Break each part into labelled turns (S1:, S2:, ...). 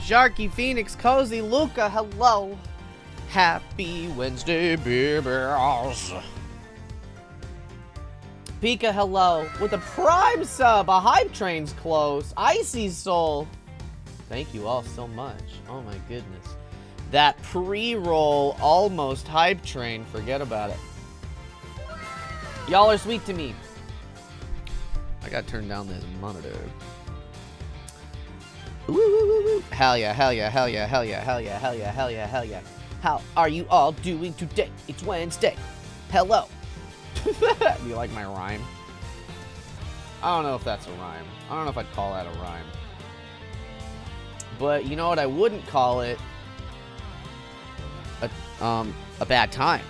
S1: Sharky, Phoenix, Cozy, Luca, hello. Happy Wednesday, babies. Pika, hello. With a prime sub, a hype train's close. Icy Soul. Thank you all so much. Oh my goodness. That pre-roll almost hype train. Forget about it. Y'all are sweet to me. I gotta turn down this monitor. Woo, woo, woo, woo. Hell yeah, hell yeah, hell yeah, hell yeah, hell yeah, hell yeah, hell yeah, hell yeah. How are you all doing today? It's Wednesday. Hello. Do you like my rhyme? I don't know if that's a rhyme. I don't know if I'd call that a rhyme. But you know what I wouldn't call it? A bad time.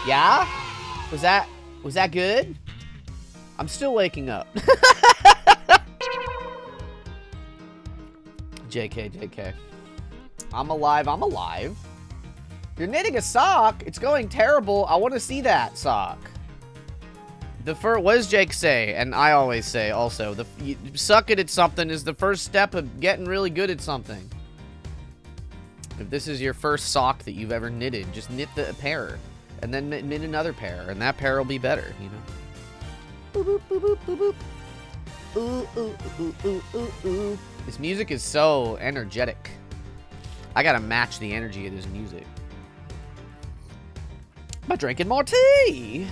S1: Yeah? Was that good? I'm still waking up. JK. I'm alive. You're knitting a sock. It's going terrible. I want to see that sock. What does Jake say? And I always say also, suck it at something is the first step of getting really good at something. If this is your first sock that you've ever knitted, just knit the pair. And then knit another pair. And that pair will be better, you know? Boop, boop, boop, boop, boop. Ooh, ooh, ooh, ooh, ooh, ooh. This music is so energetic. I gotta match the energy of this music. By drinking more tea.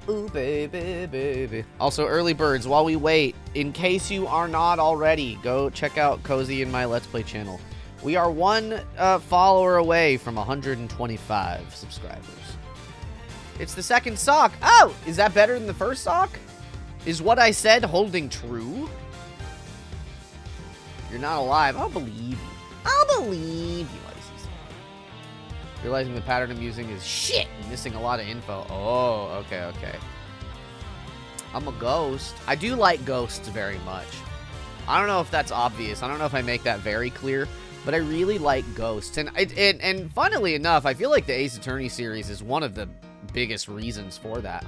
S1: Ooh, baby, baby. Also, early birds, while we wait, in case you are not already, go check out Cozy and my Let's Play channel. We are one follower away from 125 subscribers. It's the second sock. Oh, is that better than the first sock? Is what I said holding true? You're not alive. I'll believe you. I'll believe you, Icy. Realizing the pattern I'm using is shit. I'm missing a lot of info. Oh, okay. I'm a ghost. I do like ghosts very much. I don't know if that's obvious. I don't know if I make that very clear. But I really like ghosts. And funnily enough, I feel like the Ace Attorney series is one of the biggest reasons for that.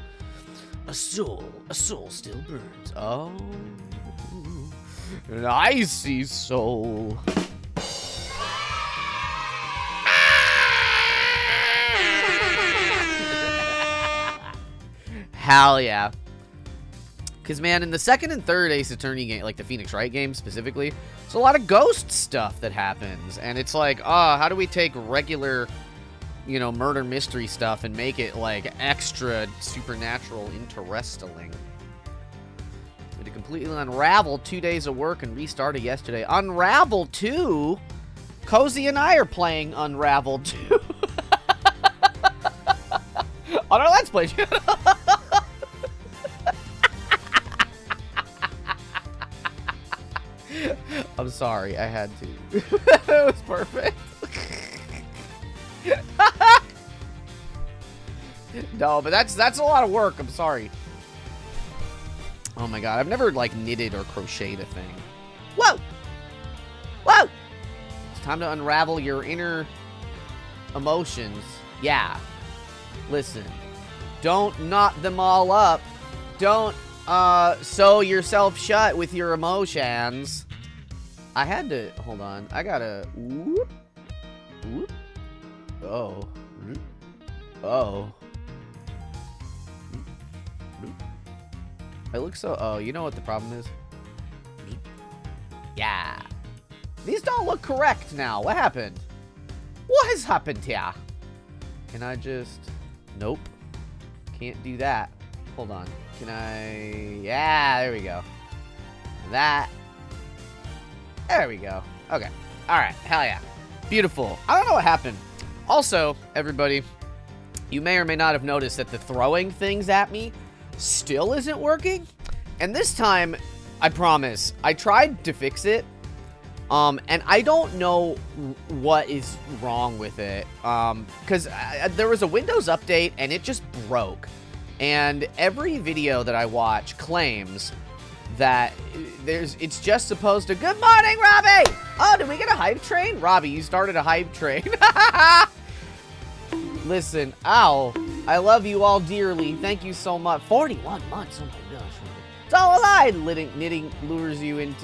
S1: A soul still burns. Oh, an icy soul. Hell yeah. Because, man, in the second and third Ace Attorney game, like the Phoenix Wright game specifically, there's a lot of ghost stuff that happens. And it's like, how do we take regular, you know, murder mystery stuff and make it, like, extra supernatural interesting? To completely unravel 2 days of work and restarted yesterday. Unravel 2? Cozy and I are playing Unravel 2. On our Let's Play channel. I'm sorry, I had to. It was perfect. No, but that's a lot of work. I'm sorry. Oh my god, I've never like knitted or crocheted a thing. Whoa! Whoa! It's time to unravel your inner emotions. Yeah. Listen. Don't knot them all up. Don't sew yourself shut with your emotions. I had to, hold on. I gotta, whoop, whoop. Oh. Oh. I look so, oh, you know what the problem is? Yeah. These don't look correct now. What happened? What has happened here? Can I just, nope. Can't do that. Hold on. Can I, yeah, there we go. That. There we go. Okay. All right. Hell yeah. Beautiful. I don't know what happened. Also, everybody, you may or may not have noticed that the throwing things at me still isn't working. And this time, I promise, I tried to fix it. And I don't know what is wrong with it. Because there was a Windows update and it just broke. And every video that I watch claims that it's just supposed to, good morning, Robbie! Oh, did we get a hype train? Robbie, you started a hype train. Listen, ow. I love you all dearly. Thank you so much. 41 months, oh my gosh. It's all a lie. Knitting lures you in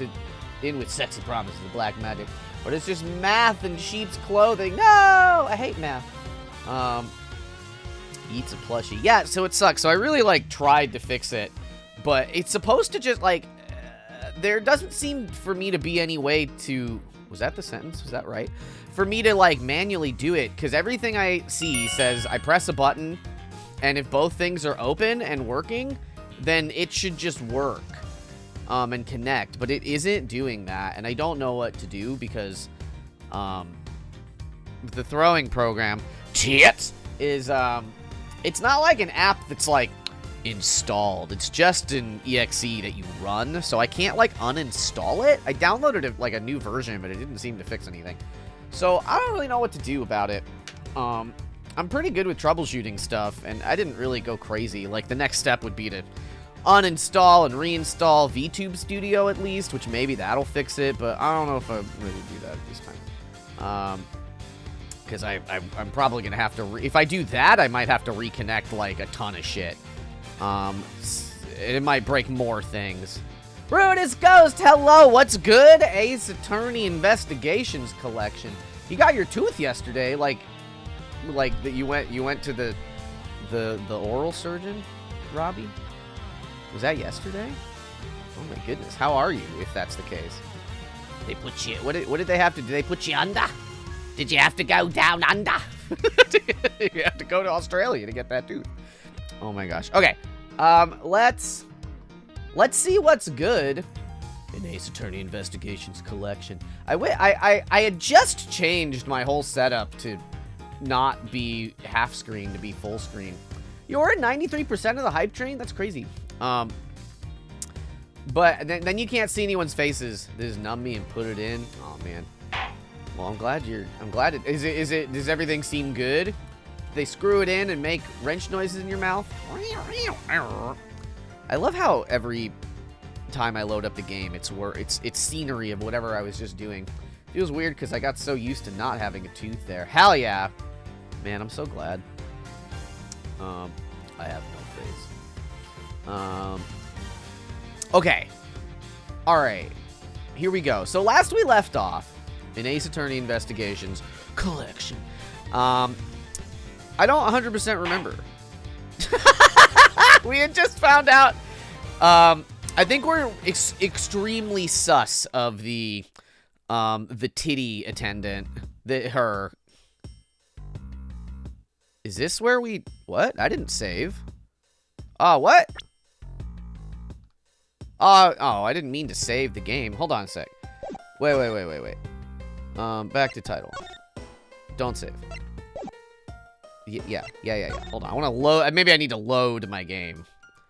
S1: with sexy promises of black magic. But it's just math and sheep's clothing. No! I hate math. Eats a plushie. Yeah, so it sucks. So I really, like, tried to fix it. But it's supposed to just, like... there doesn't seem for me to be any way to... Was that the sentence? Was that right? For me to, like, manually do it. Because everything I see says I press a button. And if both things are open and working, then it should just work. And connect, but it isn't doing that, and I don't know what to do because, the throwing program, tits, is, it's not like an app that's, like, installed. It's just an exe that you run, so I can't, like, uninstall it. I downloaded, like, a new version, but it didn't seem to fix anything. So, I don't really know what to do about it. I'm pretty good with troubleshooting stuff, and I didn't really go crazy. Like, the next step would be to uninstall and reinstall VTube Studio at least, which maybe that'll fix it, but I don't know if I'm ready to do that at this time. Because I'm probably going to have to, if I do that, I might have to reconnect, like, a ton of shit. It might break more things. Ruinous Ghost, hello, what's good? Ace Attorney Investigations Collection. You got your tooth yesterday, like that you went to the oral surgeon, Robbie? Was that yesterday? Oh my goodness. How are you, if that's the case? They put you... What did they have to do? Did they put you under? Did you have to go down under? You have to go to Australia to get that tooth. Oh my gosh. Okay. Let's see what's good in Ace Attorney Investigations Collection. I had just changed my whole setup to not be half screen, to be full screen. You're at 93% of the hype train? That's crazy. But then you can't see anyone's faces. They just numb me and put it in. Oh man. Well, I'm glad it does everything seem good? Did they screw it in and make wrench noises in your mouth? I love how every time I load up the game, it's scenery of whatever I was just doing. It feels weird because I got so used to not having a tooth there. Hell yeah. Man, I'm so glad. I have no face. Okay. Alright. Here we go. So last we left off in Ace Attorney Investigations Collection. I don't 100% remember. We had just found out. I think we're extremely sus of the titty attendant. Her. Is this where we... What? I didn't save. What? Oh, I didn't mean to save the game. Hold on a sec. Wait. Back to title. Don't save. Yeah. Hold on. I want to load... Maybe I need to load my game.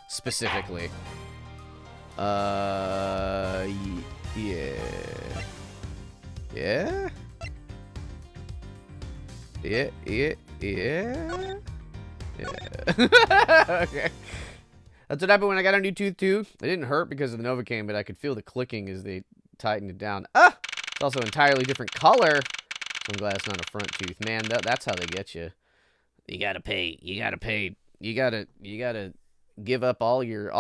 S1: Specifically. Yeah. Yeah? Yeah. Okay. That's what happened when I got a new tooth, too. It didn't hurt because of the Novocaine, but I could feel the clicking as they tightened it down. Ah! It's also an entirely different color. So I'm glad it's not a front tooth. Man, that's how they get you. You gotta pay. You gotta give up all your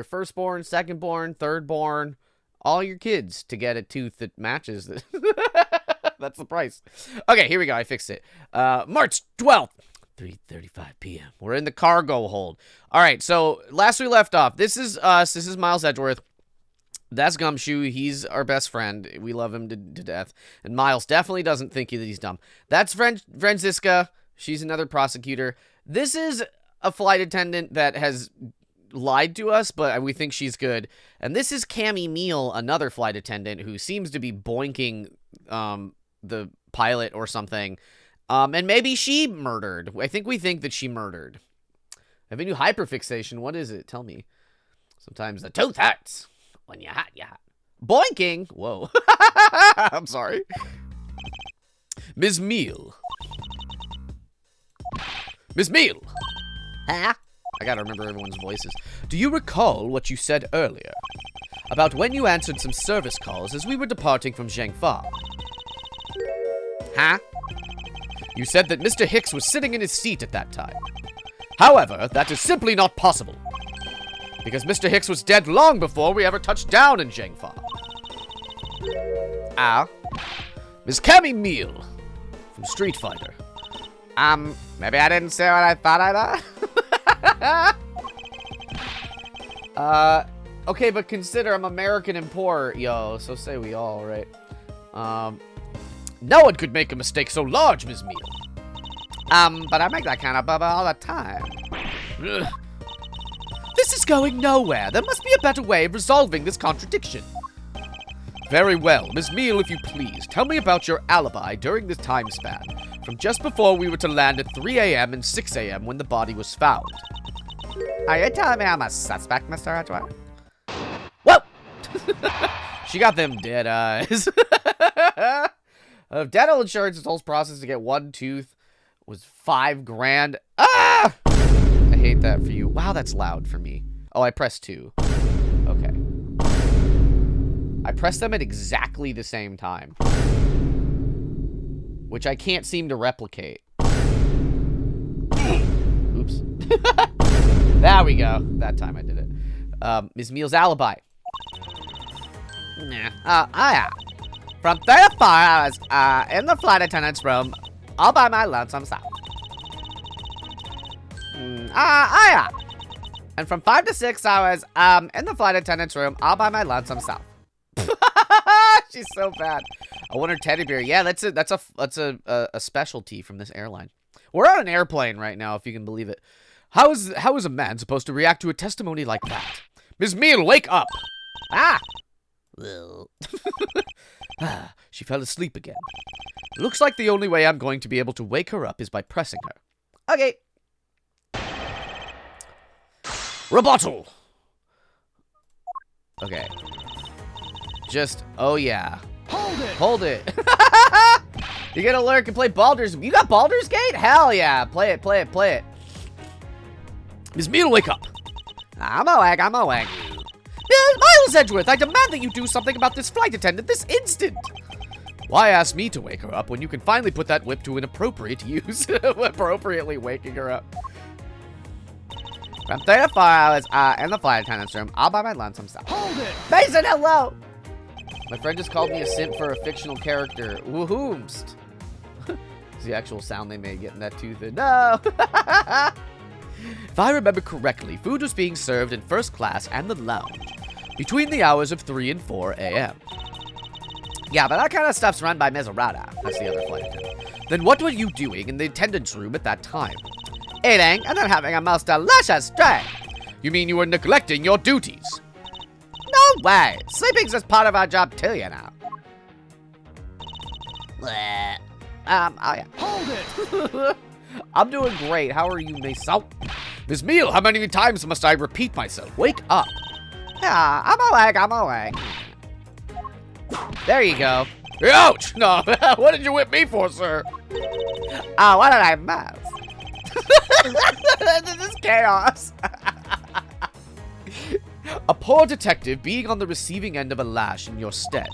S1: firstborn, secondborn, thirdborn, all your kids to get a tooth that matches. That's the price. Okay, here we go. I fixed it. March 12th. 3:35 p.m. We're in the cargo hold. All right, so last we left off, this is us. This is Miles Edgeworth. That's Gumshoe. He's our best friend. We love him to death. And Miles definitely doesn't think that he's dumb. That's Franziska. She's another prosecutor. This is a flight attendant that has lied to us, but we think she's good. And this is Cammy Meal, another flight attendant who seems to be boinking the pilot or something. And maybe she murdered. We think that she murdered. I have a new hyperfixation. What is it? Tell me. Sometimes the tooth hurts. When you're hot, you're hot. Boinking? Whoa. I'm sorry. Ms. Meal. Miss Meal. Huh? I gotta remember everyone's voices. Do you recall what you said earlier? About when you answered some service calls as we were departing from Zhangfa? Huh? You said that Mr. Hicks was sitting in his seat at that time. However, that is simply not possible. Because Mr. Hicks was dead long before we ever touched down in Zhengfa. Miss Cammy Meal from Street Fighter. Maybe I didn't say what I thought I'd okay, but consider I'm American and poor, yo, so say we all, right? No one could make a mistake so large, Ms. Meal. But I make that kind of bubba all the time. Ugh. This is going nowhere. There must be a better way of resolving this contradiction. Very well. Ms. Meal, if you please, tell me about your alibi during this time span, from just before we were to land at 3 a.m. and 6 a.m. when the body was found. Are you telling me I'm a suspect, Mr. Edgeworth? Whoa! She got them dead eyes. Dental insurance, the whole process to get one tooth was $5 grand. Ah! I hate that for you. Wow, that's loud for me. Oh, I pressed 2. Okay. I pressed them at exactly the same time, which I can't seem to replicate. Oops. There we go. That time I did it. Ms. Meal's alibi. Yeah. From 3 to 4 hours, in the flight attendant's room, all by my lonesome self. Yeah. And from 5 to 6 hours, in the flight attendant's room, all by my lonesome self. She's so bad. I want her teddy bear. Yeah, that's a specialty from this airline. We're on an airplane right now, if you can believe it. How is a man supposed to react to a testimony like that? Ms. Meal, wake up! She fell asleep again. Looks like the only way I'm going to be able to wake her up is by pressing her. Okay. Rebuttal! Okay. Just, oh yeah. Hold it. You're gonna lurk and play Baldur's. You got Baldur's Gate? Hell yeah. Play it. Ms. Meal, wake up. I'm awake. Miles Edgeworth, I demand that you do something about this flight attendant this instant. Why ask me to wake her up when you can finally put that whip to an appropriate use? Appropriately waking her up. From 3 to 4 hours, in the flight attendant's room, all by my lonesome self. Hold it! Mason, hello! My friend just called me a simp for a fictional character. Woohoomst. It's the actual sound they made getting that tooth in. No! If I remember correctly, food was being served in first class and the lounge between the hours of 3 and 4 a.m. Yeah, but that kind of stuff's run by Miserata. That's the other flight attendant. Then what were you doing in the attendant's room at that time? Eating and then having a most delicious drink. You mean you were neglecting your duties? No way. Sleeping's just part of our job too, you know. Oh yeah. Hold it. I'm doing great. How are you, Mason? Ms. Meal, how many times must I repeat myself? Wake up. Yeah, I'm awake. There you go. Ouch! No, what did you whip me for, sir? Oh, what did I miss? This is chaos. A poor detective being on the receiving end of a lash in your stead.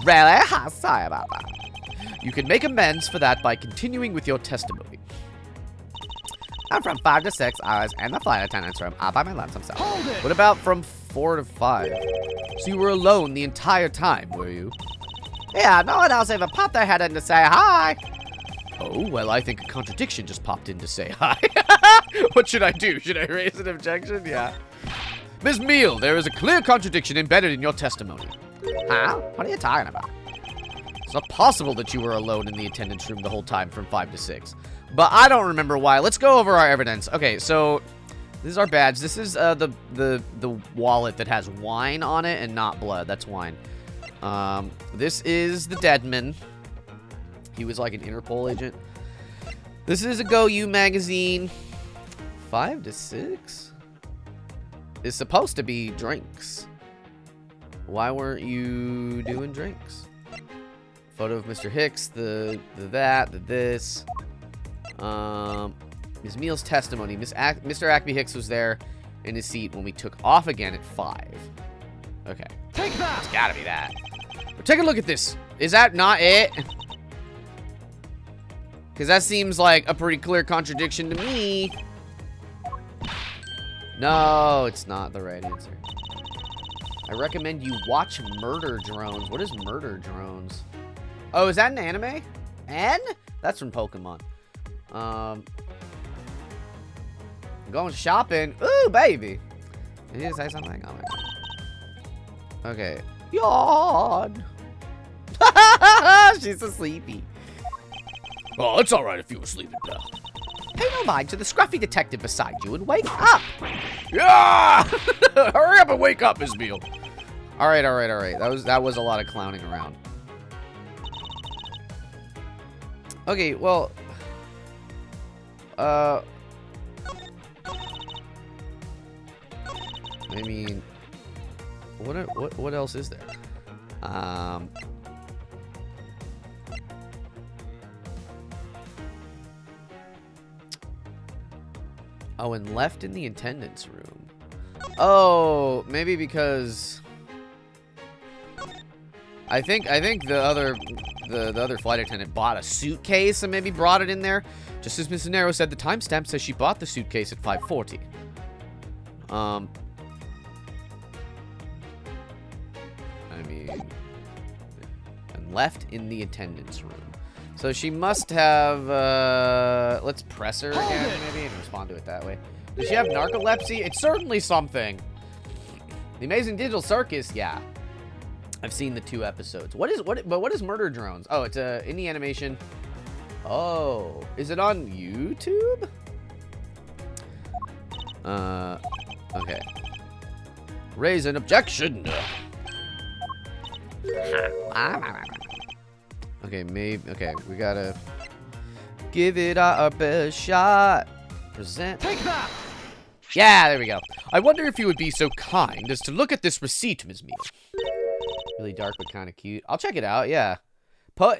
S1: Really? Sorry about that. You can make amends for that by continuing with your testimony. I'm from 5 to 6 hours in the flight attendant's room, all by my lonesome self. What about from 4 to 5? So you were alone the entire time, were you? Yeah, no one else even popped their head in to say hi. Oh, well, I think a contradiction just popped in to say hi. What should I do? Should I raise an objection? Yeah. Ms. Meal, there is a clear contradiction embedded in your testimony. Huh? What are you talking about? It's not possible that you were alone in the attendance room the whole time from 5 to 6. But I don't remember why. Let's go over our evidence. Okay, so this is our badge. This is the wallet that has wine on it and not blood. That's wine. This is the Deadman. He was like an Interpol agent. This is a Go You magazine. 5 to 6 is supposed to be drinks. Why weren't you doing drinks? Photo of Mr. Hicks, the this. Ms. Meal's testimony. Mr. Acme Hicks was there in his seat when we took off again at 5. Okay. Take that! It's gotta be that. But take a look at this. Is that not it? Because that seems like a pretty clear contradiction to me. No, it's not the right answer. I recommend you watch Murder Drones. What is Murder Drones? Oh, is that an anime? N? That's from Pokemon. Going shopping. Ooh, baby. Did you say something? Oh my god. Okay. Yawn. She's so sleepy.
S2: Oh, it's alright if you were sleeping, pal.
S1: Pay no mind to the scruffy detective beside you and wake up.
S2: Yeah! Hurry up and wake up, Miss Beale.
S1: Alright. That was a lot of clowning around. Okay, well. I mean, what else is there? Oh, and left in the attendance room. Oh, maybe because I think the other flight attendant bought a suitcase and maybe brought it in there. Just as Miss Nero said, the timestamp says she bought the suitcase at 5:40. I mean, and left in the attendance room. So she must have, let's press her again, maybe, and respond to it that way. Does she have narcolepsy? It's certainly something. The Amazing Digital Circus, yeah. I've seen the 2 episodes. What is Murder Drones? Oh, it's a indie animation. Oh, is it on YouTube? Okay. Raise an objection. Okay, maybe. Okay, we gotta give it our best shot. Present.
S2: Take that!
S1: Yeah, there we go. I wonder if you would be so kind as to look at this receipt, Ms. Meal. Really dark but kind of cute. I'll check it out. Yeah.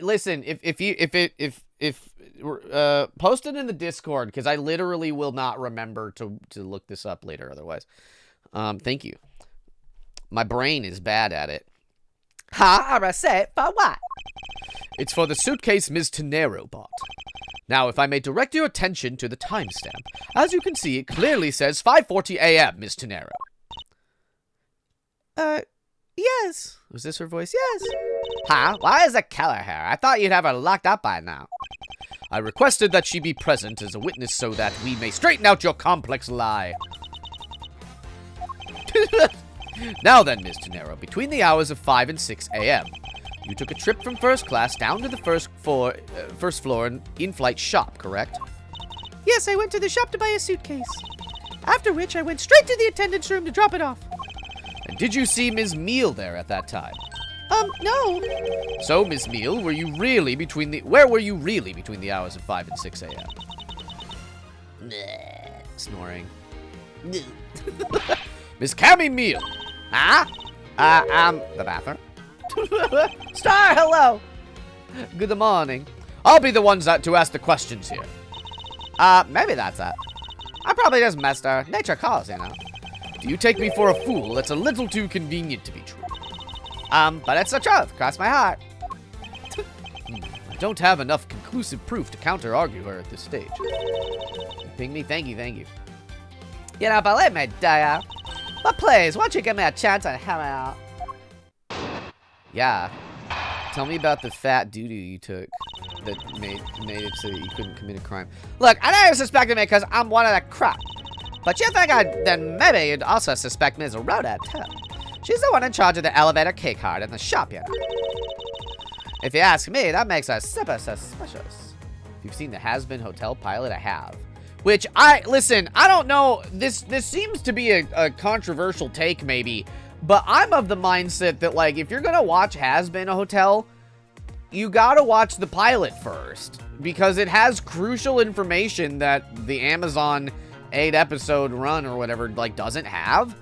S1: Listen, if post it in the Discord, because I literally will not remember to look this up later otherwise. Thank you. My brain is bad at it. Ha, I say for what? It's for the suitcase Ms. Tenero bought. Now, if I may direct your attention to the timestamp, as you can see, it clearly says 5:40 a.m., Ms. Tenero. Yes. Was this her voice? Yes. Huh? Why is that color hair? I thought you'd have her locked up by now. I requested that she be present as a witness so that we may straighten out your complex lie. Now then, Ms. Tenero, between the hours of 5 and 6 a.m., you took a trip from first class down to the first floor in-flight shop, correct? Yes, I went to the shop to buy a suitcase. After which, I went straight to the attendance room to drop it off. And did you see Ms. Meal there at that time? No. So, Ms. Meal, where were you really between the hours of 5 and 6 a.m.? Snoring. Miss Cammy Meal. Huh? The bathroom. Star, hello. Good morning. I'll be the ones to ask the questions here. Maybe that's it. I probably just messed her. Nature calls, you know. Do you take me for a fool? That's a little too convenient to be true. But it's the truth. Cross my heart. I don't have enough conclusive proof to counter-argue her at this stage. You ping me? Thank you. You know, believe me, dear. But please, why don't you give me a chance and help me out? Yeah. Tell me about the fat doo-doo you took that made it so that you couldn't commit a crime. Look, I know you suspected me because I'm one of the crop. But you think then maybe you'd also suspect Ms. Rhoda, too. She's the one in charge of the elevator cake cart in the shop, you know. If you ask me, that makes her super suspicious. If you've seen the Has-Been Hotel pilot, I have. Which, listen, I don't know, this seems to be a controversial take, maybe. But I'm of the mindset that, like, if you're gonna watch Has-Been a Hotel, you gotta watch the pilot first. Because it has crucial information that the Amazon 8-episode run or whatever, like, doesn't have.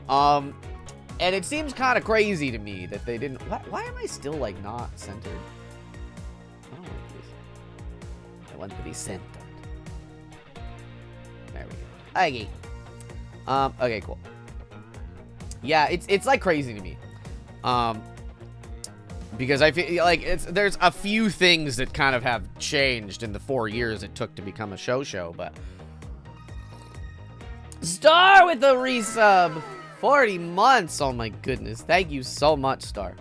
S1: And it seems kind of crazy to me that they didn't... Why am I still, like, not centered? I don't like this. I want to be centered. There we go. Okay. Okay, cool. Yeah, it's like crazy to me. Because I feel like there's a few things that kind of have changed in the 4 years it took to become a show, but Star with the resub. 40 months. Oh my goodness. Thank you so much, Star.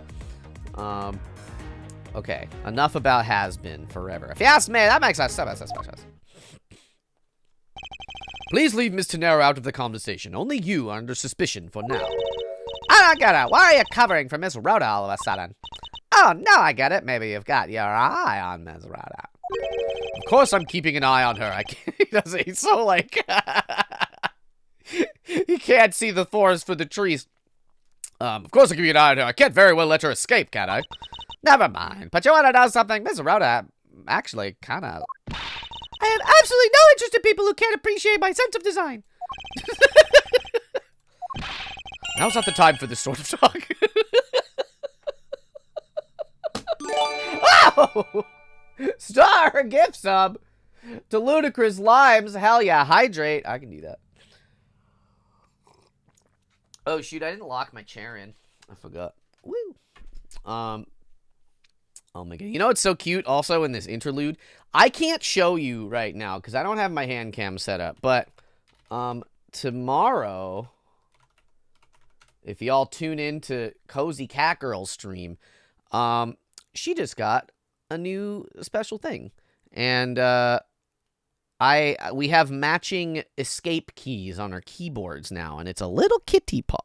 S1: Okay. Enough about has been forever. If you ask me, that makes us special. Please leave Miss Tenero out of the conversation. Only you are under suspicion for now. I don't get it. Why are you covering for Miss Rhoda all of a sudden? Oh, no, I get it. Maybe you've got your eye on Miss Rhoda. Of course I'm keeping an eye on her. I can't, he doesn't, he's so like... he can't see the forest for the trees. Of course I'm keeping an eye on her. I can't very well let her escape, can I? Never mind. But you want to know something? Miss Rhoda actually kind of... I have absolutely no interest in people who can't appreciate my sense of design. Now's not the time for this sort of talk. Oh! Star gift sub to Ludicrous Limes. Hell yeah, hydrate. I can do that. Oh shoot, I didn't lock my chair in. I forgot. Woo. Oh my god. You know what's so cute also in this interlude? I can't show you right now because I don't have my hand cam set up. But tomorrow, if y'all tune in to Cozy Cat Girl's stream, she just got a new special thing. And we have matching escape keys on our keyboards now, and it's a little kitty paw.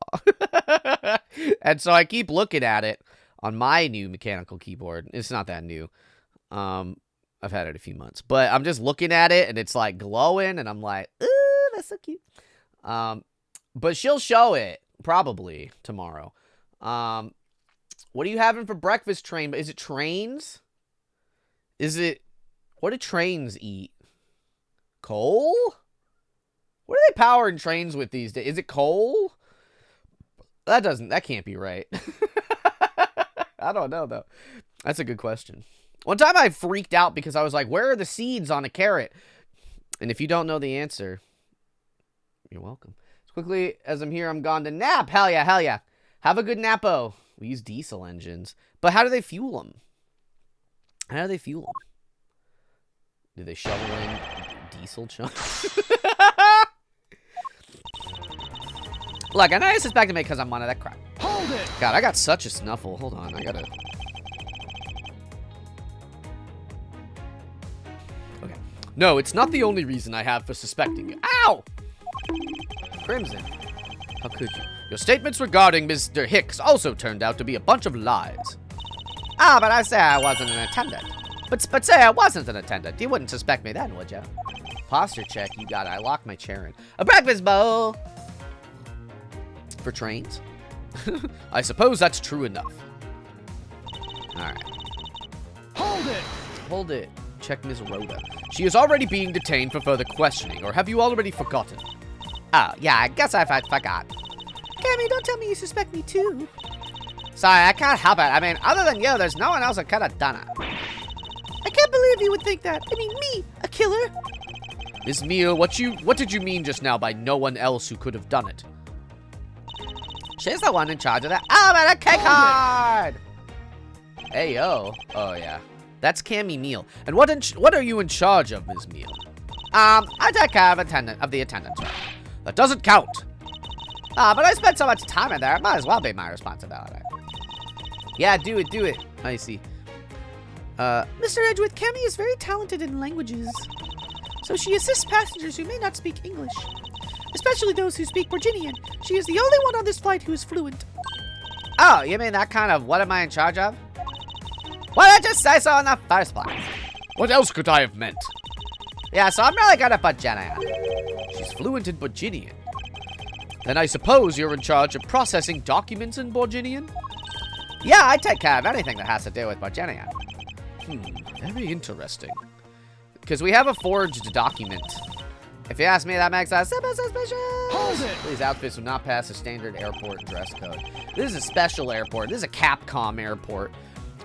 S1: And so I keep looking at it on my new mechanical keyboard. It's not that new. I've had it a few months, but I'm just looking at it and it's like glowing and I'm like, ooh, that's so cute. But she'll show it probably tomorrow. What are you having for breakfast, Train? Is it trains? What do trains eat? Coal? What are they powering trains with these days? Is it coal? That can't be right. I don't know though. That's a good question. One time I freaked out because I was like, where are the seeds on a carrot? And if you don't know the answer, you're welcome. As quickly as I'm here, I'm gone to nap. Hell yeah, hell yeah. Have a good napo. We use diesel engines. But how do they fuel them? How do they fuel them? Do they shovel in diesel chunks? Look, I know I suspected me because I'm one of that crap.
S2: Hold it!
S1: God, I got such a snuffle. Hold on, I gotta... Okay. No, it's not the only reason I have for suspecting you. Ow! Crimson. How could you? Your statements regarding Mr. Hicks also turned out to be a bunch of lies. Ah, but I say I wasn't an attendant. But say I wasn't an attendant. You wouldn't suspect me then, would you? Posture check, you got it. I locked my chair in. A breakfast bowl! For trains? I suppose that's true enough. Alright.
S2: Hold it!
S1: Hold it. Check Ms. Rhoda. She is already being detained for further questioning, or have you already forgotten? Oh, yeah, I guess I forgot. Cammy, don't tell me you suspect me too. Sorry, I can't help it. I mean, other than you, there's no one else that could have done it. I can't believe you would think that. I mean, me, a killer. Miss Mia, what did you mean just now by no one else who could have done it? She's the one in charge of that. Oh, man, a cake card! Hey, yo. Oh, yeah. That's Cammy Meal. And what are you in charge of, Ms. Meal? I take care of the attendance. That doesn't count. But I spent so much time in there, it might as well be my responsibility. Yeah, do it. I see. Mr. Edgeworth, Cammy is very talented in languages. So she assists passengers who may not speak English. Especially those who speak Virginian. She is the only one on this flight who is fluent. Oh, you mean that kind of what am I in charge of? Why did I just say so in the first place?
S2: What else could I have meant?
S1: Yeah, so I'm really good at Virginian.
S2: She's fluent in Borginian. Then I suppose you're in charge of processing documents in Borginian?
S1: Yeah, I take care of anything that has to do with Virginian.
S2: Very interesting.
S1: Because we have a forged document. If you ask me, that makes us super suspicious.
S2: Hold it!
S1: These outfits will not pass a standard airport dress code. This is a special airport. This is a Capcom airport.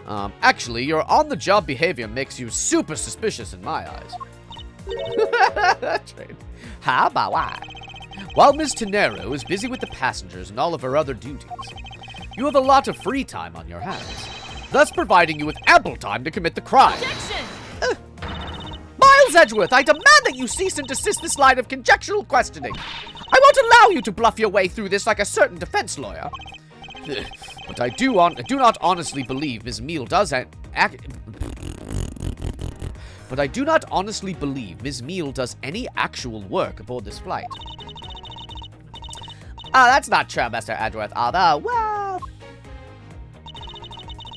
S2: Actually, your on-the-job behavior makes you super suspicious in my eyes.
S1: How about why?
S2: While Ms. Tenero is busy with the passengers and all of her other duties, you have a lot of free time on your hands, thus providing you with ample time to commit the crime.
S3: Objection!
S1: Miles Edgeworth, I demand that you cease and desist this line of conjectural questioning. I
S2: not allow you to bluff your way through this like a certain defense lawyer. But I do not honestly believe Ms. Meal does But I do not honestly believe Ms. Meal does any actual work aboard this flight.
S1: Oh, that's not true, Mr. Edgeworth, although, well...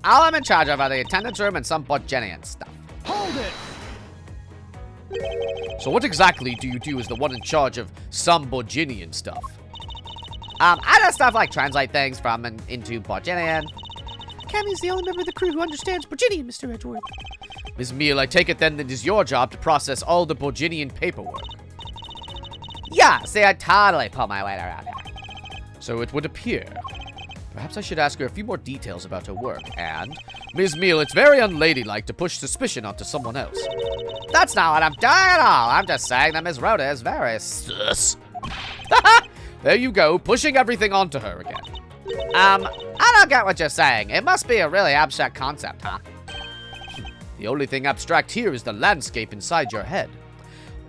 S1: all I'm in charge of are the attendance room and some Borginian stuff.
S3: Hold it!
S2: So what exactly do you do as the one in charge of some Borginian stuff?
S1: I do stuff like translate things from and into Borginian.
S2: Cammy's the only member of the crew who understands Borginian, Mr. Edgeworth. Ms. Meal, I take it then that it is your job to process all the Borginian paperwork.
S1: Yeah, see, I totally pull my weight around here.
S2: So it would appear. Perhaps I should ask her a few more details about her work, and... Ms. Meal, it's very unladylike to push suspicion onto someone else.
S1: That's not what I'm doing at all. I'm just saying that Ms. Rhoda is very sus.
S2: There you go, pushing everything onto her again.
S1: I don't get what you're saying. It must be a really abstract concept, huh?
S2: The only thing abstract here is the landscape inside your head.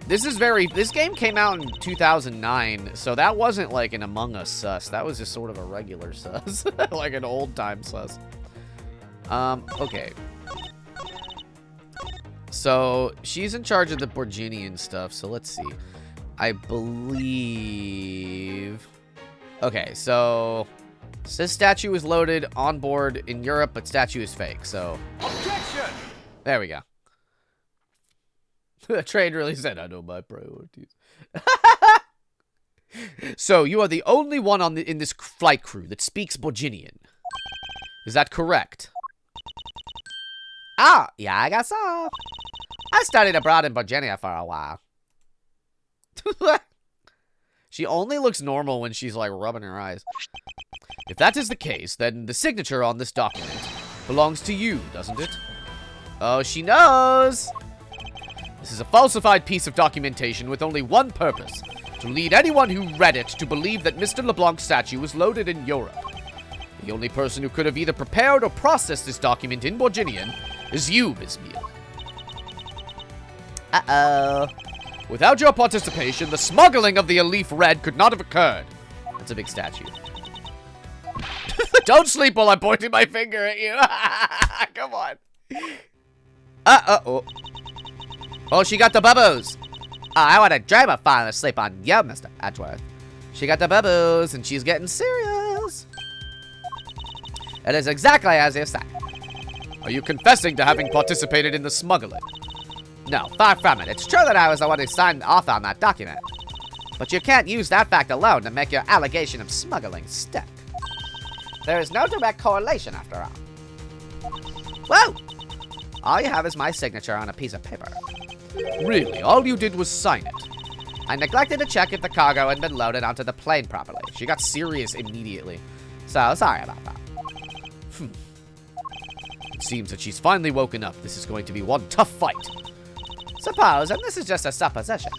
S2: This game came out in 2009, so that wasn't like an Among Us sus. That was just sort of a regular sus. Like an old-time sus. Okay. So, she's in charge of the Borginian stuff, so let's see. I believe... Okay, so... This statue is loaded on board in Europe, but statue is fake, so...
S3: Objection!
S2: There we go. The train really said, I know my priorities. So, you are the only one in this flight crew that speaks Borginian. Is that correct?
S1: Oh, yeah, I guess so. I studied abroad in Virginia for a while.
S2: She only looks normal when she's, like, rubbing her eyes. If that is the case, then the signature on this document belongs to you, doesn't it?
S1: Oh, she knows.
S2: This is a falsified piece of documentation with only one purpose, to lead anyone who read it to believe that Mr. LeBlanc's statue was loaded in Europe. The only person who could have either prepared or processed this document in Borginian is you, Ms. Meal.
S1: Uh-oh.
S2: Without your participation, the smuggling of the Elif Red could not have occurred. That's a big statue. Don't sleep while I'm pointing my finger at you. Come on.
S1: Uh-oh. Oh, she got the bubbles. Oh, I want a dream of falling asleep on you, Mr. Edgeworth. She got the bubbles, and she's getting serious. It is exactly as you say.
S2: Are you confessing to having participated in the smuggling?
S1: No, far from it. It's true that I was the one who signed off on that document. But you can't use that fact alone to make your allegation of smuggling stick. There is no direct correlation, after all. Whoa! All you have is my signature on a piece of paper.
S2: Really? All you did was sign it?
S1: I neglected to check if the cargo had been loaded onto the plane properly.
S2: She got serious immediately.
S1: So, sorry about that.
S2: It seems that she's finally woken up. This is going to be one tough fight.
S1: Suppose, and this is just a supposition,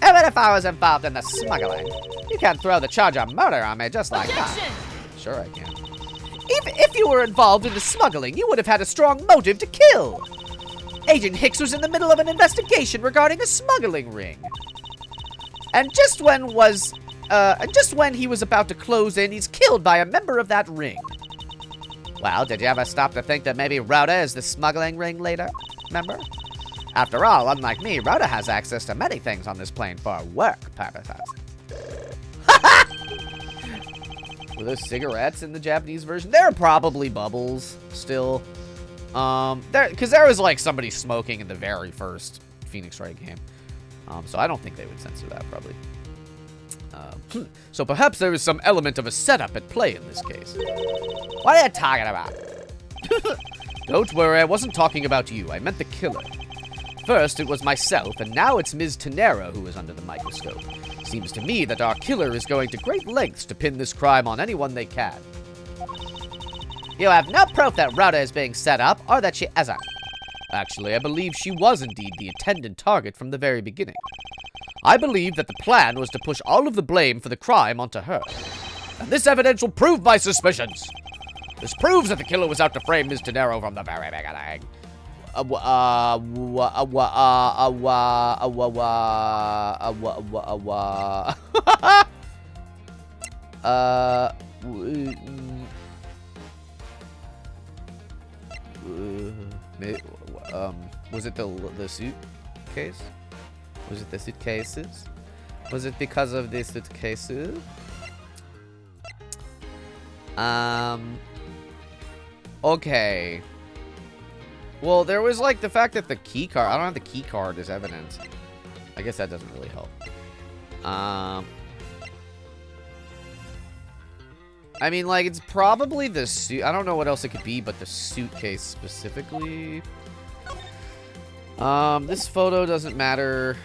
S1: even if I was involved in the smuggling, you can't throw the charge of murder on me just like that.
S2: Sure I can.
S1: If you were involved in the smuggling, you would have had a strong motive to kill. Agent Hicks was in the middle of an investigation regarding a smuggling ring. And just when he was about to close in, he's killed by a member of that ring. Well, did you ever stop to think that maybe Rhoda is the smuggling ring leader? Remember? After all, unlike me, Rhoda has access to many things on this plane for work purposes.
S2: Were those cigarettes in the Japanese version? There are probably bubbles still. Because there was like somebody smoking in the very first Phoenix Wright game. So I don't think they would censor that probably. So perhaps there is some element of a setup at play in this case.
S1: What are you talking about?
S2: Don't worry, I wasn't talking about you. I meant the killer. First, it was myself, and now it's Ms. Tenero who is under the microscope. Seems to me that our killer is going to great lengths to pin this crime on anyone they can.
S1: You have no proof that Rhoda is being set up, or that she isn't.
S2: Actually, I believe she was indeed the intended target from the very beginning. I believe that the plan was to push all of the blame for the crime onto her. And this evidence will prove my suspicions. This proves that the killer was out to frame Ms. Tenero from the very beginning. Was it the suitcase? Was it the suitcases? Was it because of the suitcases? Okay. Well, there was like the fact that the key card, I don't have the key card as evidence. I guess that doesn't really help. I mean, like, it's probably the suit. I don't know what else it could be, but the suitcase specifically. This photo doesn't matter.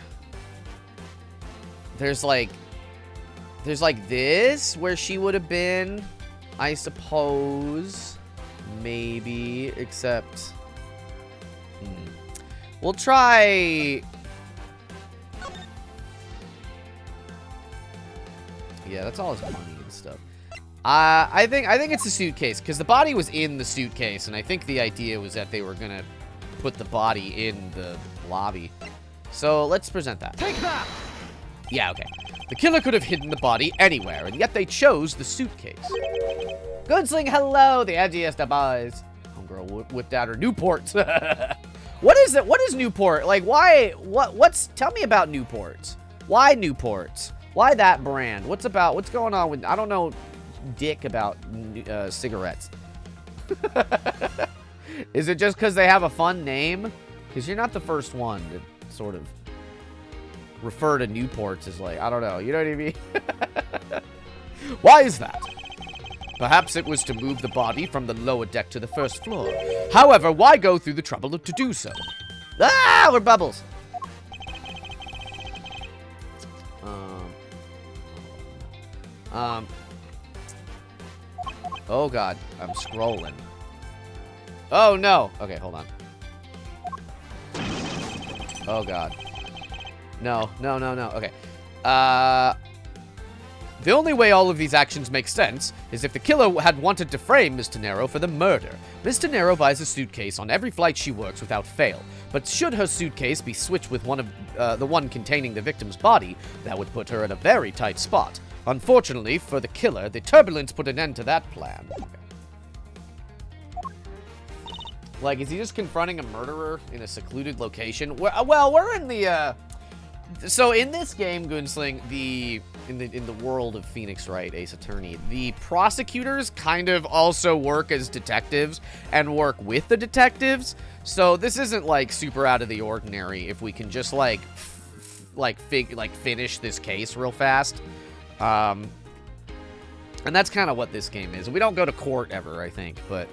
S2: There's like this where she would have been, I suppose. Maybe, except we'll try. Yeah, that's all his money and stuff. I think it's the suitcase because the body was in the suitcase, and I think the idea was that they were gonna put the body in the lobby. So let's present that.
S1: Take that!
S2: Yeah, okay. The killer could have hidden the body anywhere, and yet they chose the suitcase. Goodsling, hello, the edgiest of boys. Homegirl whipped out her Newport. What is it? What is Newport? Like, why? What's? Tell me about Newports. Why Newports? Why that brand? What's going on with? I don't know, dick about cigarettes. Is it just because they have a fun name? Because you're not the first one to sort of refer to Newports as like, I don't know. You know what I mean? Why is that? Perhaps it was to move the body from the lower deck to the first floor. However, why go through the trouble to do so? Ah, we're bubbles. Oh god, I'm scrolling. Oh no. Okay, hold on. Oh god. No. Okay. The only way all of these actions make sense is if the killer had wanted to frame Miss Tenero for the murder. Miss Tenero buys a suitcase on every flight she works without fail, but should her suitcase be switched with one of the one containing the victim's body, that would put her in a very tight spot. Unfortunately for the killer, the turbulence put an end to that plan. Okay. Like, is he just confronting a murderer in a secluded location? Well, we're in the so in this game, Goonsling, in the world of Phoenix Wright, Ace Attorney, the prosecutors kind of also work as detectives and work with the detectives. So this isn't like super out of the ordinary if we can just finish this case real fast. And that's kind of what this game is. We don't go to court ever, I think, but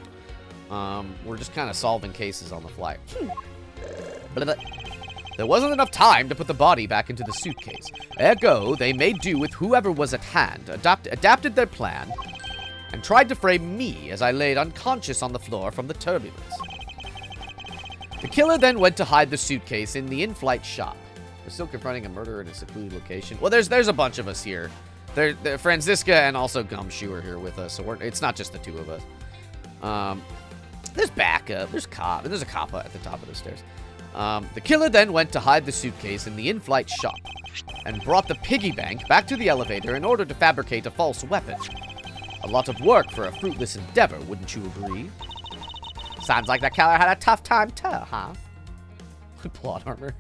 S2: we're just kind of solving cases on the fly. There wasn't enough time to put the body back into the suitcase. Ergo, they made do with whoever was at hand, adapted their plan, and tried to frame me as I laid unconscious on the floor from the turbulence. The killer then went to hide the suitcase in the in-flight shop. We're still confronting a murderer in a secluded location. Well, there's a bunch of us here. Franziska and also Gumshoe are here with us, so it's not just the two of us. There's backup, there's cop, and there's a cop at the top of the stairs. The killer then went to hide the suitcase in the in-flight shop and brought the piggy bank back to the elevator in order to fabricate a false weapon. A lot of work for a fruitless endeavor, wouldn't you agree? Sounds like the killer had a tough time too, huh? Plot armor.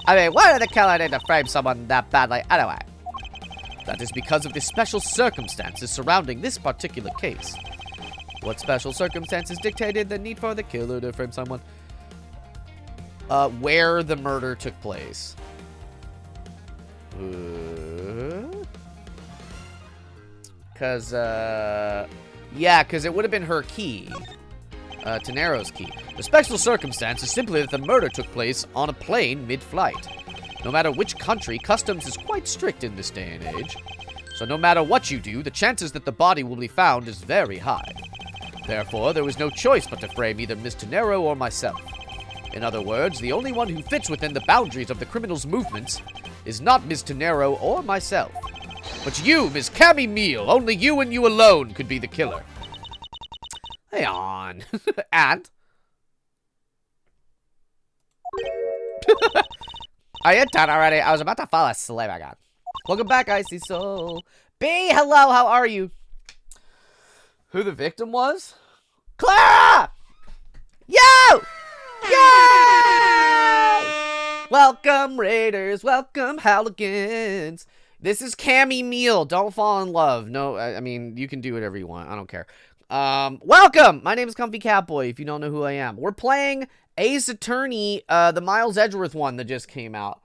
S2: I mean, why did the killer need to frame someone that badly anyway? That is because of the special circumstances surrounding this particular case. What special circumstances dictated the need for the killer to frame someone? Where the murder took place. Because it would have been her key. Tenero's key. The special circumstance is simply that the murder took place on a plane mid-flight. No matter which country, customs is quite strict in this day and age. So no matter what you do, the chances that the body will be found is very high. Therefore, there was no choice but to frame either Miss Tenero or myself. In other words, the only one who fits within the boundaries of the criminal's movements is not Miss Tenero or myself, but you, Miss Cammy Meal. Only you and you alone could be the killer. Hang on. And? Are you done already? I was about to fall asleep, my god. Welcome back, Icy Soul.
S1: B, hello, how are you? Who the victim was? Clara! Yo! Yay! Welcome, Raiders. Welcome, Halligans. This is Cammy Meal. Don't fall in love. No, I mean, you can do whatever you want. I don't care. Welcome! My name is Comfy Catboy, if you don't know who I am. We're playing Ace Attorney, the Miles Edgeworth one that just came out.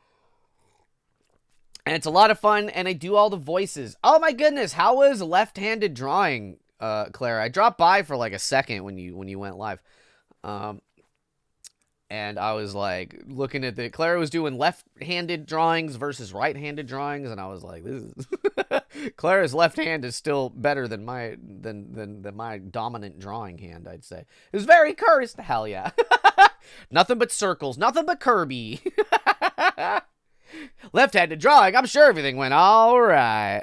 S1: And it's a lot of fun, and I do all the voices. Oh my goodness, how was left-handed drawing, Clara? I dropped by for like a second when you went live. And I was like looking at Clara was doing left-handed drawings versus right-handed drawings, and I was like, this is Clara's left hand is still better than my my dominant drawing hand, I'd say. It was very cursed. Hell yeah. Nothing but circles, nothing but Kirby. Left-handed drawing, I'm sure everything went all right.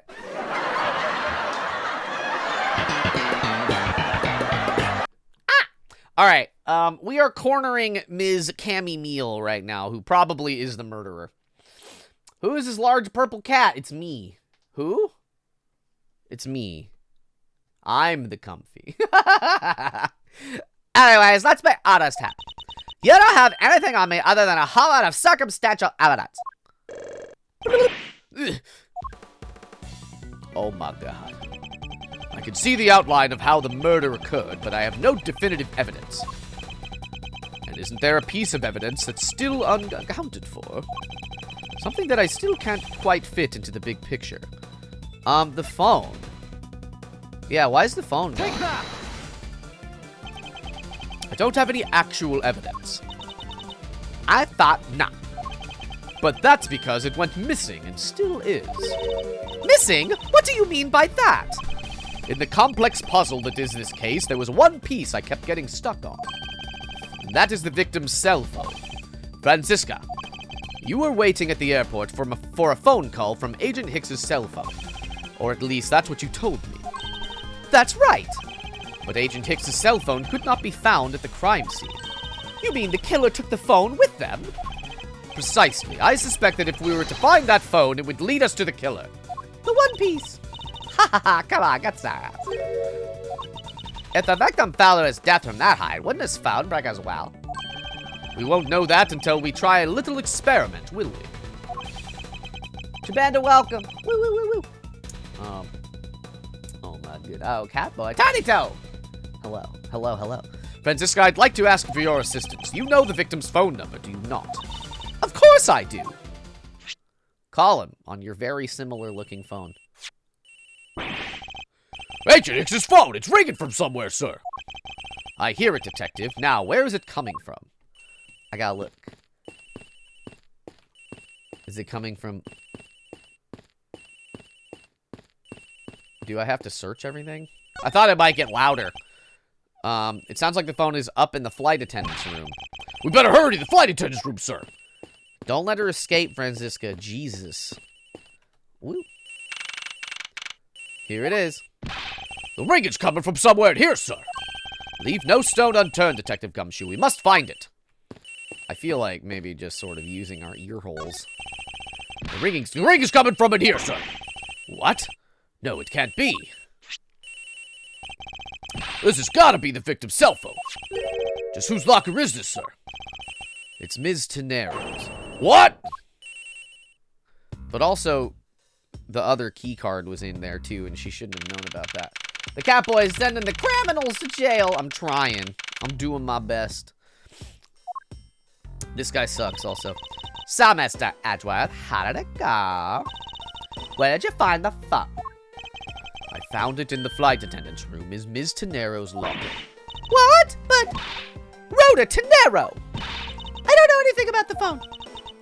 S1: All right, we are cornering Ms. Cammy Meal right now, who probably is the murderer. Who is this large purple cat? It's me. Who? It's me. I'm the Comfy. Anyways, let's be honest here. You don't have anything on me other than a whole lot of circumstantial evidence. Oh my god. I can see the outline of how the murder occurred, but I have no definitive evidence. And isn't there a piece of evidence that's still unaccounted for? Something that I still can't quite fit into the big picture. The phone. Yeah, why is the phone gone? Take that! I don't have any actual evidence. I thought not. But that's because it went missing and still is. Missing? What do you mean by that? In the complex puzzle that is this case, there was one piece I kept getting stuck on. And that is the victim's cell phone. Francisca, you were waiting at the airport for a phone call from Agent Hicks's cell phone. Or at least that's what you told me. That's right. But Agent Hicks's cell phone could not be found at the crime scene. You mean the killer took the phone with them? Precisely. I suspect that if we were to find that phone, it would lead us to the killer. The one piece. Ha ha ha, come on, get serious. If the victim fell to his death from that height, wouldn't his phone break as well? We won't know that until we try a little experiment, will we? Shabanda, welcome. Woo, woo, woo, woo. Oh my good. Oh, Catboy. Tiny Toe! Hello, hello, hello. Francisca, I'd like to ask for your assistance. You know the victim's phone number, do you not? Of course I do. Call him on your very similar looking phone.
S2: Agent Hicks's phone! It's ringing from somewhere, sir!
S1: I hear it, detective. Now, where is it coming from? I gotta look. Is it coming from... Do I have to search everything? I thought it might get louder. It sounds like the phone is up in the flight attendant's room.
S2: We better hurry to the flight attendant's room, sir.
S1: Don't let her escape, Francisca. Jesus. Woo. Here it is.
S2: The ringing's coming from somewhere in here, sir.
S1: Leave no stone unturned, Detective Gumshoe. We must find it. I feel like maybe just sort of using our ear holes.
S2: The ringing's coming from in here, sir.
S1: What?
S2: No, it can't be. This has got to be the victim's cell phone. Just whose locker is this, sir?
S1: It's Ms. Tenero's.
S2: What?
S1: But also, the other key card was in there too, and she shouldn't have known about that. The Catboy is sending the criminals to jail. I'm trying. I'm doing my best. This guy sucks also. So, Mr. Edgeworth, how did it go? Where did you find the phone? I found it in the flight attendant's room. Is Ms. Tenero's locker. What? But Rhoda Tenero. I don't know anything about the phone.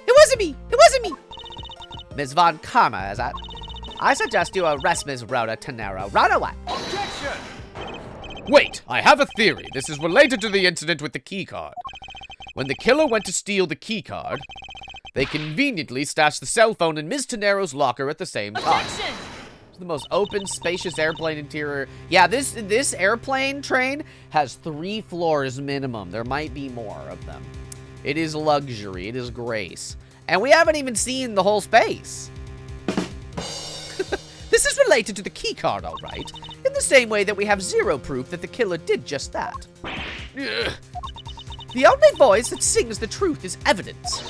S1: It wasn't me. It wasn't me. Ms. Von Karma, is that? I suggest you arrest Ms. Rhoda Tenero right away.
S2: Objection! Wait, I have a theory. This is related to the incident with the keycard. When the killer went to steal the keycard, they conveniently stashed the cell phone in Ms. Tenero's locker at the same time.
S3: Objection!
S1: It's the most open, spacious airplane interior. Yeah, this airplane train has 3 floors minimum. There might be more of them. It is luxury. It is grace. And we haven't even seen the whole space. This
S2: This is related to the keycard, all right, in the same way that we have zero proof that the killer did just that. Ugh. The only voice that sings the truth is evidence.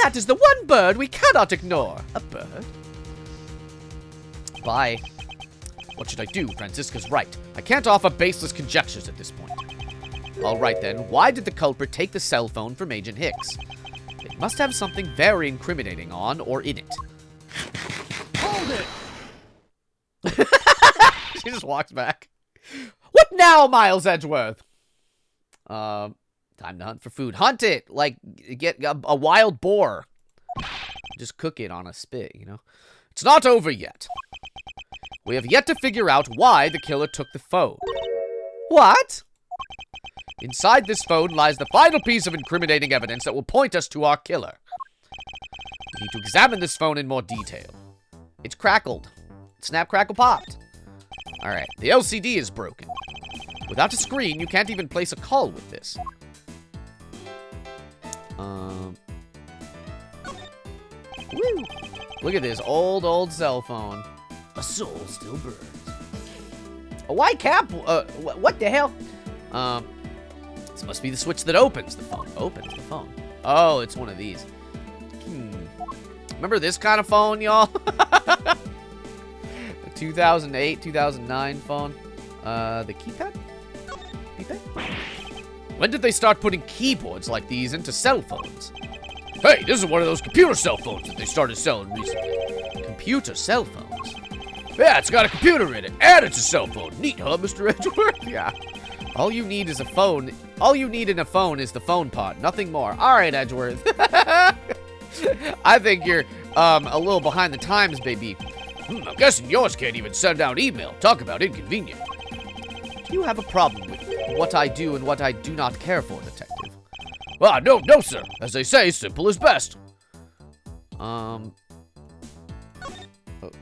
S2: That is the one bird we cannot ignore. A bird? Bye. What should I do? Franziska's right. I can't offer baseless conjectures at this point. All right, then. Why did the culprit take the cell phone from Agent Hicks? It must have something very incriminating on or in it.
S3: Hold it!
S2: She just walks back. What now, Miles Edgeworth? Time to hunt for food. Hunt it! Like, get a wild boar. Just cook it on a spit, you know? It's not over yet. We have yet to figure out why the killer took the phone. What? Inside this phone lies the final piece of incriminating evidence that will point us to our killer. We need to examine this phone in more detail. It's crackled. Snap, crackle, popped. Alright, the LCD is broken. Without a screen, you can't even place a call with this. Woo! Look at this old cell phone. A soul still burns. A white cap? What the hell? This must be the switch that opens the phone. Opens the phone. Oh, it's one of these. Remember this kind of phone, y'all? The 2008, 2009 phone. The keypad? When did they start putting keyboards like these into cell phones? Hey, this is one of those computer cell phones that they started selling recently. Computer cell phones? Yeah, it's got a computer in it, and it's a cell phone. Neat, huh, Mr. Edgeworth? Yeah. All you need is a phone. All you need in a phone is the phone pod, nothing more. All right, Edgeworth. I think you're a little behind the times, baby. I'm guessing yours can't even send out email. Talk about inconvenient. Do you have a problem with what I do and what I do not care for, detective? No, sir. As they say, simple is best. Oh,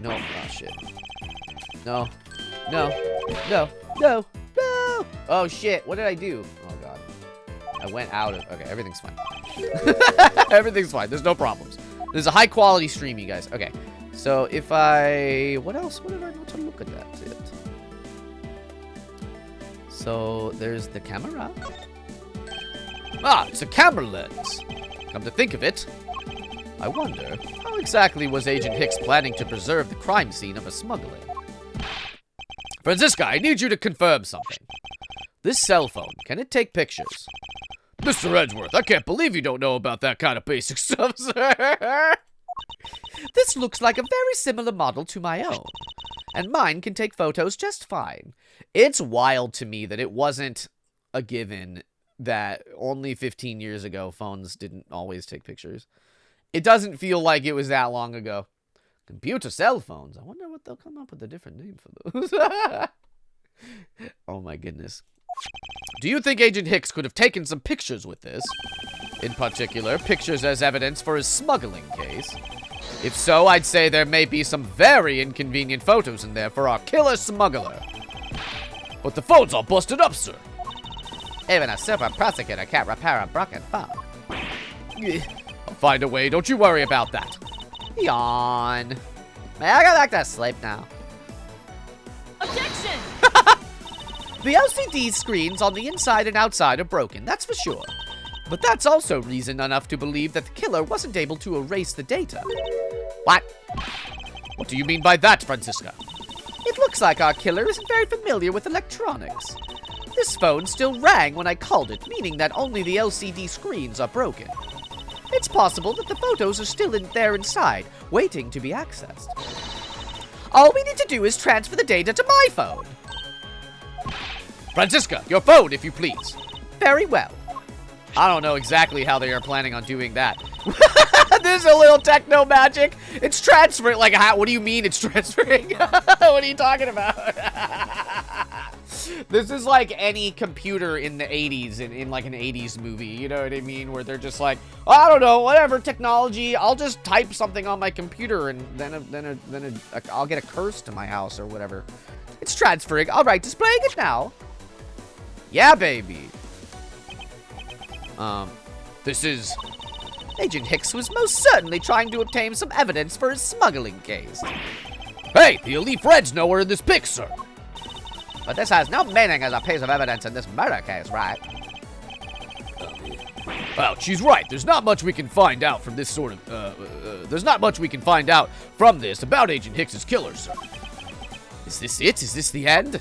S2: no. Oh, shit. No. Oh, shit. What did I do? Oh, God. I went out of... Okay, everything's fine. Everything's fine. There's no problems. There's a high-quality stream, you guys. Okay. So, if I... What else? What did I want to look at that? So, there's the camera. It's a camera lens. Come to think of it, I wonder, how exactly was Agent Hicks planning to preserve the crime scene of a smuggling? Franziska, I need you to confirm something. This cell phone, can it take pictures? Mr. Edgeworth, I can't believe you don't know about that kind of basic stuff, sir. This looks like a very similar model to my own, and mine can take photos just fine. It's wild to me that it wasn't a given that only 15 years ago phones didn't always take pictures. It doesn't feel like it was that long ago. Computer cell phones. I wonder what they'll come up with a different name for those. Oh my goodness. Do you think Agent Hicks could have taken some pictures with this? In particular, pictures as evidence for his smuggling case? If so, I'd say there may be some very inconvenient photos in there for our killer smuggler. But the phone's all busted up, sir. Even a super prosecutor can't repair a broken phone. I'll find a way, don't you worry about that. Yawn. May I go back to sleep now?
S3: Objection!
S2: The LCD screens on the inside and outside are broken, that's for sure. But that's also reason enough to believe that the killer wasn't able to erase the data. What? What do you mean by that, Franziska? It looks like our killer isn't very familiar with electronics. This phone still rang when I called it, meaning that only the LCD screens are broken. It's possible that the photos are still there inside, waiting to be accessed. All we need to do is transfer the data to my phone. Franziska, your phone, if you please. Very well. I don't know exactly how they are planning on doing that. This is a little techno magic. It's transferring. Like, what do you mean it's transferring? What are you talking about? This is like any computer in the 80s, in like an 80s movie. You know what I mean? Where they're just like, oh, I don't know, whatever technology. I'll just type something on my computer, and then I'll get a curse to my house or whatever. It's transferring. All right, displaying it now. Yeah, baby. This is... Agent Hicks was most certainly trying to obtain some evidence for his smuggling case. Hey, the Elite Red's nowhere in this pic, sir.
S1: But this has no meaning as a piece of evidence in this murder case, right?
S2: Well, she's right. There's not much we can find out from this sort of, there's not much we can find out from this about Agent Hicks's killer, sir. Is this it? Is this the end?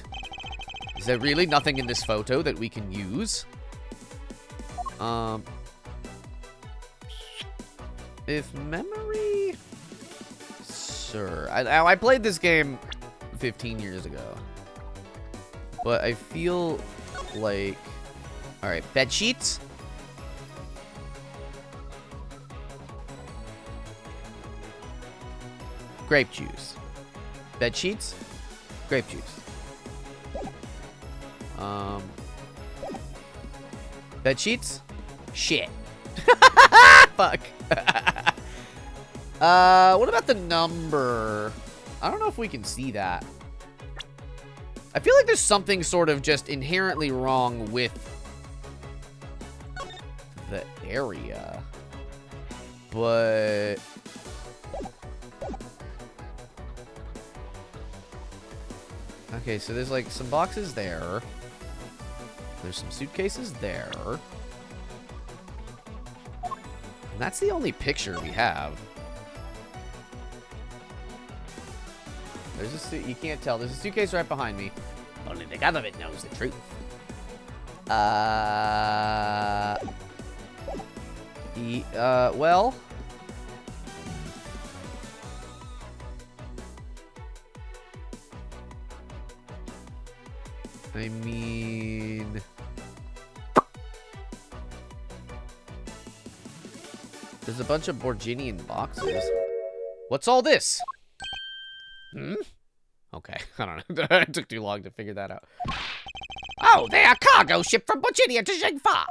S2: Is there really nothing in this photo that we can use? If memory... Sir. I played this game 15 years ago. But I feel like... Alright, bed sheets? Grape juice. Bed sheets? Grape juice. Bed sheets? Shit. Fuck. What about the number? I don't know if we can see that. I feel like there's something sort of just inherently wrong with the area. But... Okay, so there's like some boxes there. There's some suitcases there. And that's the only picture we have. There's a suit. You can't tell. There's a suitcase right behind me. Only the government knows the truth. Well. I mean... There's a bunch of Borginian boxes. What's all this? Hmm? Okay, I don't know. It took too long to figure that out. Oh, they are cargo ship from Borginia to Zhengfa.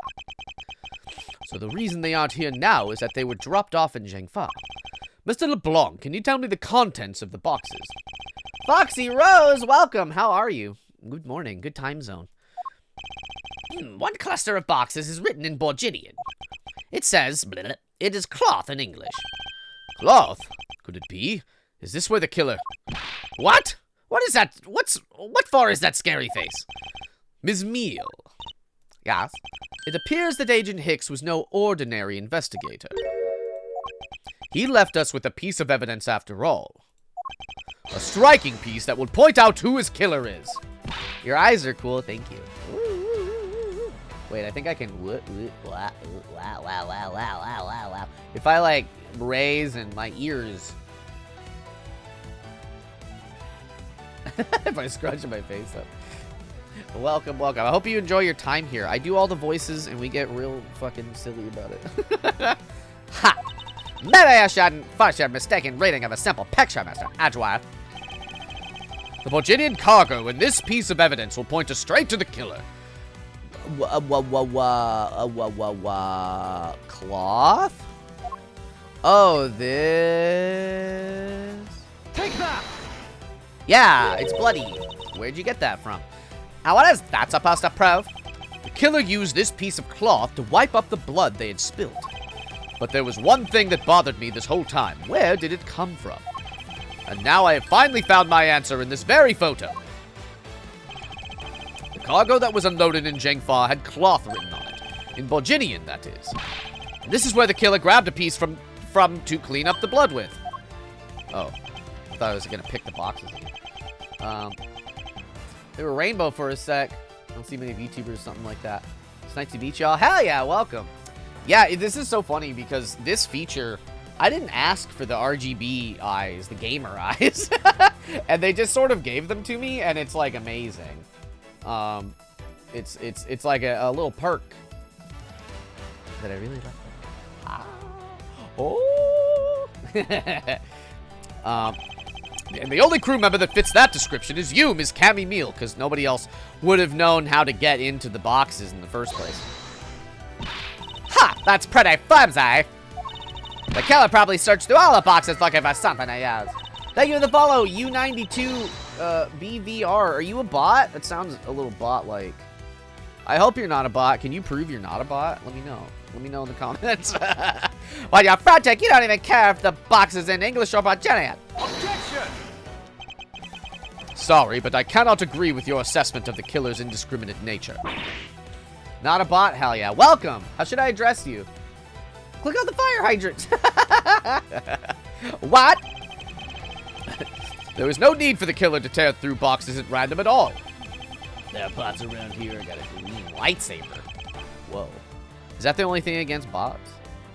S2: So the reason they aren't here now is that they were dropped off in Zhengfa. Mr. LeBlanc, can you tell me the contents of the boxes?
S1: Foxy Rose, welcome. How are you? Good morning. Good time zone.
S2: One cluster of boxes is written in Borginian. It says, bleh, it is cloth in English. Cloth? Could it be? Is this where the killer... What? What is that? What for is that scary face? Ms. Meal.
S1: Yes?
S2: It appears that Agent Hicks was no ordinary investigator. He left us with a piece of evidence after all. A striking piece that will point out who his killer is.
S1: Your eyes are cool, thank you. Wait, I think I can... If I, like, raise and my ears... If I scrunch my face up. Welcome, welcome. I hope you enjoy your time here. I do all the voices, and we get real fucking silly about it.
S2: Ha! Maybe I shouldn't fuss your mistaken reading of a simple picture, Mr. Edgeworth. The Borginian cargo in this piece of evidence will point us straight to the killer.
S1: Cloth? Oh, this...
S3: Take that!
S1: Yeah, it's bloody. Where'd you get that from?
S2: Now, what is that supposed to prove? The killer used this piece of cloth to wipe up the blood they had spilled. But there was one thing that bothered me this whole time. Where did it come from? And now I have finally found my answer in this very photo. The cargo that was unloaded in Zhengfa had cloth written on it. In Borginian, that is. And this is where the killer grabbed a piece from to clean up the blood with.
S1: Oh. I thought I was going to pick the boxes again. They were rainbow for a sec. I don't see many VTubers, something like that. It's nice to meet y'all. Hell yeah, welcome.
S2: Yeah, this is so funny because this feature... I didn't ask for the RGB eyes, the gamer eyes, and they just sort of gave them to me, and it's like amazing. It's like a little perk that I really like. Ah. Oh. And the only crew member that fits that description is you, Ms. Cammy Meal, because nobody else would have known how to get into the boxes in the first place.
S1: Ha! That's pretty flimsy. The killer probably searched through all the boxes looking for something to use. Thank you for the follow, U92 BVR. Are you a bot? That sounds a little bot-like. I hope you're not a bot. Can you prove you're not a bot? Let me know. Let me know in the comments. While you're frantic, you don't even care if the box is in English or Borginian.
S3: Objection!
S2: sorry, but I cannot agree with your assessment of the killer's indiscriminate nature.
S1: Not a bot, hell yeah. Welcome. How should I address you? Click on the fire hydrant. What?
S2: There was no need for the killer to tear through boxes at random at all.
S1: There are bots around here. I got a green lightsaber. Whoa. Is that the only thing against bots?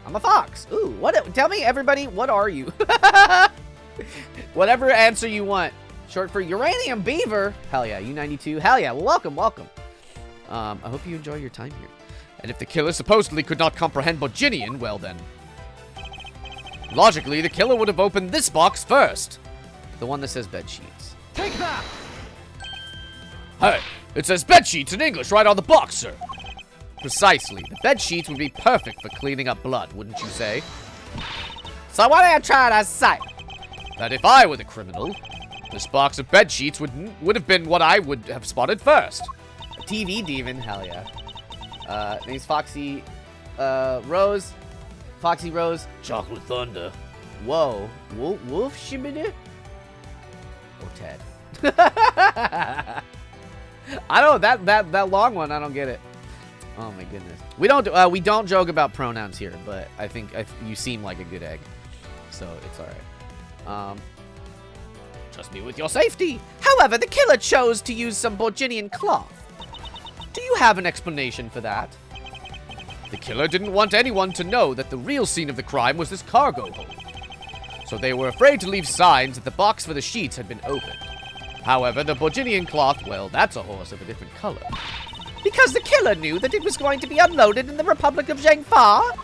S1: I'm a fox. Ooh, what? Tell me, everybody, what are you? Whatever answer you want. Short for uranium beaver. Hell yeah, U92. Hell yeah. Well, welcome, welcome. I hope you enjoy your time here.
S2: And if the killer supposedly could not comprehend Boginian, well then. Logically, the killer would have opened this box first.
S1: The one that says bed sheets.
S3: Take that!
S2: Hey, it says bed sheets in English right on the box, sir. Precisely. The bed sheets would be perfect for cleaning up blood, wouldn't you say?
S1: So what are you trying to say?
S2: That if I were the criminal, this box of bed sheets would have been what I would have spotted first.
S1: A TV demon, hell yeah. Name's Foxy, Rose. Foxy Rose.
S2: Chocolate Thunder.
S1: Whoa. Wolf Shimini? Or Ted. I don't, that long one, I don't get it. Oh my goodness. We don't joke about pronouns here, but I think you seem like a good egg. So it's alright.
S2: Trust me with your safety.
S1: However, the killer chose to use some Borginian cloth. Do you have an explanation for that?
S2: The killer didn't want anyone to know that the real scene of the crime was this cargo hold. So they were afraid to leave signs that the box for the sheets had been opened. However, the Borginian cloth, well, that's a horse of a different color.
S1: Because the killer knew that it was going to be unloaded in the Republic of Zhengfa?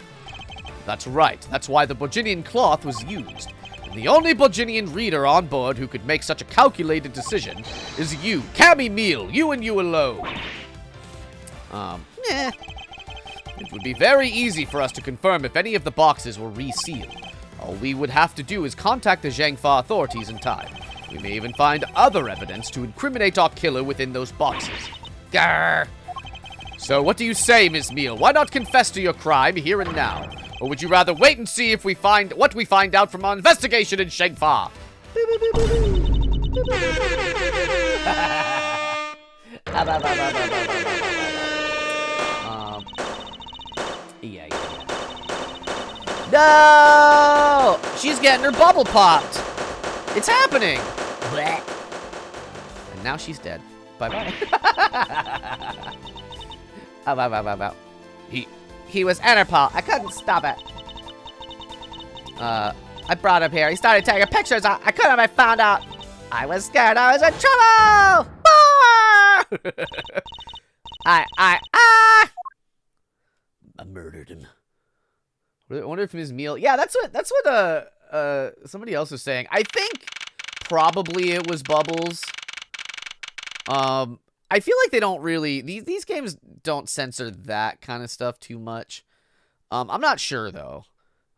S2: That's right. That's why the Borginian cloth was used. And the only Borginian reader on board who could make such a calculated decision is you, Cammy Meal, you and you alone. It would be very easy for us to confirm if any of the boxes were resealed. All we would have to do is contact the Zhengfa authorities in time. We may even find other evidence to incriminate our killer within those boxes. Grr! So what do you say, Miss Meal? Why not confess to your crime here and now? Or would you rather wait and see if we find what we find out from our investigation in Zhengfa?
S1: Yeah. No! She's getting her bubble popped. It's happening. Blech. And now she's dead. Bye-bye. Ow. He was Interpol. I couldn't stop it. I brought him here. He started taking pictures. I couldn't have found out. I was scared. I was in trouble. I murdered him. I wonder if his meal. Yeah, that's what somebody else was saying. I think probably it was Bubbles. I feel like they don't really these games don't censor that kind of stuff too much. I'm not sure though.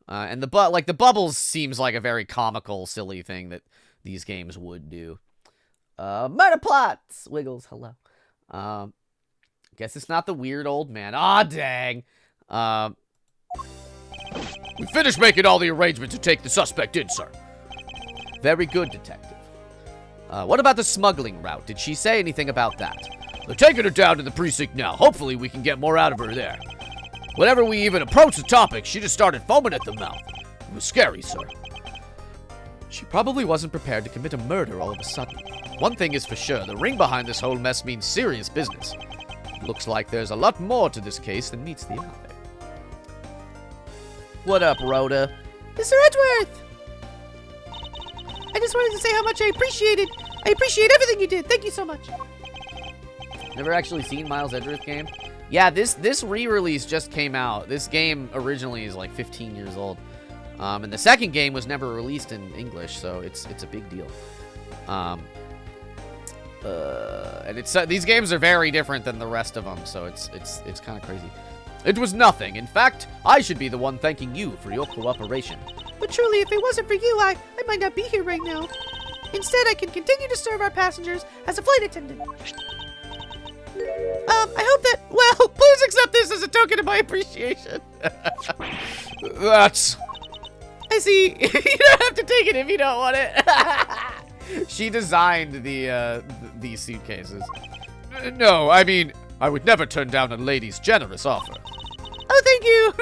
S1: And the Bubbles seems like a very comical, silly thing that these games would do. Murder plots. Wiggles, hello. Guess it's not the weird old man. Aw, dang.
S2: We finished making all the arrangements to take the suspect in, sir.
S1: Very good, detective. What about the smuggling route? Did she say anything about that?
S2: They're taking her down to the precinct now. Hopefully we can get more out of her there. Whenever we even approached the topic, she just started foaming at the mouth. It was scary, sir.
S1: She probably wasn't prepared to commit a murder all of a sudden. One thing is for sure, the ring behind this whole mess means serious business. Looks like there's a lot more to this case than meets the eye. What up, Rhoda? Mr. Edgeworth! I just wanted to say how much I appreciate everything you did. Thank you so much. Never actually seen Miles Edgeworth game? Yeah, this re-release just came out. This game originally is like 15 years old. And the second game was never released in English, so it's a big deal. And it's these games are very different than the rest of them, so it's kind of crazy.
S2: It was nothing. In fact, I should be the one thanking you for your cooperation.
S4: But truly, if it wasn't for you, I might not be here right now. Instead, I can continue to serve our passengers as a flight attendant. I hope that, well, please accept this as a token of my appreciation.
S2: That's...
S4: I see. You don't have to take it if you don't want it.
S2: She designed these suitcases. No, I mean, I would never turn down a lady's generous offer.
S4: Oh, thank you.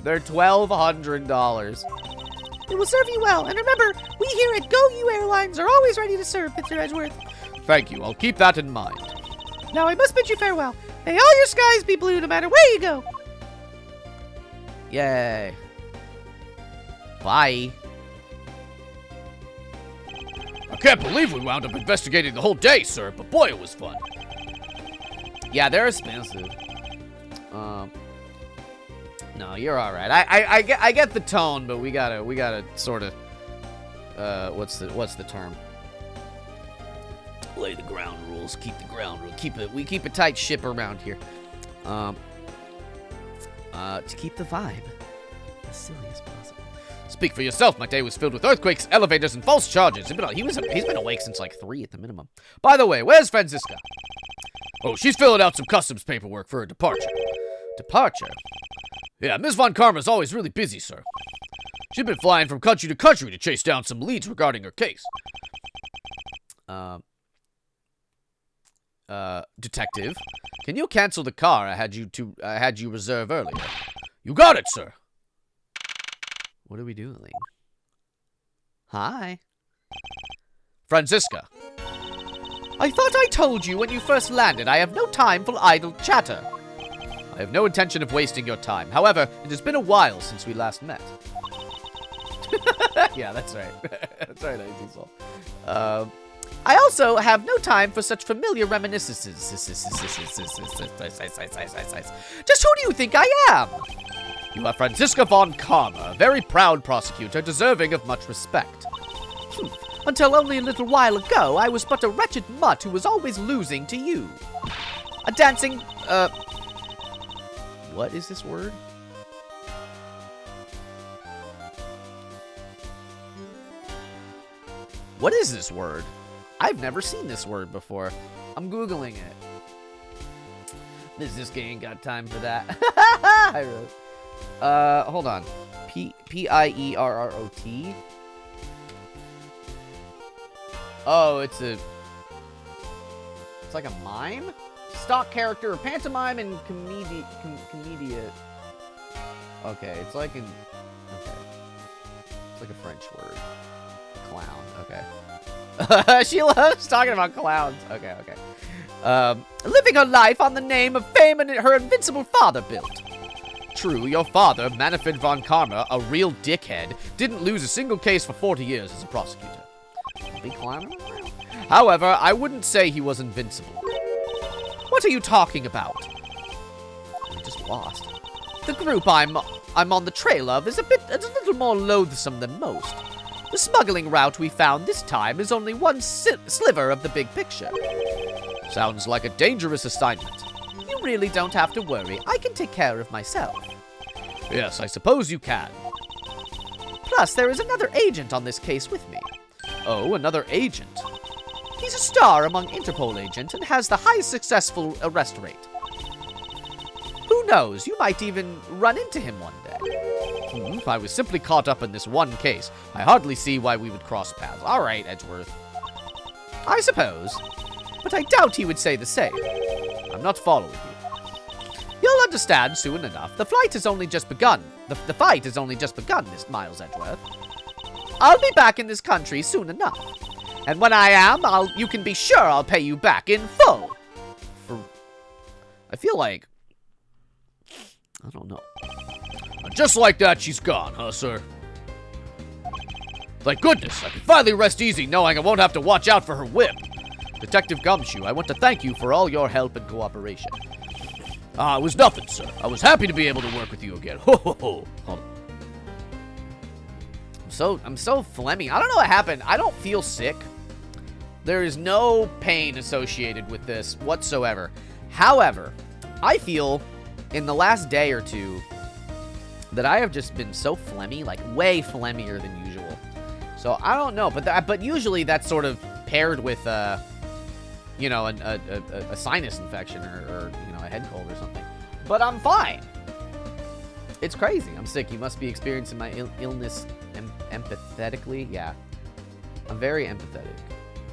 S2: They're $1,200.
S4: It will serve you well. And remember, we here at Go You Airlines are always ready to serve, Mr. Edgeworth.
S2: Thank you. I'll keep that in mind.
S4: Now I must bid you farewell. May all your skies be blue no matter where you go.
S1: Yay. Bye.
S2: I can't believe we wound up investigating the whole day, sir, but boy, it was fun.
S1: Yeah, they're expensive. No, you're all right. I get the tone, but we gotta sort of what's the term? Lay the ground rules. Keep the ground rule. We keep a tight ship around here. To keep the vibe as silly as possible.
S2: Speak for yourself. My day was filled with earthquakes, elevators, and false charges. He's been awake since like 3 at the minimum. By the way, where's Franziska? Oh, she's filling out some customs paperwork for her departure.
S1: Departure?
S2: Yeah, Ms. Von Karma's always really busy, sir. She's been flying from country to country to chase down some leads regarding her case.
S1: Detective, can you cancel the car I had you reserve earlier?
S2: You got it, sir.
S1: What are we doing? Hi.
S2: Franziska.
S1: I thought I told you when you first landed I have no time for idle chatter.
S2: I have no intention of wasting your time. However, it has been a while since we last met.
S1: Yeah, that's right. That's right, Diesel. I also have no time for such familiar reminiscences. Just who do you think I am?
S2: You are Franziska Von Karma, a very proud prosecutor deserving of much respect.
S1: Until only a little while ago, I was but a wretched mutt who was always losing to you. A dancing, what is this word? What is this word? I've never seen this word before. I'm Googling it. This guy ain't got time for that. I wrote. Hold on. P-I-E-R-R-O-T. Oh, it's like a mime? Stock character, pantomime, and comedian. Okay, it's like an... Okay. It's like a French word. Clown, okay. She loves talking about clowns. Okay. Living her life on the name of fame and her invincible father built.
S2: True, your father, Manfred Von Karma, a real dickhead, didn't lose a single case for 40 years as a prosecutor.
S1: Be climbing around.
S2: However, I wouldn't say he was invincible.
S1: What are you talking about?
S2: I just lost.
S1: The group I'm on the trail of is a little more loathsome than most. The smuggling route we found this time is only one sliver of the big picture.
S2: Sounds like a dangerous assignment.
S1: You really don't have to worry. I can take care of myself.
S2: Yes, I suppose you can.
S1: Plus, there is another agent on this case with me.
S2: Oh, another agent.
S1: He's a star among Interpol agents and has the highest successful arrest rate. Who knows, you might even run into him one day.
S2: If I was simply caught up in this one case, I hardly see why we would cross paths.
S1: All right, Edgeworth. I suppose. But I doubt he would say the same.
S2: I'm not following you.
S1: You'll understand soon enough. The flight has only just begun. The fight has only just begun, Miss Miles Edgeworth. I'll be back in this country soon enough. And when I am, you can be sure I'll pay you back in full.
S2: I feel like... I don't know. Just like that, she's gone, huh, sir? Thank goodness, I can finally rest easy knowing I won't have to watch out for her whip. Detective Gumshoe, I want to thank you for all your help and cooperation. It was nothing, sir. I was happy to be able to work with you again. Ho, ho, ho. Hold on.
S1: I'm so phlegmy. I don't know what happened. I don't feel sick. There is no pain associated with this whatsoever. However, I feel in the last day or two that I have just been so phlegmy, like way phlegmier than usual. So I don't know, but usually that's sort of paired with you know, a sinus infection or you know, a head cold or something. But I'm fine. It's crazy. I'm sick. You must be experiencing my illness empathetically. Yeah.
S2: I'm very empathetic.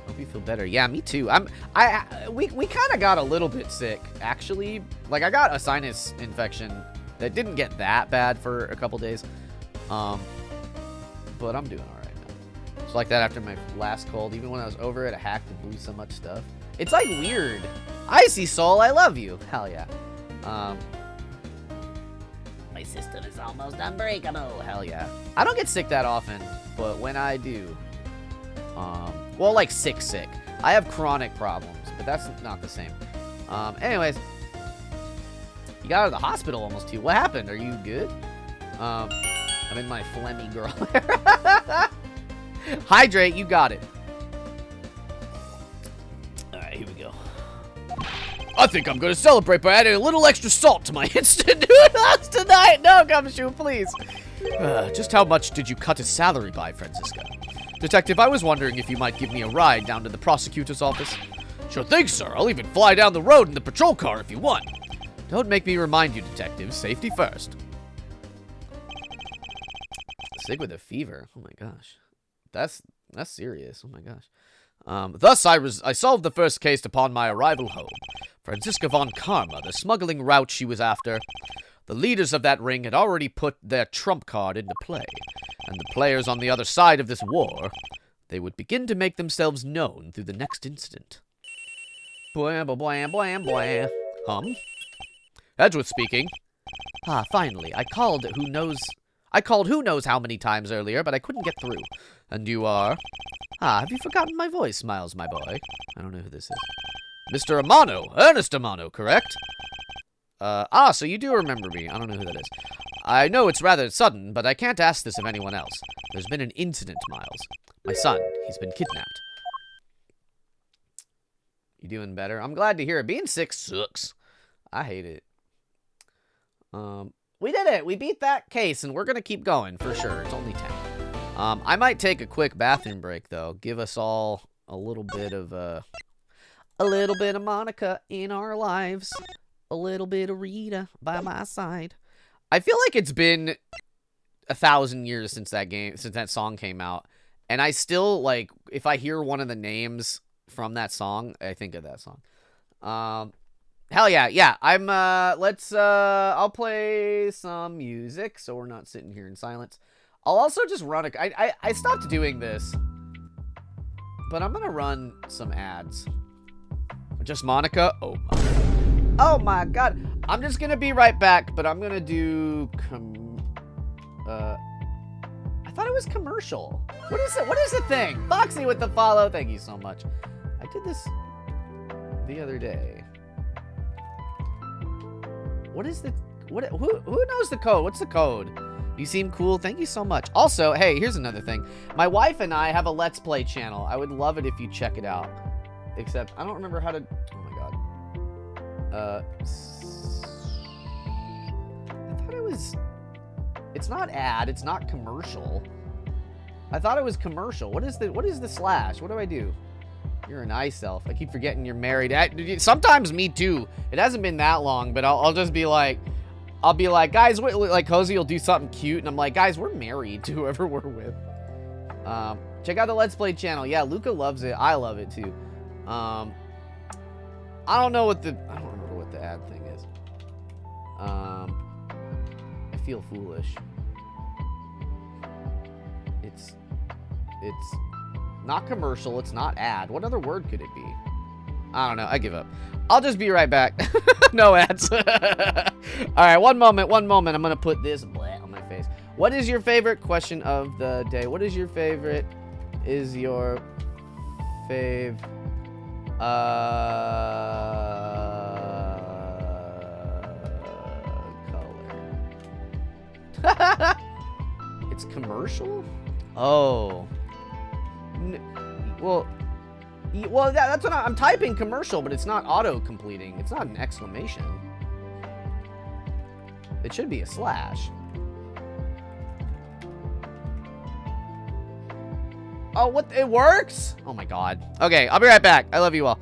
S2: Hope you feel better. Yeah, me too. We kind of got a little bit sick, actually. Like, I got a sinus infection that didn't get that bad for a couple days. But I'm doing all right now. It's like that after my last cold. Even when I was over it, I hacked and blew so much stuff. It's like weird. Icy Soul, I love you. Hell yeah. My system is almost unbreakable. Hell yeah. I don't get sick that often, but when I do, well, like sick. I have chronic problems, but that's not the same. Anyways, you got out of the hospital almost too. What happened? Are you good? I'm in my phlegmy girl. Hydrate, you got it. All right, here we go. I think I'm going to celebrate by adding a little extra salt to my instant noodles tonight. No, Gumshoe, please. Just how much did you cut his salary by, Francisca? Detective, I was wondering if you might give me a ride down to the prosecutor's office. Sure thing, sir. I'll even fly down the road in the patrol car if you want. Don't make me remind you, Detective. Safety first. Sick with a fever. Oh my gosh. That's serious. Oh my gosh. Thus, I solved the first case upon my arrival home. Franziska von Karma, the smuggling route she was after. The leaders of that ring had already put their trump card into play, and the players on the other side of this war, they would begin to make themselves known through the next incident. Blam, blam, blam, blam. Edgeworth speaking. Finally, I called who knows how many times earlier, but I couldn't get through. And you are? Have you forgotten my voice, Miles, my boy? I don't know who this is. Mr. Amano, Ernest Amano, correct? So you do remember me. I don't know who that is. I know it's rather sudden, but I can't ask this of anyone else. There's been an incident, Miles. My son, he's been kidnapped. You doing better? I'm glad to hear it. Being sick sucks. I hate it. We did it. We beat that case, and we're going to keep going, for sure. It's only 10. I might take a quick bathroom break, though. Give us all a little bit of Monica in our lives. A little bit of Rita by my side. I feel like it's been 1,000 years since that song came out. And I still, like, if I hear one of the names from that song, I think of that song. Hell yeah, yeah. I'll play some music so we're not sitting here in silence. I'll also just run I stopped doing this, but I'm gonna run some ads. Just Monica? Oh my god. I'm just gonna be right back, but I'm gonna do I thought it was commercial. What is it? What is the thing? Foxy with the follow. Thank you so much. I did this the other day. What is the who knows the code? What's the code? You seem cool. Thank you so much. Also, hey, here's another thing. My wife and I have a Let's Play channel. I would love it if you check it out. Except I don't remember how to. Oh my god. I thought it was. It's not ad. It's not commercial. I thought it was commercial. What is the slash? What do I do? You're an iSelf. I keep forgetting you're married. Sometimes me too. It hasn't been that long, but I'll just be like, guys, like Cozy will do something cute, and I'm like, guys, we're married to whoever we're with. Check out the Let's Play channel. Yeah, Luca loves it. I love it too. I don't remember what the ad thing is. I feel foolish. It's not commercial. It's not ad. What other word could it be? I don't know. I give up. I'll just be right back. No ads. All right, one moment. I'm going to put this on my face. What is your favorite question of the day? What is your favorite? Is your fave color? It's commercial? Oh. Well, that's what I'm typing commercial, but it's not auto-completing. It's not an exclamation. It should be a slash. Oh, what? It works? Oh my god. Okay, I'll be right back. I love you all.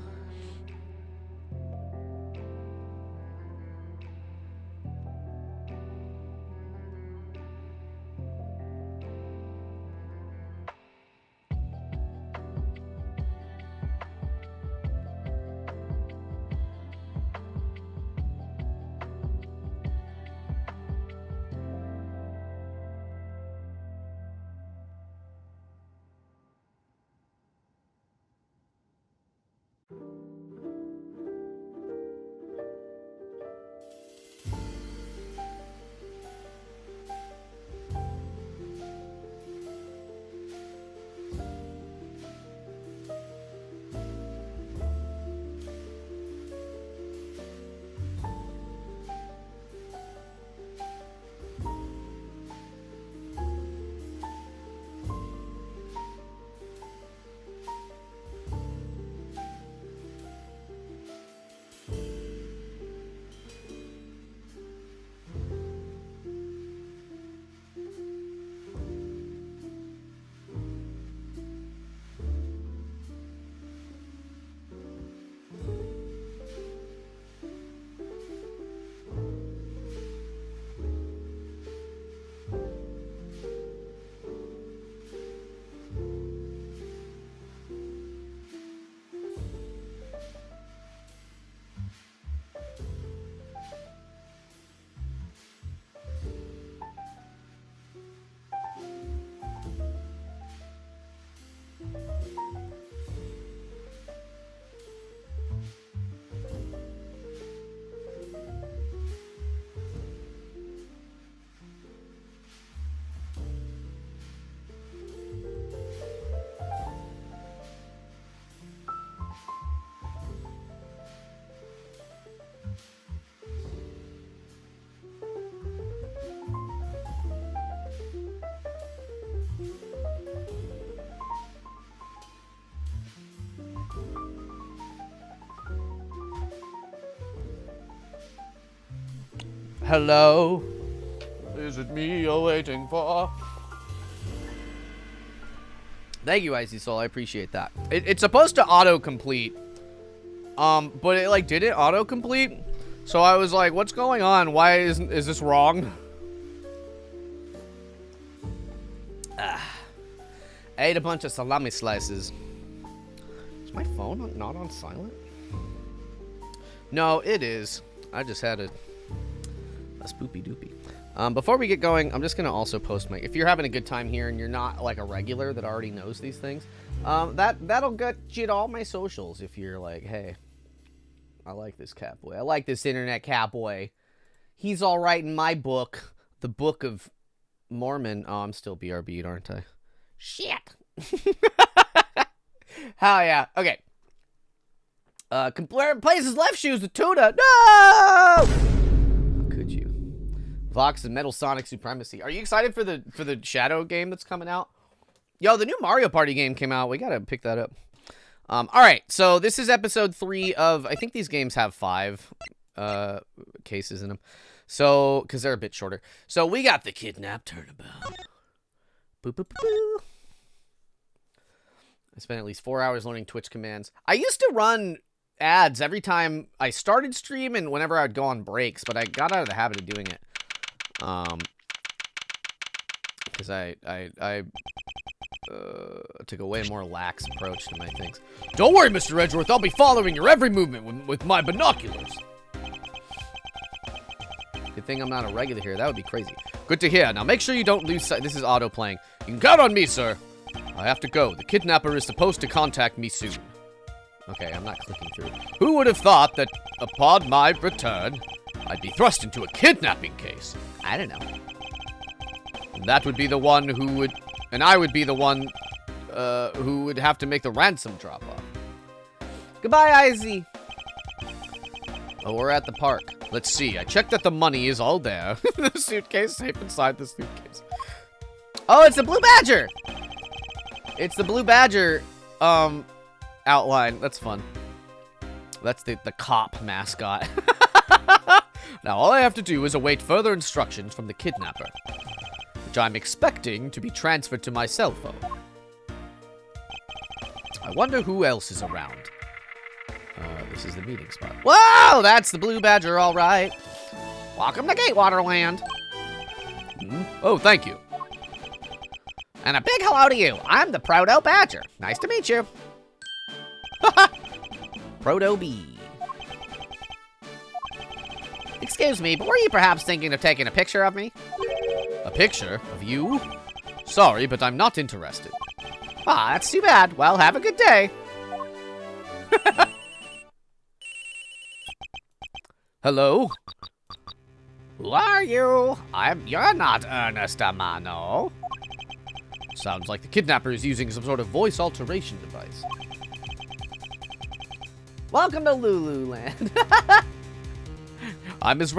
S2: Hello? Is it me you're waiting for? Thank you, Icy Soul. I appreciate that. It's supposed to autocomplete. But it, like, didn't autocomplete. So I was like, what's going on? Why is this wrong? I ate a bunch of salami slices. Is my phone not on silent? No, it is. I just had a spoopy doopy. Before we get going, I'm just gonna also post my. If you're having a good time here and you're not like a regular that already knows these things, that'll get you to all my socials. If you're like, hey, I like this Catboy. I like this internet Catboy. He's all right in my book, the Book of Mormon. Oh, I'm still BRB'd, aren't I? Shit. Hell yeah. Okay. Replace his left shoes with tuna. No! How could you? Vox and Metal Sonic Supremacy. Are you excited for the Shadow game that's coming out? Yo, the new Mario Party game came out. We gotta pick that up. All right, so this is episode 3 of. I think these games have 5 cases in them. So, because they're a bit shorter. So we got the kidnap turnabout. Boo, boo, boo, boo. I spent at least 4 hours learning Twitch commands. I used to run ads every time I started stream and whenever I would go on breaks, but I got out of the habit of doing it. Because I took a way more lax approach to my things. Don't worry, Mr. Edgeworth. I'll be following your every movement with my binoculars. Good thing I'm not a regular here. That would be crazy. Good to hear. Now make sure you don't lose sight. This is auto-playing. You can count on me, sir. I have to go. The kidnapper is supposed to contact me soon. Okay, I'm not clicking through. Who would have thought that upon my return, I'd be thrust into a kidnapping case? I don't know. And that would be the one who would... And I would be the one who would have to make the ransom drop off. Goodbye, Izzy. Oh, we're at the park. Let's see. I checked that the money is all there. The suitcase, safe inside the suitcase. Oh, it's the Blue Badger! It's the Blue Badger, outline. That's fun. That's the cop mascot. Now, all I have to do is await further instructions from the kidnapper, which I'm expecting to be transferred to my cell phone. I wonder who else is around. This is the meeting spot. Whoa! That's the Blue Badger, all right. Welcome to Gatewater Land. Oh, thank you. And a big hello to you. I'm the Proto Badger. Nice to meet you. Proto B. Excuse me, but were you perhaps thinking of taking a picture of me? A picture of you? Sorry, but I'm not interested. Ah, that's too bad. Well, have a good day. Hello? Who are you? You're not Ernest Amano. Sounds like the kidnapper is using some sort of voice alteration device. Welcome to Lululand. I'm his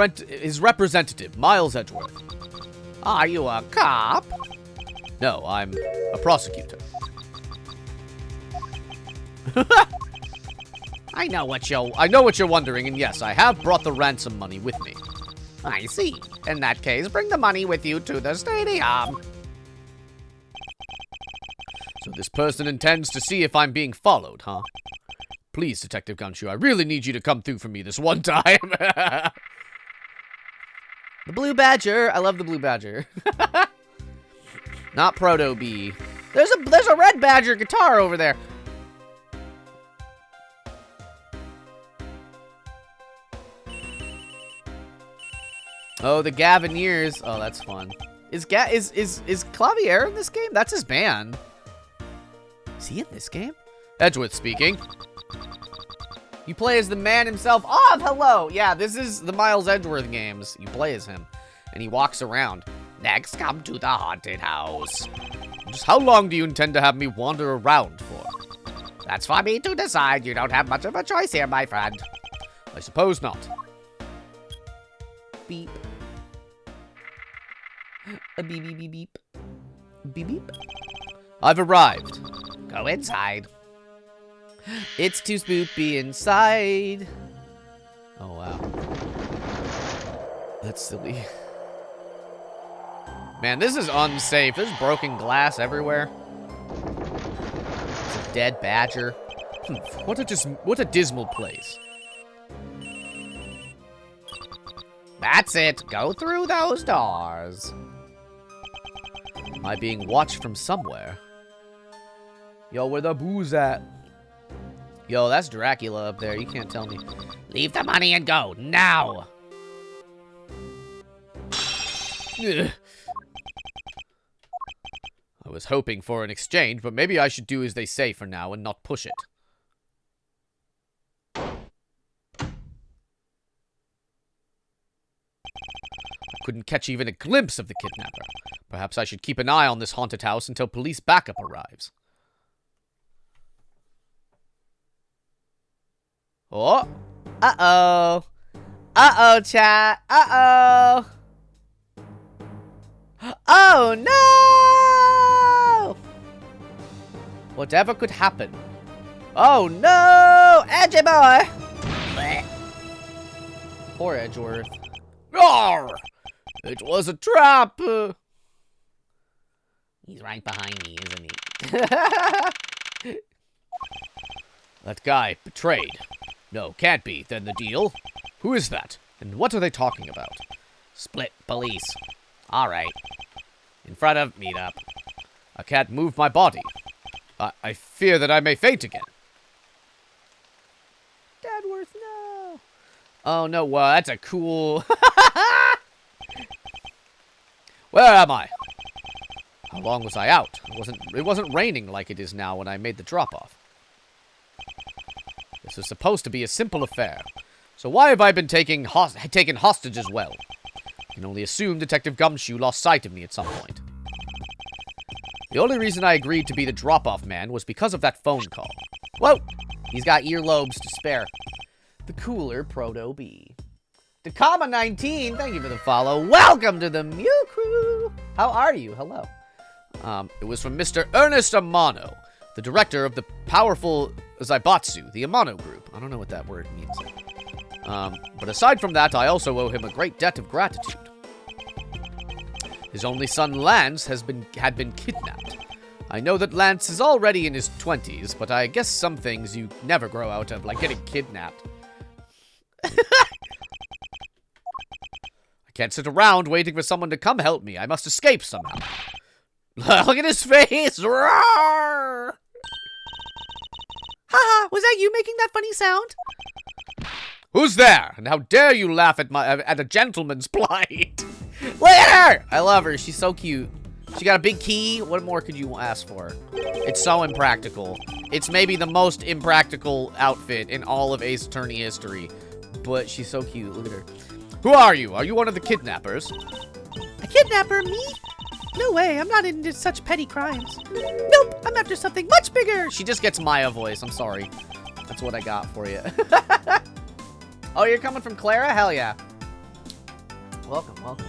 S2: representative, Miles Edgeworth. Are you a cop? No, I'm a prosecutor. I know what you're wondering, and yes, I have brought the ransom money with me. I see. In that case, bring the money with you to the stadium. So this person intends to see if I'm being followed, huh? Please, Detective Gumshoe, I really need you to come through for me this one time. The Blue Badger. I love the Blue Badger. Not Proto B. There's a Red Badger guitar over there. Oh, the Gavineers. Oh, that's fun. Is Clavier in this game? That's his band. Is he in this game? Edgeworth speaking. You play as the man himself. Oh, hello. Yeah, this is the Miles Edgeworth games. You play as him, and he walks around. Next, come to the haunted house. Just how long do you intend to have me wander around for? That's for me to decide. You don't have much of a choice here, my friend. I suppose not. Beep. A beep, beep, beep, beep. Beep, beep. I've arrived. Go inside. It's too spoopy inside. Oh, wow. That's silly. Man, this is unsafe. There's broken glass everywhere. It's a dead badger. What a dismal place. That's it. Go through those doors. Am I being watched from somewhere? Yo, where the booze at? Yo, that's Dracula up there. You can't tell me. Leave the money and go, now! Ugh. I was hoping for an exchange, but maybe I should do as they say for now and not push it. I couldn't catch even a glimpse of the kidnapper. Perhaps I should keep an eye on this haunted house until police backup arrives. Oh! Uh-oh! Uh-oh, chat! Uh-oh! Oh, no! Whatever could happen. Oh, no! Edgy boy! Blech. Poor Edgeworth. Roar! It was a trap! He's right behind me, isn't he? That guy, betrayed. No, can't be. Then the deal? Who is that? And what are they talking about? Split police. Alright. In front of meetup. I can't move my body. I fear that I may faint again.
S4: Edgeworth, no.
S2: Oh, no, well, that's a cool... Where am I? How long was I out? It wasn't raining like it is now when I made the drop-off. This was supposed to be a simple affair. So why have I been taken hostage as well? I can only assume Detective Gumshoe lost sight of me at some point. The only reason I agreed to be the drop-off man was because of that phone call. Whoa! He's got earlobes to spare. The cooler Proto-B. Dakama19, thank you for the follow. Welcome to the Mew Crew. How are you? Hello. It was from Mr. Ernest Amano, the director of the powerful Zaibatsu, the Amano group. I don't know what that word means. But aside from that, I also owe him a great debt of gratitude. His only son, Lance, had been kidnapped. I know that Lance is already in his 20s, but I guess some things you never grow out of, like getting kidnapped. I can't sit around waiting for someone to come help me. I must escape somehow. Look at his face! Roar!
S4: Haha, was that you making that funny sound?
S2: Who's there? And how dare you laugh at a gentleman's plight? Look at her! I love her. She's so cute. She got a big key. What more could you ask for? It's so impractical. It's maybe the most impractical outfit in all of Ace Attorney history. But she's so cute. Look at her. Who are you? Are you one of the kidnappers?
S4: A kidnapper? Me? No way. I'm not into such petty crimes. Nope. I'm after something much bigger.
S2: She just gets Maya voice. I'm sorry. That's what I got for you. Oh, you're coming from Clara? Hell yeah. Welcome, welcome.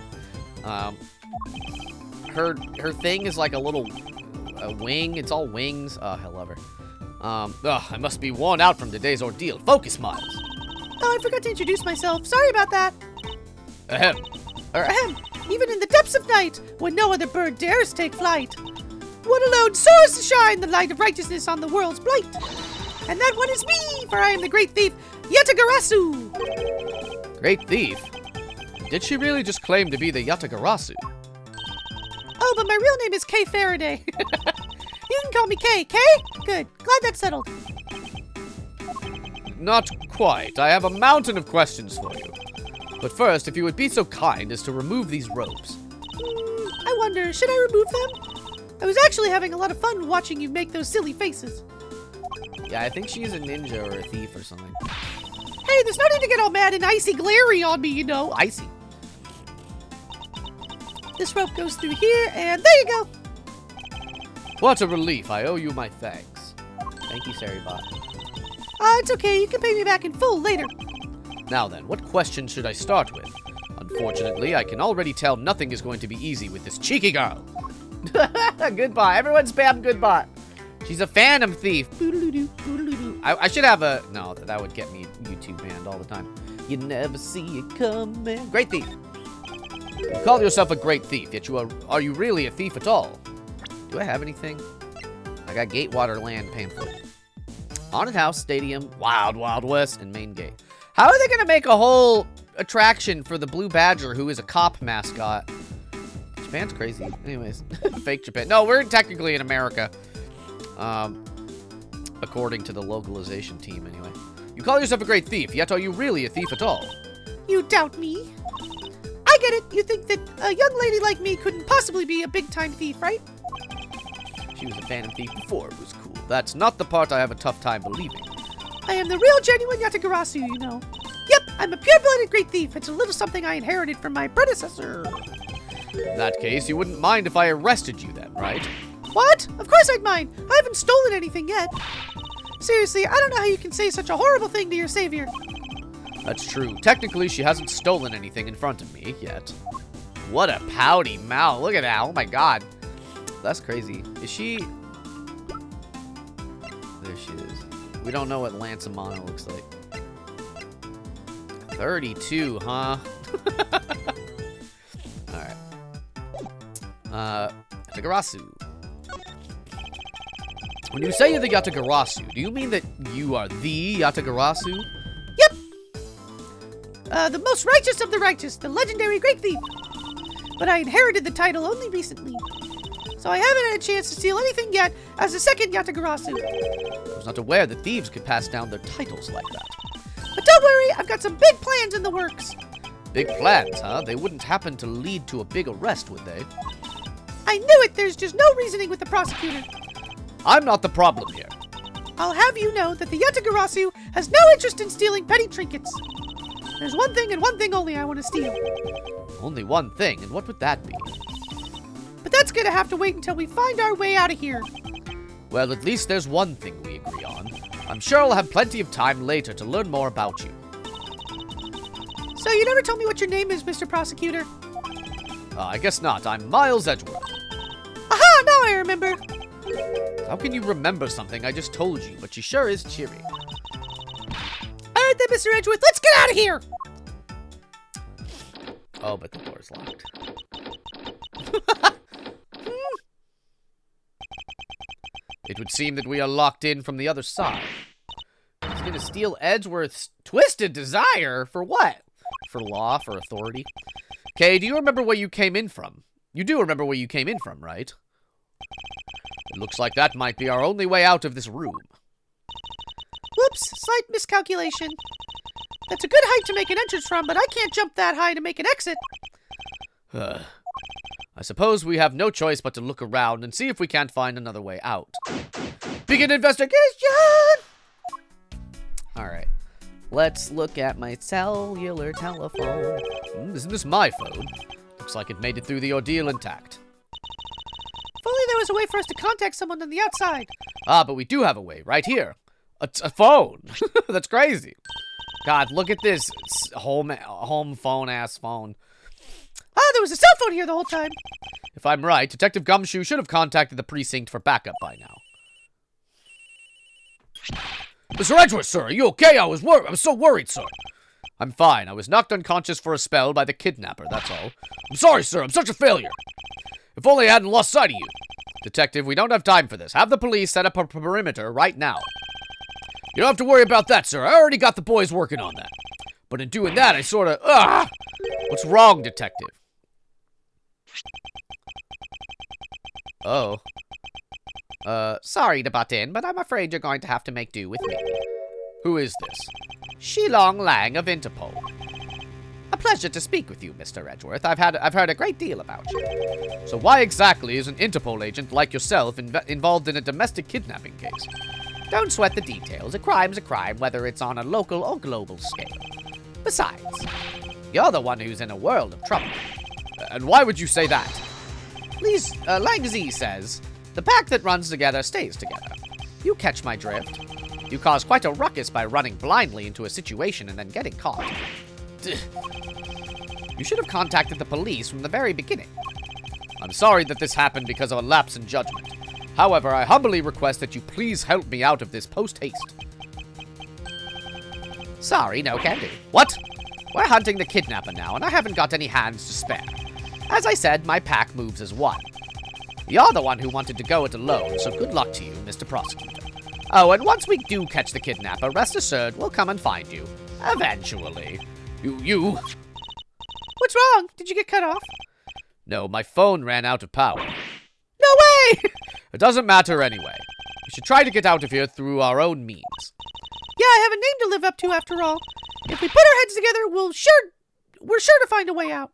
S2: Her thing is like a little wing. It's all wings. Oh, I love her. I must be worn out from today's ordeal. Focus, Miles.
S4: Oh, I forgot to introduce myself. Sorry about that.
S2: Ahem.
S4: Ahem. Even in the depths of night, when no other bird dares take flight, one alone soars to shine the light of righteousness on the world's blight. And that one is me, for I am the great thief, Yatagarasu.
S2: Great thief? Did she really just claim to be the Yatagarasu?
S4: Oh, but my real name is Kay Faraday. You can call me Kay. Kay? Good. Glad that's settled.
S2: Not quite. I have a mountain of questions for you. But first, if you would be so kind as to remove these ropes.
S4: I wonder, should I remove them? I was actually having a lot of fun watching you make those silly faces.
S2: Yeah, I think she's a ninja or a thief or something.
S4: Hey, there's no need to get all mad and icy glary on me, you know.
S2: Icy.
S4: This rope goes through here, and there you go.
S2: What a relief. I owe you my thanks. Thank you, Saribot.
S4: It's okay. You can pay me back in full later.
S2: Now then, what question should I start with? Unfortunately, I can already tell nothing is going to be easy with this cheeky girl. Goodbye. Everyone spam goodbye. She's a phantom thief. I should have a... No, that would get me YouTube banned all the time. You never see it coming. Great thief. You call yourself a great thief, yet are you really a thief at all? Do I have anything? I got Gatewater Land pamphlet. Haunted House, Stadium, Wild Wild West, and Main Gate. How are they going to make a whole attraction for the Blue Badger, who is a cop mascot? Japan's crazy. Anyways, fake Japan. No, we're technically in America. According to the localization team, anyway. You call yourself a great thief, yet are you really a thief at all?
S4: You doubt me? I get it. You think that a young lady like me couldn't possibly be a big-time thief, right?
S2: She was a phantom thief before it was cool. That's not the part I have a tough time believing.
S4: I am the real genuine Yatagarasu, you know. Yep, I'm a pure-blooded great thief. It's a little something I inherited from my predecessor.
S2: In that case, you wouldn't mind if I arrested you then, right?
S4: What? Of course I'd mind. I haven't stolen anything yet. Seriously, I don't know how you can say such a horrible thing to your savior.
S2: That's true. Technically, she hasn't stolen anything in front of me yet. What a pouty mouth. Look at that. Oh my god. That's crazy. Is she... There she is. We don't know what Lansamana looks like. 32, huh? Alright. Yatagarasu. When you say you're the Yatagarasu, do you mean that you are the Yatagarasu?
S4: Yep. The most righteous of the righteous, the legendary great thief. But I inherited the title only recently. So I haven't had a chance to steal anything yet as a second Yatagarasu.
S2: I was not aware that thieves could pass down their titles like that.
S4: But don't worry, I've got some big plans in the works.
S2: Big plans, huh? They wouldn't happen to lead to a big arrest, would they?
S4: I knew it, there's just no reasoning with the prosecutor.
S2: I'm not the problem here.
S4: I'll have you know that the Yatagarasu has no interest in stealing petty trinkets. There's one thing and one thing only I want to steal.
S2: Only one thing, and what would that be?
S4: But that's gonna have to wait until we find our way out of here.
S2: Well, at least there's one thing we agree on. I'm sure I'll have plenty of time later to learn more about you.
S4: So you never told me what your name is, Mr. Prosecutor?
S2: I guess not. I'm Miles Edgeworth.
S4: Aha! Now I remember.
S2: How can you remember something I just told you? But she sure is cheery.
S4: Alright then, Mr. Edgeworth, let's get out of here!
S2: Oh, but the door's locked. It would seem that we are locked in from the other side. He's gonna steal Edgeworth's twisted desire? For what? For law? For authority? Kay, do you remember where you came in from? You do remember where you came in from, right? It looks like that might be our only way out of this room.
S4: Whoops, slight miscalculation. That's a good height to make an entrance from, but I can't jump that high to make an exit.
S2: I suppose we have no choice but to look around and see if we can't find another way out. Begin investigation! Alright. Let's look at my cellular telephone. Isn't this my phone? Looks like it made it through the ordeal intact.
S4: If only there was a way for us to contact someone on the outside.
S2: Ah, but we do have a way, right here. A phone. That's crazy. God, look at this home phone-ass phone.
S4: Ah, there was a cell phone here the whole time.
S2: If I'm right, Detective Gumshoe should have contacted the precinct for backup by now. Mr. Edgeworth, sir, are you okay? I was so worried, sir. I'm fine. I was knocked unconscious for a spell by the kidnapper, that's all. I'm sorry, sir. I'm such a failure. If only I hadn't lost sight of you. Detective, we don't have time for this. Have the police set up a perimeter right now. You don't have to worry about that, sir. I already got the boys working on that. But in doing that, I sort of... What's wrong, Detective? Oh. Sorry to butt in, but I'm afraid you're going to have to make do with me. Who is this? Shilong Lang of Interpol. A pleasure to speak with you, Mr. Edgeworth. I've heard a great deal about you. So why exactly is an Interpol agent like yourself involved in a domestic kidnapping case? Don't sweat the details. A crime's a crime, whether it's on a local or global scale. Besides, you're the one who's in a world of trouble. And why would you say that? Lang Z says, the pack that runs together stays together. You catch my drift. You cause quite a ruckus by running blindly into a situation and then getting caught. You should have contacted the police from the very beginning. I'm sorry that this happened because of a lapse in judgment. However, I humbly request that you please help me out of this post-haste. Sorry, no can do. What? We're hunting the kidnapper now, and I haven't got any hands to spare. As I said, my pack moves as one. You're the one who wanted to go it alone, so good luck to you, Mr. Prosecutor. Oh, and once we do catch the kidnapper, rest assured, we'll come and find you. Eventually. You...
S4: What's wrong? Did you get cut off?
S2: No, my phone ran out of power.
S4: No way!
S2: It doesn't matter anyway. We should try to get out of here through our own means.
S4: Yeah, I have a name to live up to after all. If we put our heads together, we're sure to find a way out.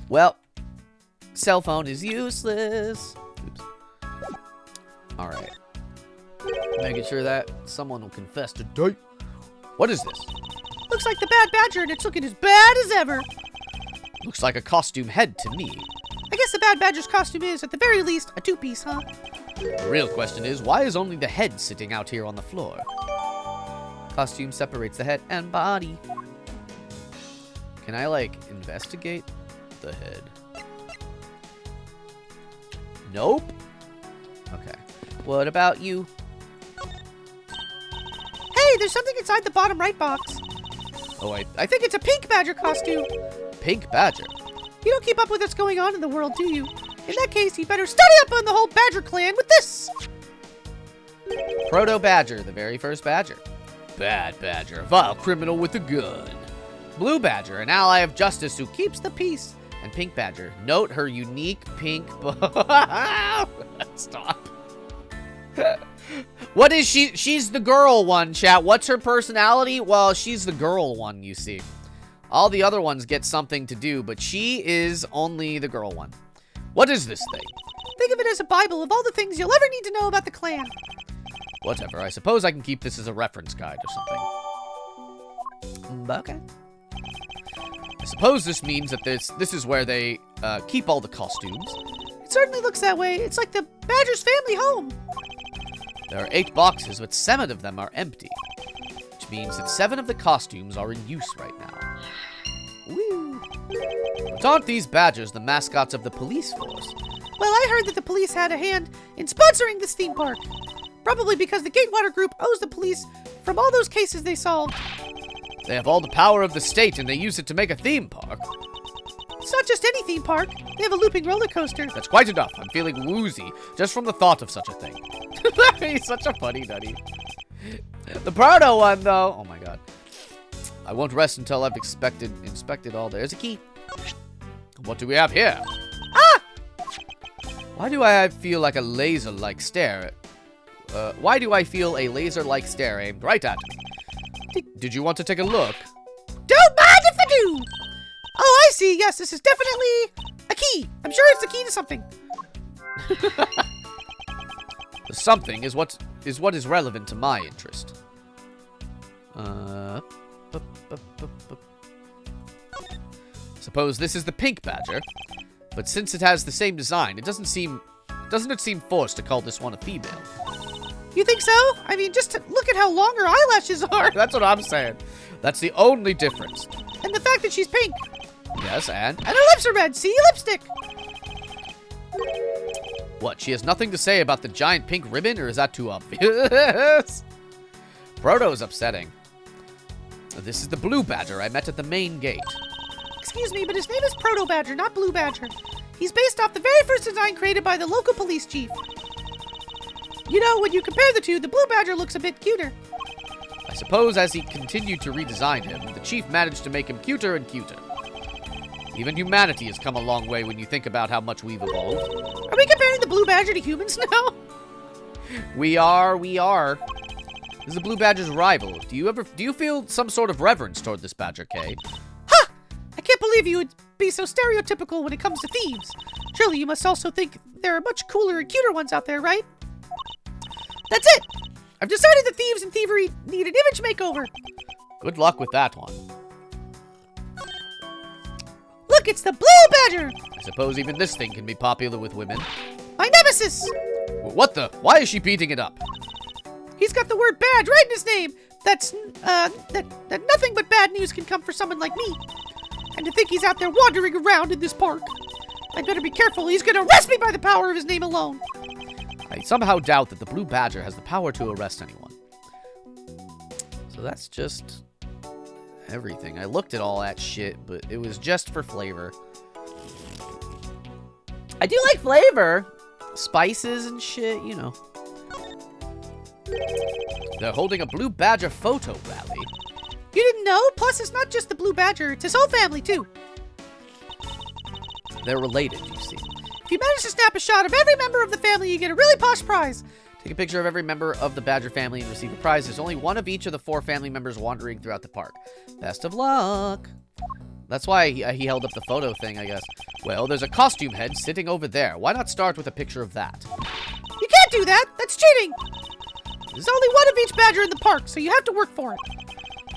S2: Well, cell phone is useless. Oops. Alright. Making sure that someone will confess today. What is this?
S4: Looks like the Bad Badger, and it's looking as bad as ever.
S2: Looks like a costume head to me.
S4: I guess the Bad Badger's costume is, at the very least, a two-piece, huh?
S2: The real question is, why is only the head sitting out here on the floor? Costume separates the head and body. Can I, like, investigate the head? Nope. Okay. What about you?
S4: Hey, there's something inside the bottom right box.
S2: Oh,
S4: I think it's a pink badger costume.
S2: Pink Badger.
S4: You don't keep up with what's going on in the world, do you? In that case, you better study up on the whole Badger clan with this.
S2: Proto Badger, the very first Badger. Bad Badger, vile criminal with a gun. Blue Badger, an ally of justice who keeps the peace. And Pink Badger, note her unique pink... Stop. What is she? She's the girl one, chat. What's her personality? Well, she's the girl one, you see. All the other ones get something to do, but she is only the girl one. What is this thing?
S4: Think of it as a Bible of all the things you'll ever need to know about the clan.
S2: Whatever. I suppose I can keep this as a reference guide or something. Okay. I suppose this means that this is where they keep all the costumes.
S4: It certainly looks that way. It's like the Badger's family home.
S2: There are 8 boxes, but 7 of them are empty. Which means that 7 of the costumes are in use right now. Woo! But aren't these badgers the mascots of the police force?
S4: Well, I heard that the police had a hand in sponsoring this theme park. Probably because the Gatewater Group owes the police from all those cases they solved.
S2: They have all the power of the state and they use it to make a theme park.
S4: It's not just any theme park. They have a looping roller coaster.
S2: That's quite enough. I'm feeling woozy just from the thought of such a thing. He's such a funny nutty. The Proto one, though. Oh my god. I won't rest until I've inspected all. There's a key. What do we have here?
S4: Ah!
S2: Why do I feel like a laser-like stare? Why do I feel a laser-like stare aimed right at me? Did you want to take a look?
S4: Don't mind if I do! Oh, I see. Yes, this is definitely a key. I'm sure it's the key to something.
S2: Something is what is relevant to my interest. Suppose this is the Pink Badger, but since it has the same design, doesn't it seem forced to call this one a female?
S4: You think so? I mean, just look at how long her eyelashes are.
S2: That's what I'm saying. That's the only difference.
S4: And the fact that she's pink.
S2: Yes, and
S4: her lips are red. See? Lipstick.
S2: What, she has nothing to say about the giant pink ribbon, or is that too obvious? Proto's upsetting. This is the Blue Badger I met at the main gate.
S4: Excuse me, but his name is Proto Badger, not Blue Badger. He's based off the very first design created by the local police chief. You know, when you compare the two, the Blue Badger looks a bit cuter.
S2: I suppose as he continued to redesign him, the chief managed to make him cuter and cuter. Even humanity has come a long way when you think about how much we've evolved.
S4: Are we comparing the Blue Badger to humans now?
S2: We are. This is the Blue Badger's rival. Do you feel some sort of reverence toward this Badger, Kay?
S4: Ha! I can't believe you would be so stereotypical when it comes to thieves. Surely you must also think there are much cooler and cuter ones out there, right? That's it! I've decided that thieves and thievery need an image makeover.
S2: Good luck with that one.
S4: Look, it's the Blue Badger!
S2: I suppose even this thing can be popular with women.
S4: My nemesis!
S2: What the? Why is she beating it up?
S4: He's got the word badge right in his name. That nothing but bad news can come for someone like me. And to think he's out there wandering around in this park. I'd better be careful. He's gonna arrest me by the power of his name alone.
S2: I somehow doubt that the Blue Badger has the power to arrest anyone. So that's just everything. I looked at all that shit, but it was just for flavor.
S1: I do like flavor. Spices and shit, you know.
S2: They're holding a blue badger photo rally.
S4: You didn't know? Plus, it's not just the blue badger. It's his whole family, too.
S2: They're related, you see.
S4: If you manage to snap a shot of every member of the family, you get a really posh prize.
S2: Take a picture of every member of the badger family and receive a prize. There's only one of each of the 4 family members wandering throughout the park. Best of luck. That's why he held up the photo thing, I guess. Well, there's a costume head sitting over there. Why not start with a picture of that?
S4: You can't do that. That's cheating. There's only one of each badger in the park, so you have to work for it.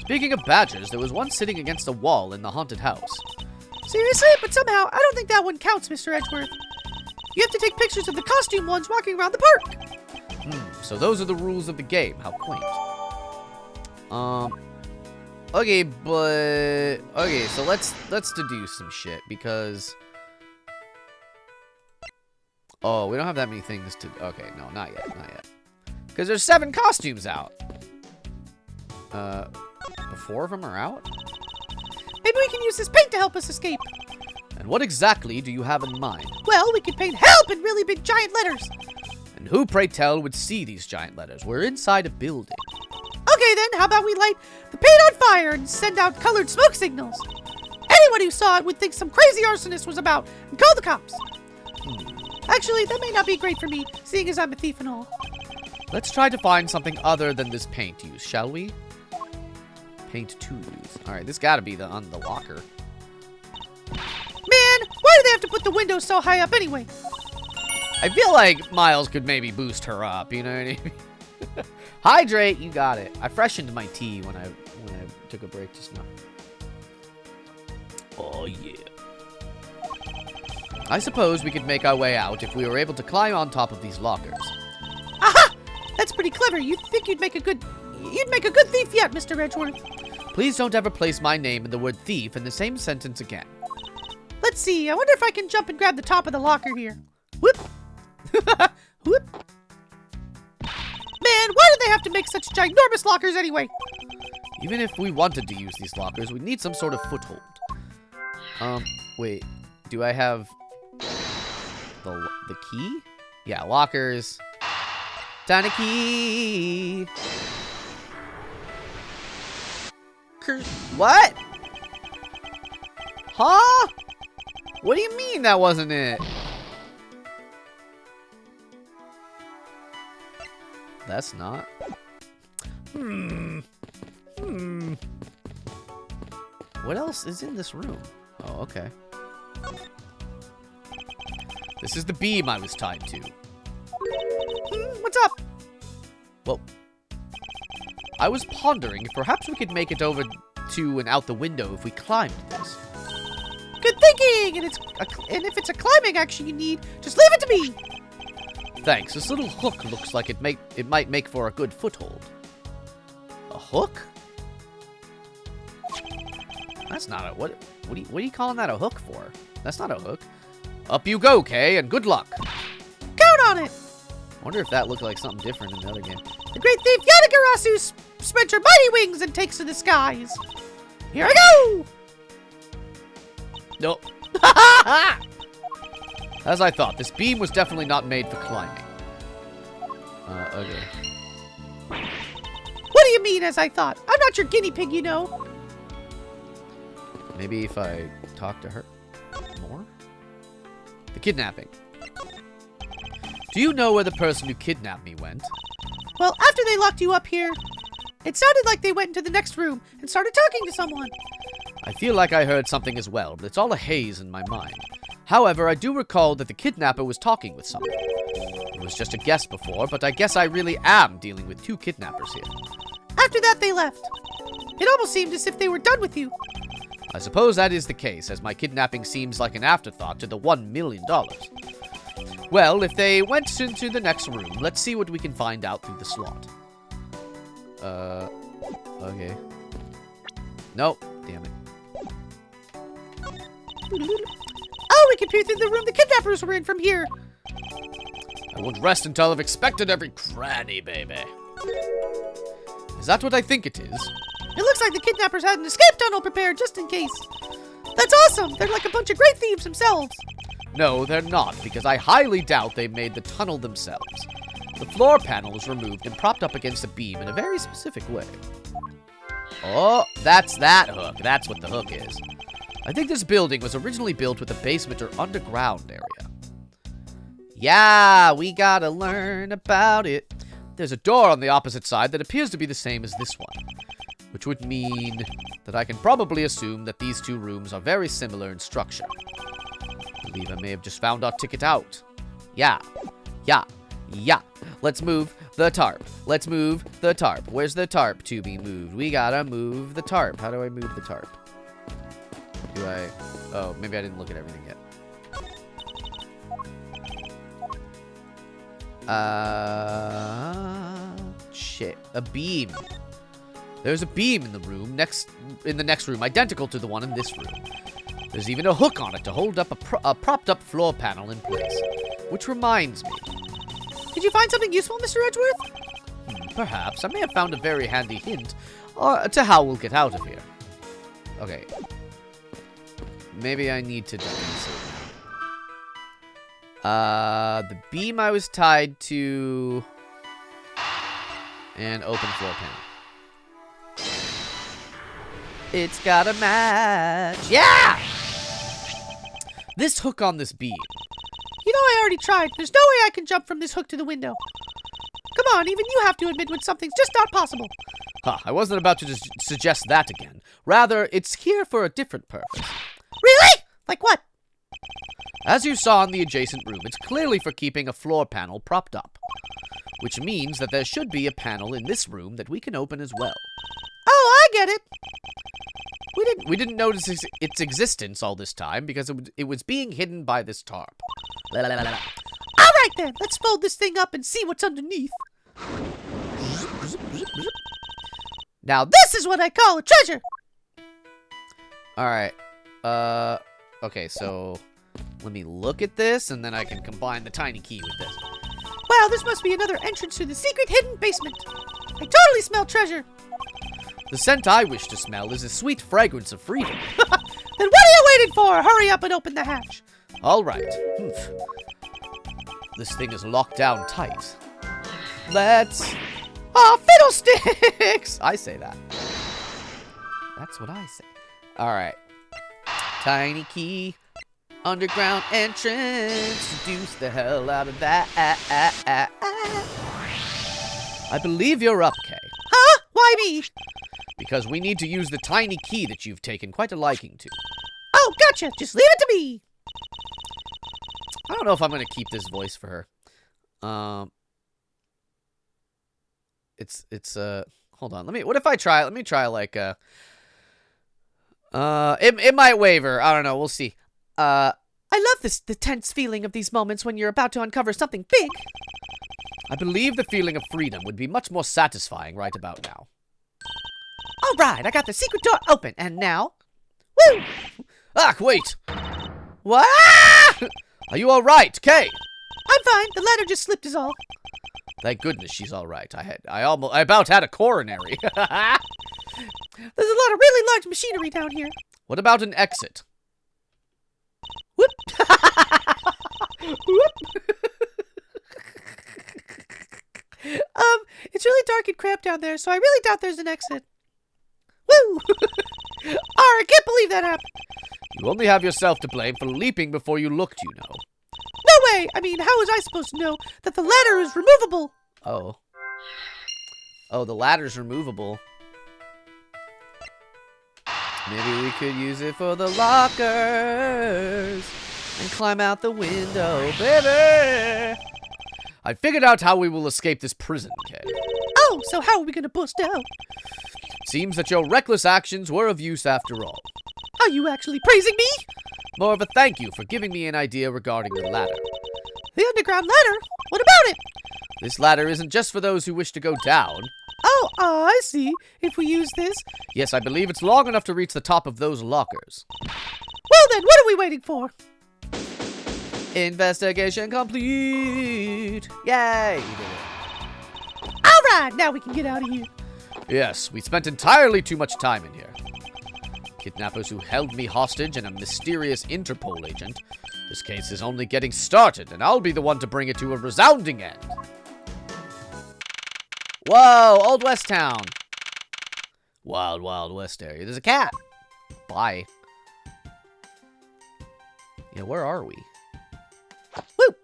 S2: Speaking of badgers, there was one sitting against a wall in the haunted house.
S4: Seriously? But somehow, I don't think that one counts, Mr. Edgeworth. You have to take pictures of the costume ones walking around the park.
S2: So those are the rules of the game. How quaint. Okay, but... Okay, so let's deduce some shit, because... Oh, we don't have that many things to... Okay, no, not yet, not yet. Because there's 7 costumes out. 4 of them are out?
S4: Maybe we can use this paint to help us escape.
S2: And what exactly do you have in mind?
S4: Well, we could paint HELP in really big giant letters.
S2: And who, pray tell, would see these giant letters? We're inside a building.
S4: Okay then, how about we light the paint on fire and send out colored smoke signals? Anyone who saw it would think some crazy arsonist was about and call the cops. Actually, that may not be great for me, seeing as I'm a thief and all.
S2: Let's try to find something other than this paint use, shall we? Paint to use. Alright, this gotta be on the locker.
S4: Man, why do they have to put the windows so high up anyway?
S2: I feel like Miles could maybe boost her up, you know what I mean? Hydrate, you got it. I freshened my tea when I took a break just now. Oh yeah. I suppose we could make our way out if we were able to climb on top of these lockers.
S4: Aha! That's pretty clever. You'd think you'd make a good thief yet, Mr. Edgeworth.
S2: Please don't ever place my name and the word thief in the same sentence again.
S4: Let's see. I wonder if I can jump and grab the top of the locker here. Whoop! Whoop! Man, why do they have to make such ginormous lockers anyway?
S2: Even if we wanted to use these lockers, we'd need some sort of foothold. Wait. Do I have the key? Yeah, lockers. Tiny key. What? Huh? What do you mean that wasn't it? That's not. What else is in this room? Oh, okay. This is the beam I was tied to.
S4: What's up?
S2: Well, I was pondering if perhaps we could make it over to and out the window if we climbed this.
S4: Good thinking! And if it's a climbing action you need, just leave it to me!
S2: Thanks. This little hook looks like it might make for a good foothold. A hook? That's not a... What are you calling that a hook for? That's not a hook. Up you go, Kay, and good luck.
S4: Count on it!
S2: I wonder if that looked like something different in the other game.
S4: The great thief Yanagarasu spreads her mighty wings and takes to the skies. Here I go!
S2: Nope. As I thought, this beam was definitely not made for climbing. Okay.
S4: What do you mean, as I thought? I'm not your guinea pig, you know.
S2: Maybe if I talk to her more? The kidnapping. Do you know where the person who kidnapped me went?
S4: Well, after they locked you up here, it sounded like they went into the next room and started talking to someone.
S2: I feel like I heard something as well, but it's all a haze in my mind. However, I do recall that the kidnapper was talking with someone. It was just a guess before, but I guess I really am dealing with 2 kidnappers here.
S4: After that, they left. It almost seemed as if they were done with you.
S2: I suppose that is the case, as my kidnapping seems like an afterthought to the $1 million. Well, if they went into the next room, let's see what we can find out through the slot. Okay. Nope. Damn it.
S4: Oh, we can peer through the room the kidnappers were in from here.
S2: I won't rest until I've inspected every cranny, baby. Is that what I think it is?
S4: It looks like the kidnappers had an escape tunnel prepared just in case. That's awesome. They're like a bunch of great thieves themselves.
S2: No, they're not, because I highly doubt they made the tunnel themselves. The floor panel was removed and propped up against a beam in a very specific way. Oh, that's that hook. That's what the hook is. I think this building was originally built with a basement or underground area. Yeah, we gotta learn about it. There's a door on the opposite side that appears to be the same as this one, which would mean that I can probably assume that these two rooms are very similar in structure. I believe I may have just found our ticket out. Yeah. Let's move the tarp. Let's move the tarp. Where's the tarp to be moved? We gotta move the tarp. How do I move the tarp? Do I... Oh, maybe I didn't look at everything yet. Shit. A beam. There's a beam in the room in the next room, identical to the one in this room. There's even a hook on it to hold up a propped up floor panel in place. Which reminds me.
S4: Did you find something useful, Mr. Edgeworth?
S2: Perhaps. I may have found a very handy hint to how we'll get out of here. Okay. Maybe I need to decrease it. The beam I was tied to... And open floor panel. It's got a match. Yeah! This hook on this beam.
S4: You know, I already tried. There's no way I can jump from this hook to the window. Come on, even you have to admit when something's just not possible.
S2: Huh, I wasn't about to suggest that again. Rather, it's here for a different purpose.
S4: Really? Like what?
S2: As you saw in the adjacent room, it's clearly for keeping a floor panel propped up. Which means that there should be a panel in this room that we can open as well.
S4: Oh, I get it.
S2: We didn't notice its existence all this time because it was being hidden by this tarp.
S4: All right then, let's fold this thing up and see what's underneath. Now this is what I call a treasure.
S2: All right. Okay, so let me look at this and then I can combine the tiny key with this.
S4: Wow, this must be another entrance to the secret hidden basement. I totally smell treasure.
S2: The scent I wish to smell is a sweet fragrance of freedom.
S4: Then what are you waiting for? Hurry up and open the hatch.
S2: All right. This thing is locked down tight. Let's...
S4: Oh, fiddlesticks!
S2: I say that. That's what I say. All right. Tiny key. Underground entrance. Seduce the hell out of that. I believe you're up, Kay.
S4: Huh? Why me?
S2: Because we need to use the tiny key that you've taken quite a liking to.
S4: Oh, gotcha. Just leave it to me.
S2: I don't know if I'm going to keep this voice for her. Hold on. Let me try like, it might waver. I don't know. We'll see.
S4: I love the tense feeling of these moments when you're about to uncover something big.
S2: I believe the feeling of freedom would be much more satisfying right about now.
S4: All right, I got the secret door open, and now... Woo!
S2: Ah, wait!
S4: What?
S2: Are you all right, Kay?
S4: I'm fine. The ladder just slipped is all.
S2: Thank goodness she's all right. I about had a coronary.
S4: There's a lot of really large machinery down here.
S2: What about an exit?
S4: Whoop! Whoop! It's really dark and cramped down there, so I really doubt there's an exit. Woo! I can't believe that happened.
S2: You only have yourself to blame for leaping before you looked, you know.
S4: No way! I mean, how was I supposed to know that the ladder is removable?
S2: Oh. Oh, the ladder's removable. Maybe we could use it for the lockers and climb out the window, baby. I figured out how we will escape this prison, Kay.
S4: Oh, so how are we gonna bust out?
S2: Seems that your reckless actions were of use after all.
S4: Are you actually praising me?
S2: More of a thank you for giving me an idea regarding the ladder.
S4: The underground ladder? What about it?
S2: This ladder isn't just for those who wish to go down.
S4: Oh, I see. If we use this...
S2: Yes, I believe it's long enough to reach the top of those lockers.
S4: Well then, what are we waiting for?
S2: Investigation complete. Yay! We did it.
S4: All right, now we can get out of here.
S2: Yes, we spent entirely too much time in here. Kidnappers who held me hostage and a mysterious Interpol agent. This case is only getting started, and I'll be the one to bring it to a resounding end.
S1: Whoa, Old West Town.
S2: Wild, Wild West area.
S1: There's a cat. Bye. Yeah, where are we? Woo!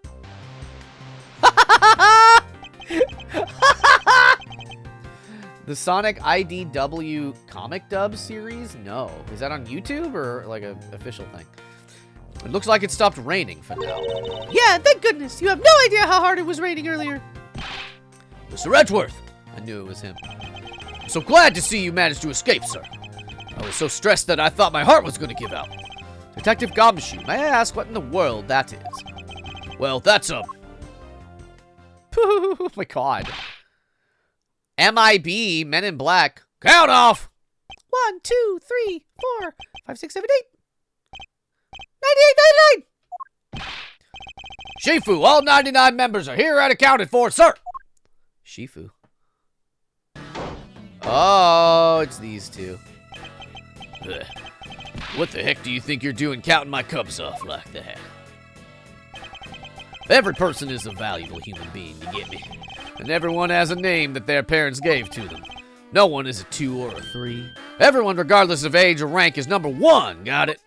S1: The Sonic IDW comic dub series? No. Is that on YouTube or like an official thing?
S2: It looks like it stopped raining for now.
S4: Yeah, thank goodness. You have no idea how hard it was raining earlier.
S2: Mr. Edgeworth! I knew it was him. I'm so glad to see you managed to escape, sir. I was so stressed that I thought my heart was going to give out.
S1: Detective Gumshoe, may I ask what in the world that is?
S2: Well, that's a...
S1: Oh my god. MIB, Men in Black.
S2: Count off!
S4: 1, 2, 3, 4, 5, 6, 7, 8. 98, 99!
S2: Shifu, all 99 members are here and accounted for, sir!
S1: Shifu. Oh, it's these two.
S2: Ugh. What the heck do you think you're doing counting my cubs off like that? Every person is a valuable human being, you get me? And everyone has a name that their parents gave to them. No one is a 2 or a 3. Everyone, regardless of age or rank, is number 1, got it?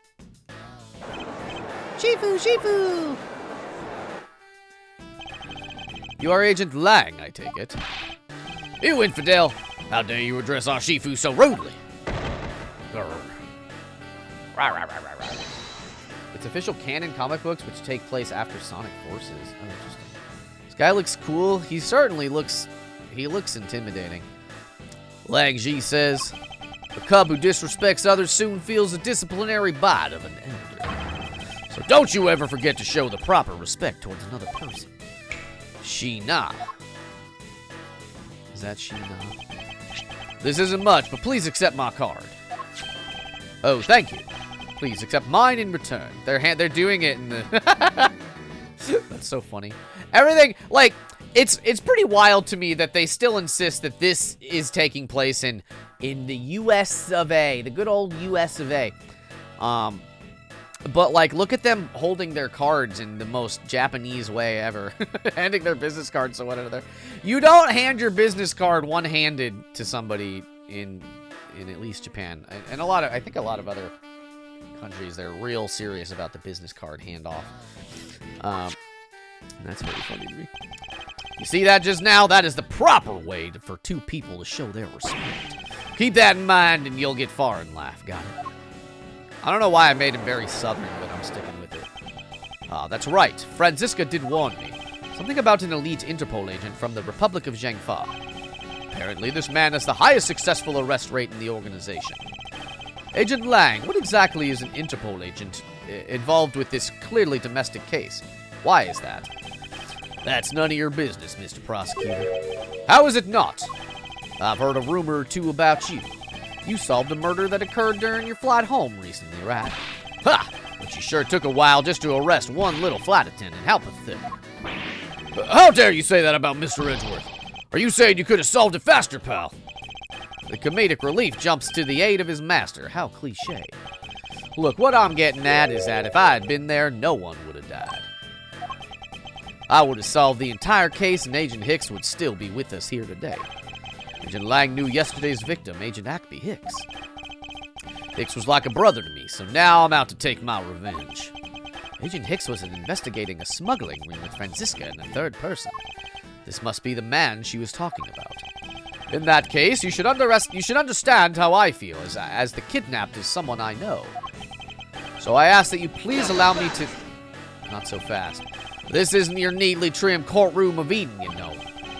S4: Shifu, Shifu!
S1: You are Agent Lang, I take it.
S2: You infidel! How dare you address our Shifu so rudely? Grr. Rah, rah, rah, rah, rah.
S1: It's official canon comic books which take place after Sonic Forces. Oh, interesting. This guy looks cool. He certainly looks... He looks intimidating.
S2: Lang Ji says, "A cub who disrespects others soon feels the disciplinary bite of an elder. So don't you ever forget to show the proper respect towards another person." Sheena.
S1: Is that Sheena?
S2: This isn't much, but please accept my card.
S1: Oh, thank you. Please accept mine in return. They're doing it in the... That's so funny. Everything, like, it's pretty wild to me that they still insist that this is taking place in the US of A, the good old US of A. But, like, look at them holding their cards in the most Japanese way ever. Handing their business cards to one another. You don't hand your business card one-handed to somebody in at least Japan. And I think a lot of other countries, they're real serious about the business card handoff. That's very funny to me.
S2: You see that just now? That is the proper way for two people to show their respect. Keep that in mind and you'll get far in life, got it?
S1: I don't know why I made him very southern, but I'm sticking with it.
S2: That's right. Franziska did warn me. Something about an elite Interpol agent from the Republic of Zhangfa. Apparently, this man has the highest successful arrest rate in the organization. Agent Lang, what exactly is an Interpol agent involved with this clearly domestic case? Why is that? That's none of your business, Mr. Prosecutor. How is it not? I've heard a rumor or two about you. You solved a murder that occurred during your flight home recently, right? Ha! But you sure took a while just to arrest one little flight attendant. How pathetic. How dare you say that about Mr. Edgeworth? Are you saying you could have solved it faster, pal? The comedic relief jumps to the aid of his master. How cliche. Look, what I'm getting at is that if I had been there, no one would have died. I would have solved the entire case and Agent Hicks would still be with us here today. Agent Lang knew yesterday's victim, Agent Ackby Hicks. Hicks was like a brother to me, so now I'm out to take my revenge. Agent Hicks was investigating a smuggling ring with Franziska in the third person. This must be the man she was talking about. In that case, you should understand how I feel, as the kidnapped is someone I know. So I ask that you please allow me to... Not so fast. This isn't your neatly trimmed courtroom of Eden, you know.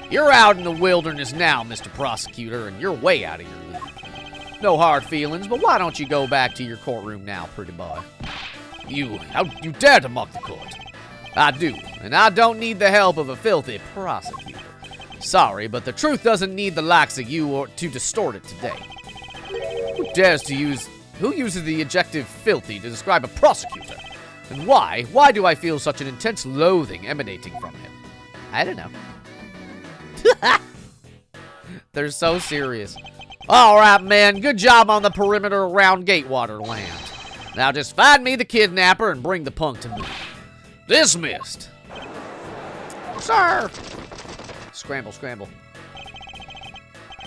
S2: You're out in the wilderness now, Mr. Prosecutor, and you're way out of your league. No hard feelings, but why don't you go back to your courtroom now, pretty boy? How you dare to mock the court? I do, and I don't need the help of a filthy prosecutor. Sorry, but the truth doesn't need the likes of you to distort it today. Who uses the adjective filthy to describe a prosecutor? And why? Why do I feel such an intense loathing emanating from him? I don't know. They're so serious. All right, man. Good job on the perimeter around Gatewater Land. Now just find me the kidnapper and bring the punk to me. Dismissed.
S1: Sir! Scramble, scramble.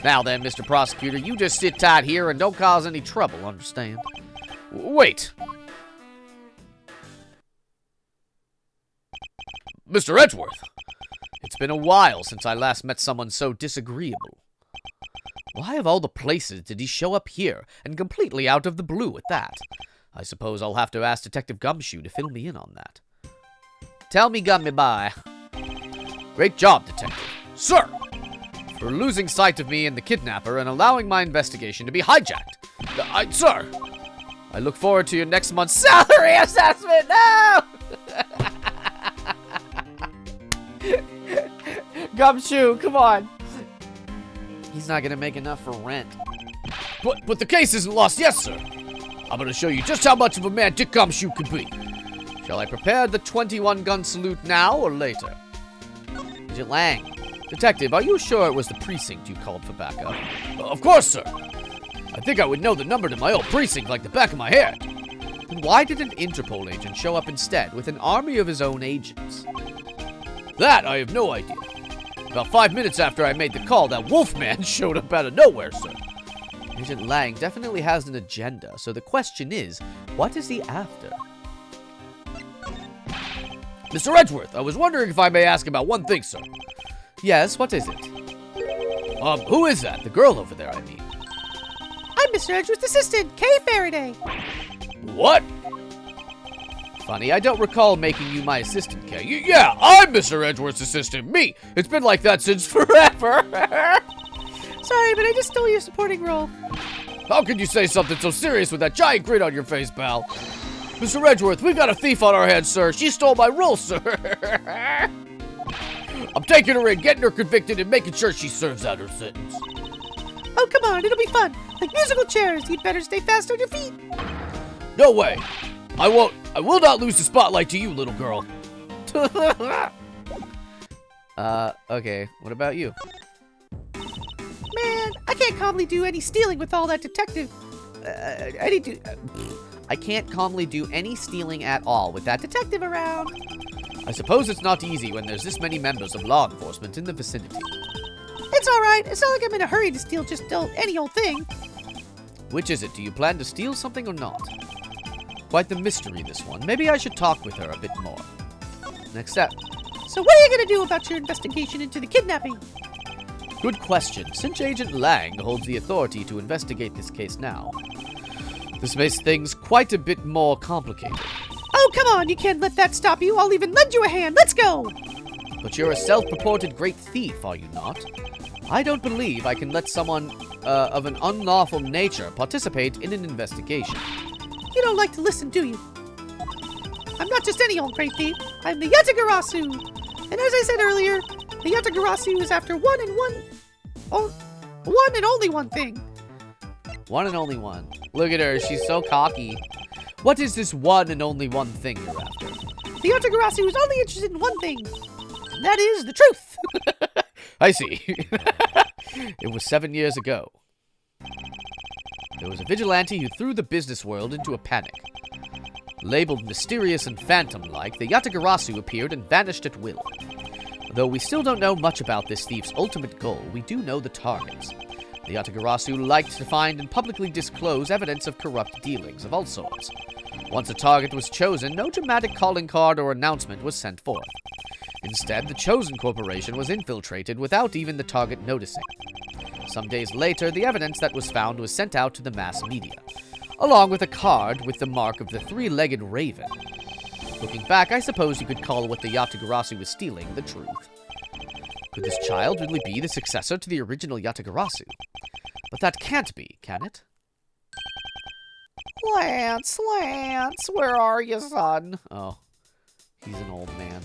S1: Now then, Mr. Prosecutor, you just sit tight here and don't cause any trouble, understand?
S2: Wait. Mr. Edgeworth.
S1: It's been a while since I last met someone so disagreeable. Why of all the places did he show up here, and completely out of the blue at that? I suppose I'll have to ask Detective Gumshoe to fill me in on that. Tell me, Gummy Bye. Great job, Detective.
S2: Sir!
S1: For losing sight of me and the kidnapper and allowing my investigation to be hijacked.
S2: Sir!
S1: I look forward to your next month's salary assessment. No! Gumshoe, come on. He's not gonna make enough for rent.
S2: But the case isn't lost yet, sir. I'm gonna show you just how much of a man Dick Gumshoe can be.
S1: Shall I prepare the 21-gun salute now or later? Agent Lang. Detective, are you sure it was the precinct you called for backup?
S2: Of course, sir. I think I would know the number to my old precinct like the back of my hand.
S1: Then why did an Interpol agent show up instead with an army of his own agents?
S2: That I have no idea. About 5 minutes after I made the call, that Wolfman showed up out of nowhere, sir.
S1: Agent Lang definitely has an agenda, so the question is, what is he after?
S2: Mr. Edgeworth, I was wondering if I may ask about one thing, sir.
S1: Yes, what is it?
S2: Who is that? The girl over there, I mean.
S4: I'm Mr. Edgeworth's assistant, Kay Faraday.
S2: What?
S1: Funny, I don't recall making you my assistant, Kay.
S2: Yeah, I'm Mr. Edgeworth's assistant. Me. It's been like that since forever.
S4: Sorry, but I just stole your supporting role.
S2: How could you say something so serious with that giant grin on your face, pal? Mr. Edgeworth, we've got a thief on our hands, sir. She stole my role, sir. I'm taking her in, getting her convicted, and making sure she serves out her sentence.
S4: Oh, come on, it'll be fun. Like musical chairs, you'd better stay fast on your feet.
S2: No way. I will not lose the spotlight to you, little girl.
S1: Okay, what about you?
S4: Man, I can't calmly do any stealing with all that detective.
S1: I can't calmly do any stealing at all with that detective around.
S2: I suppose it's not easy when there's this many members of law enforcement in the vicinity.
S4: It's alright, it's not like I'm in a hurry to steal just any old thing.
S1: Which is it? Do you plan to steal something or not? Quite the mystery, this one. Maybe I should talk with her a bit more. Next step.
S4: So what are you gonna do about your investigation into the kidnapping?
S1: Good question. Since Agent Lang holds the authority to investigate this case now, this makes things quite a bit more complicated.
S4: Oh, come on, you can't let that stop you. I'll even lend you a hand. Let's go!
S1: But you're a self-purported great thief, are you not? I don't believe I can let someone of an unlawful nature participate in an investigation.
S4: You don't like to listen, do you? I'm not just any old great thief. I'm the Yatagarasu. And as I said earlier, the Yatagarasu is after one and only one thing.
S1: One and only one. Look at her, she's so cocky. What is this one and only one thing you're after?
S4: The Yatagarasu is only interested in one thing. And that is the truth.
S1: I see. It was 7 years ago. There was a vigilante who threw the business world into a panic. Labeled mysterious and phantom-like, the Yatagarasu appeared and vanished at will. Though we still don't know much about this thief's ultimate goal, we do know the targets. The Yatagarasu liked to find and publicly disclose evidence of corrupt dealings of all sorts. Once a target was chosen, no dramatic calling card or announcement was sent forth. Instead, the chosen corporation was infiltrated without even the target noticing. Some days later, the evidence that was found was sent out to the mass media, along with a card with the mark of the three-legged raven. Looking back, I suppose you could call what the Yatagarasu was stealing the truth. Could this child really be the successor to the original Yatagarasu? But that can't be, can it? Lance, where are you, son? Oh, he's an old man.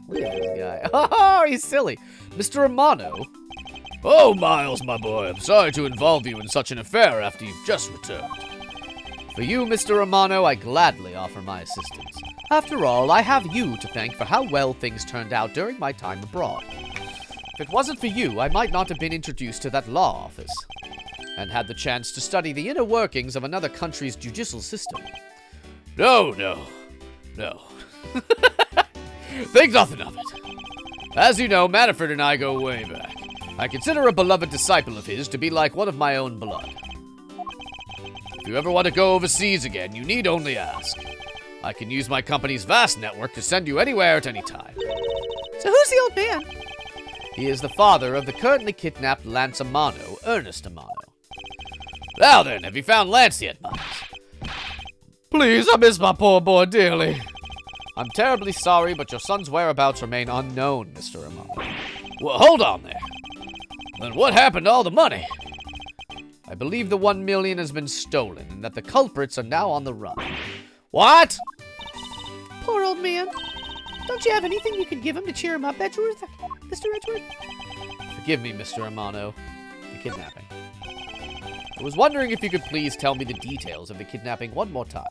S1: Look at this guy. Oh, he's silly. Mr. Amano.
S2: Oh, Miles, my boy, I'm sorry to involve you in such an affair after you've just returned.
S1: For you, Mr. Amano, I gladly offer my assistance. After all, I have you to thank for how well things turned out during my time abroad. If it wasn't for you, I might not have been introduced to that law office, and had the chance to study the inner workings of another country's judicial system.
S2: No. Think nothing of it. As you know, Manafort and I go way back. I consider a beloved disciple of his to be like one of my own blood. If you ever want to go overseas again, you need only ask. I can use my company's vast network to send you anywhere at any time.
S4: So who's the old man?
S2: He is the father of the currently kidnapped Lance Amano, Ernest Amano. Now then, have you found Lance yet, Miles? Please, I miss my poor boy dearly. I'm terribly sorry, but your son's whereabouts remain unknown, Mr. Amano. Well, hold on there. Then what happened to all the money? I believe the 1 million has been stolen, and that the culprits are now on the run. What?
S4: Poor old man. Don't you have anything you could give him to cheer him up, Edgeworth? Mr. Edgeworth?
S2: Forgive me, Mr. Amano. The kidnapping. I was wondering if you could please tell me the details of the kidnapping one more time.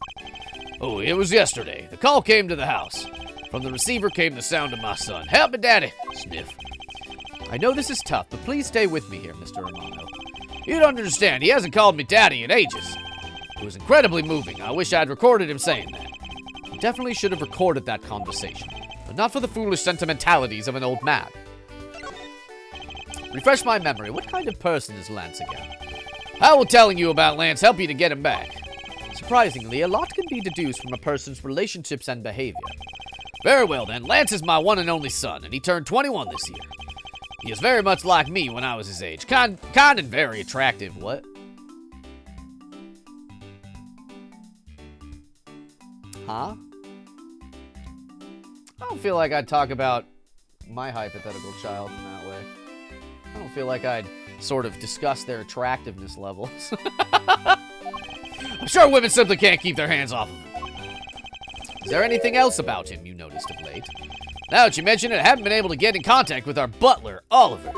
S2: Oh, it was yesterday. The call came to the house. From the receiver came the sound of my son. Help me, Daddy! Sniff. I know this is tough, but please stay with me here, Mr. Amano. You don't understand. He hasn't called me Daddy in ages. It was incredibly moving. I wish I'd recorded him saying that. He definitely should have recorded that conversation, but not for the foolish sentimentalities of an old man. Refresh my memory. What kind of person is Lance again? How will telling you about Lance help you to get him back? Surprisingly, a lot can be deduced from a person's relationships and behavior. Very well then, Lance is my one and only son, and he turned 21 this year. He is very much like me when I was his age. Kind and very attractive. What? Huh? I don't feel like I'd talk about my hypothetical child in that way. I don't feel like I'd sort of discuss their attractiveness levels. I'm sure women simply can't keep their hands off of him. Is there anything else about him you noticed of late? Now that you mention it, I haven't been able to get in contact with our butler, Oliver.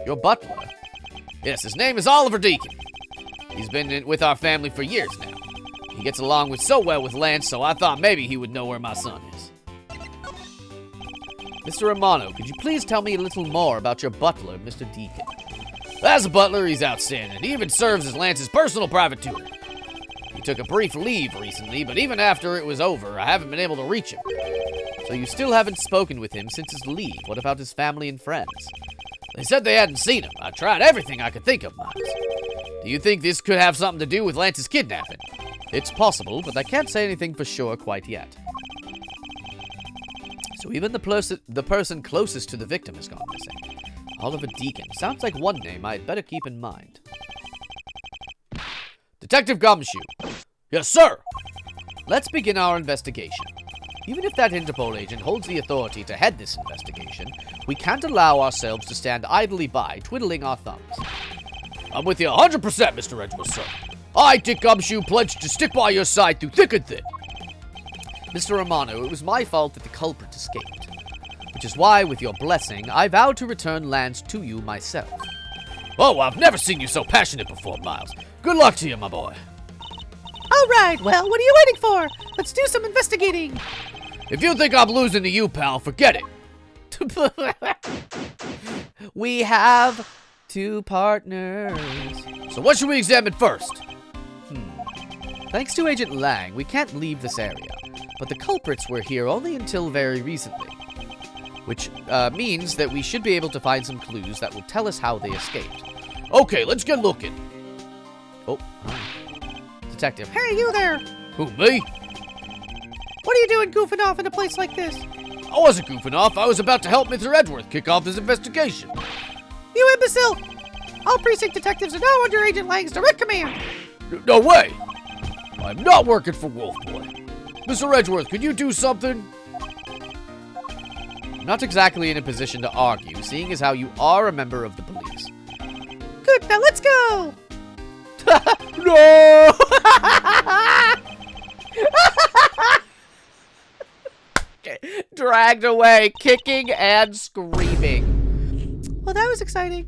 S2: Your butler? Yes, his name is Oliver Deacon. He's been with our family for years now. He gets along so well with Lance, so I thought maybe he would know where my son is. Mr. Amano, could you please tell me a little more about your butler, Mr. Deacon? As a butler, he's outstanding. He even serves as Lance's personal private tutor. He took a brief leave recently, but even after it was over, I haven't been able to reach him. So you still haven't spoken with him since his leave. What about his family and friends? They said they hadn't seen him. I tried everything I could think of, Miles. Do you think this could have something to do with Lance's kidnapping? It's possible, but I can't say anything for sure quite yet. So even the person closest to the victim has gone missing. Oliver Deacon. Sounds like one name I'd better keep in mind. Detective Gumshoe. Yes, sir. Let's begin our investigation. Even if that Interpol agent holds the authority to head this investigation, we can't allow ourselves to stand idly by, twiddling our thumbs. I'm with you 100%, Mr. Edgeworth, sir. I, Dick Gumshoe, pledge to stick by your side through thick and thin. Mr. Amano, it was my fault that the culprit escaped. Which is why, with your blessing, I vow to return Lance to you myself. Oh, I've never seen you so passionate before, Miles. Good luck to you, my boy.
S4: All right, well, what are you waiting for? Let's do some investigating.
S2: If you think I'm losing to you, pal, forget it.
S1: We have two partners.
S2: So what should we examine first?
S1: Thanks to Agent Lang, we can't leave this area. But the culprits were here only until very recently. Which means that we should be able to find some clues that will tell us how they escaped.
S2: Okay, let's get looking.
S1: Oh, hi. Detective.
S4: Hey, you there.
S2: Who, me?
S4: What are you doing goofing off in a place like this?
S2: I wasn't goofing off. I was about to help Mr. Edgeworth kick off this investigation.
S4: You imbecile! All precinct detectives are now under Agent Lang's direct command.
S2: No way! I'm not working for Wolfboy. Mr. Edgeworth, could you do something?
S1: I'm not exactly in a position to argue, seeing as how you are a member of the police.
S4: Good, now let's go!
S2: No!
S1: Dragged away, kicking and screaming.
S4: Well, that was exciting.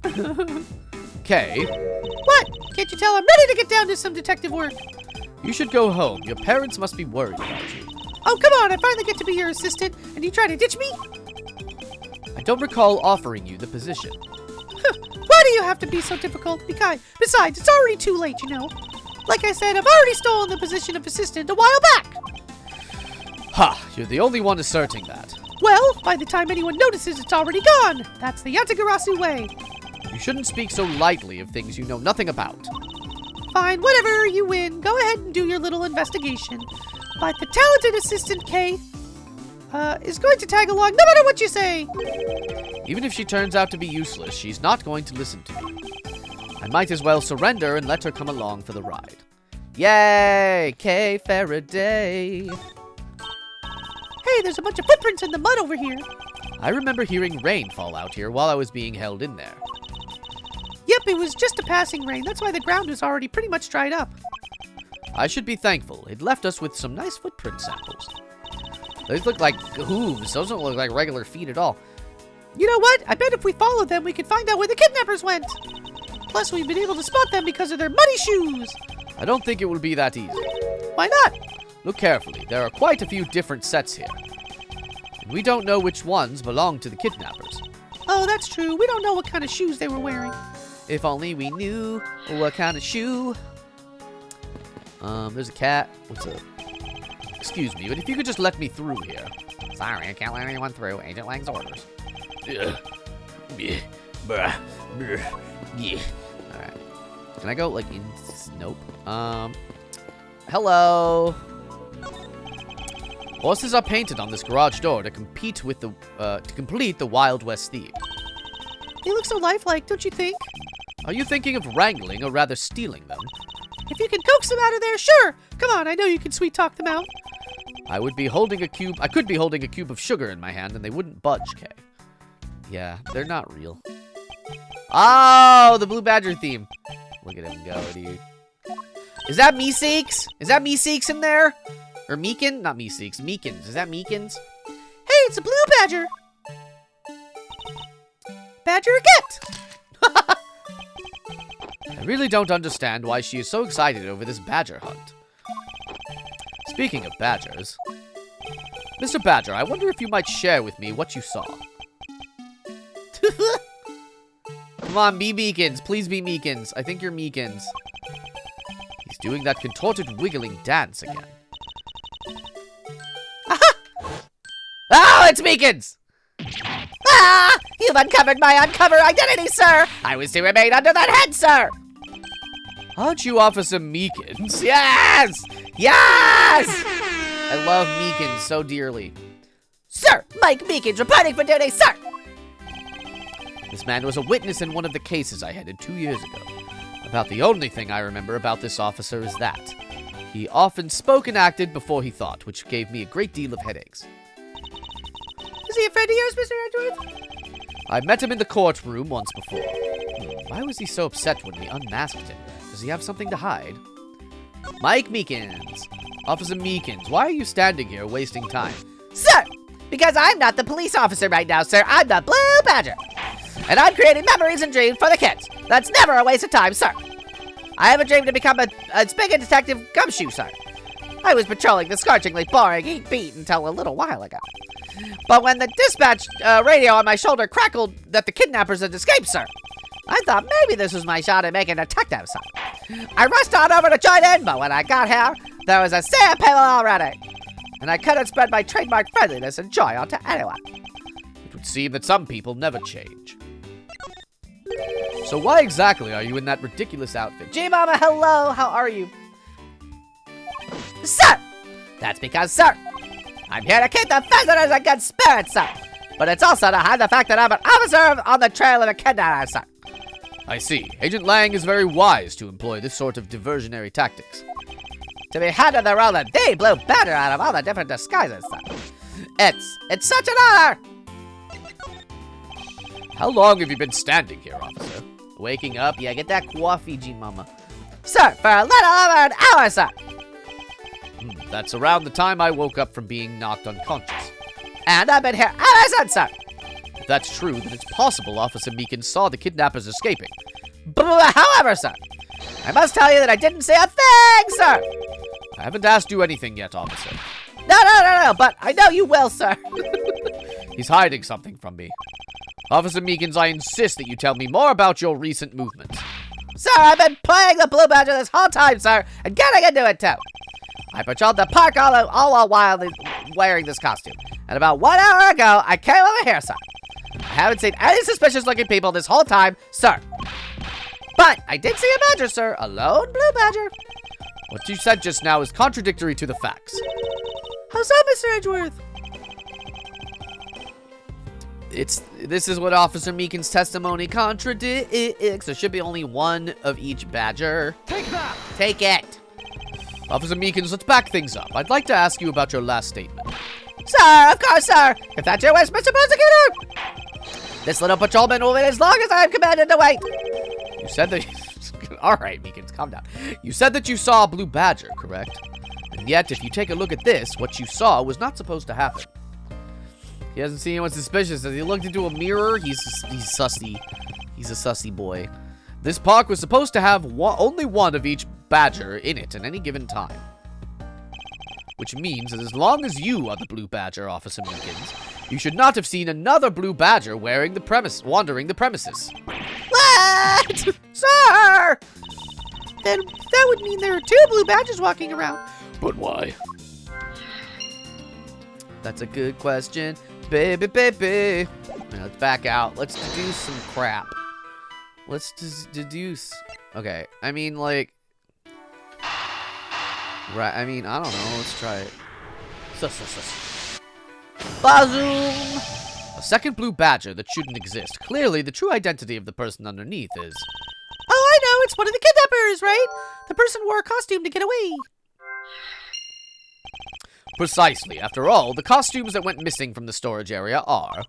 S1: Okay.
S4: What? Can't you tell I'm ready to get down to some detective work?
S1: You should go home. Your parents must be worried about you.
S4: Oh, come on, I finally get to be your assistant, and you try to ditch me?
S1: I don't recall offering you the position.
S4: Why do you have to be so difficult? Besides, it's already too late, you know. Like I said, I've already stolen the position of assistant a while back.
S2: Ha! You're the only one asserting that.
S4: Well, by the time anyone notices, it's already gone. That's the Yatagarasu way.
S2: You shouldn't speak so lightly of things you know nothing about.
S4: Fine, whatever, you win. Go ahead and do your little investigation. But the talented assistant Kay is going to tag along no matter what you say.
S2: Even if she turns out to be useless, she's not going to listen to me. I might as well surrender and let her come along for the ride. Yay! Kay Faraday!
S4: Hey, there's a bunch of footprints in the mud over here.
S2: I remember hearing rain fall out here while I was being held in there.
S4: Yep, it was just a passing rain. That's why the ground was already pretty much dried up.
S2: I should be thankful. It left us with some nice footprint samples. Those look like hooves. Those don't look like regular feet at all.
S4: You know what? I bet if we follow them, we could find out where the kidnappers went. Plus, we've been able to spot them because of their muddy shoes.
S2: I don't think it will be that easy.
S4: Why not?
S2: Look carefully. There are quite a few different sets here. And we don't know which ones belong to the kidnappers.
S4: Oh, that's true. We don't know what kind of shoes they were wearing.
S2: If only we knew what kind of shoe. There's a cat. What's up? Excuse me, but if you could just let me through here.
S1: Sorry, I can't let anyone through. Agent Lang's orders.
S2: Alright. Can I go, like, in? Nope. Hello. Horses are painted on this garage door to compete with the, to complete the Wild West theme.
S4: They look so lifelike, don't you think?
S2: Are you thinking of wrangling or rather stealing them?
S4: If you can coax them out of there, sure. Come on, I know you can sweet talk them out.
S2: I could be holding a cube of sugar in my hand and they wouldn't budge, Kay. Yeah, they're not real. Oh, the Blue Badger theme. Look at him go, dude. Is that Meeseeks? Is that Meeseeks in there? Or Meekin? Not Meeseeks. Meekins. Is that Meekins?
S4: Hey, it's a blue badger. Badger get.
S2: I really don't understand why she is so excited over this badger hunt. Speaking of badgers, Mr. Badger, I wonder if you might share with me what you saw. Come on, be Meekins. Please be Meekins. I think you're Meekins. He's doing that contorted wiggling dance again. Oh, it's Meekins!
S1: Ah! You've uncovered my uncover identity, sir! I was to remain under that head, sir!
S2: Aren't you Officer Meekins? Yes! Yes! I love Meekins so dearly.
S1: Sir, Mike Meekins reporting for duty, sir!
S2: This man was a witness in one of the cases I headed 2 years ago. About the only thing I remember about this officer is that he often spoke and acted before he thought, which gave me a great deal of headaches.
S4: Is he a friend of yours, Mr. Edgeworth?
S2: I met him in the courtroom once before. Why was he so upset when we unmasked him? Does he have something to hide? Mike Meekins. Officer Meekins, why are you standing here wasting time?
S1: Sir! Because I'm not the police officer right now, sir. I'm the Blue Badger. And I'm creating memories and dreams for the kids. That's never a waste of time, sir. I have a dream to become a spigot detective gumshoe, sir. I was patrolling the scorchingly boring 8 beat until a little while ago. But when the dispatch radio on my shoulder crackled that the kidnappers had escaped, sir, I thought maybe this was my shot at making a detective, sir. I rushed on over to join in, but when I got here, there was a sea of people already. And I couldn't spread my trademark friendliness and joy onto anyone.
S2: It would seem that some people never change. So why exactly are you in that ridiculous outfit?
S1: G-Mama, hello, how are you? Sir! That's because, sir, I'm here to keep the visitors in good spirits, sir. But it's also to hide the fact that I'm an officer on the trail of a kidnapper, sir.
S2: I see. Agent Lang is very wise to employ this sort of diversionary tactics.
S1: To be handed the role of the Blue Badger out of all the different disguises, sir. It's such an honor!
S2: How long have you been standing here, officer?
S1: Waking up? Yeah, get that coffee, G-Mama. Sir, for a little over an hour, sir.
S2: That's around the time I woke up from being knocked unconscious.
S1: And I've been here ever since, sir.
S2: If that's true, then it's possible Officer Meekins saw the kidnappers escaping.
S1: However, sir, I must tell you that I didn't say a thing, sir.
S2: I haven't asked you anything yet, officer.
S1: No, but I know you will, sir.
S2: He's hiding something from me. Officer Meekins, I insist that you tell me more about your recent movements.
S1: Sir, I've been playing the Blue Badger this whole time, sir, and getting into it, too. I patrolled the park all while wearing this costume. And about 1 hour ago, I came over here, sir. I haven't seen any suspicious-looking people this whole time, sir. But I did see a badger, sir. A lone blue badger.
S2: What you said just now is contradictory to the facts.
S4: How's that, Mr. Edgeworth?
S2: This is what Officer Meekin's testimony contradicts. There should be only one of each badger.
S3: Take that!
S2: Take it! Officer Meekins, let's back things up. I'd like to ask you about your last statement.
S1: Sir, of course, sir. If that's your wish, Mr. Prosecutor. This little patrolman will wait as long as I am commanded to wait.
S2: You said that... All right, Meekins, calm down. You said that you saw a blue badger, correct? And yet, if you take a look at this, what you saw was not supposed to happen. He hasn't seen anyone suspicious. As he looked into a mirror, he's sussy. He's a sussy boy. This park was supposed to have only one of each badger in it at any given time. Which means that as long as you are the blue badger, Officer Meekins, you should not have seen another blue badger wandering the premises.
S1: What? Sir!
S4: Then that would mean there are 2 blue badgers walking around.
S2: But why?
S1: That's a good question. Baby, baby. Now, let's back out. Let's deduce some crap. Let's deduce. Okay, I mean, like... Right, I mean, I don't know. Let's try it. Bazoom!
S2: A second blue badger that shouldn't exist. Clearly, the true identity of the person underneath is...
S4: Oh, I know. It's one of the kidnappers, right? The person wore a costume to get away.
S2: Precisely. After all, the costumes that went missing from the storage area are...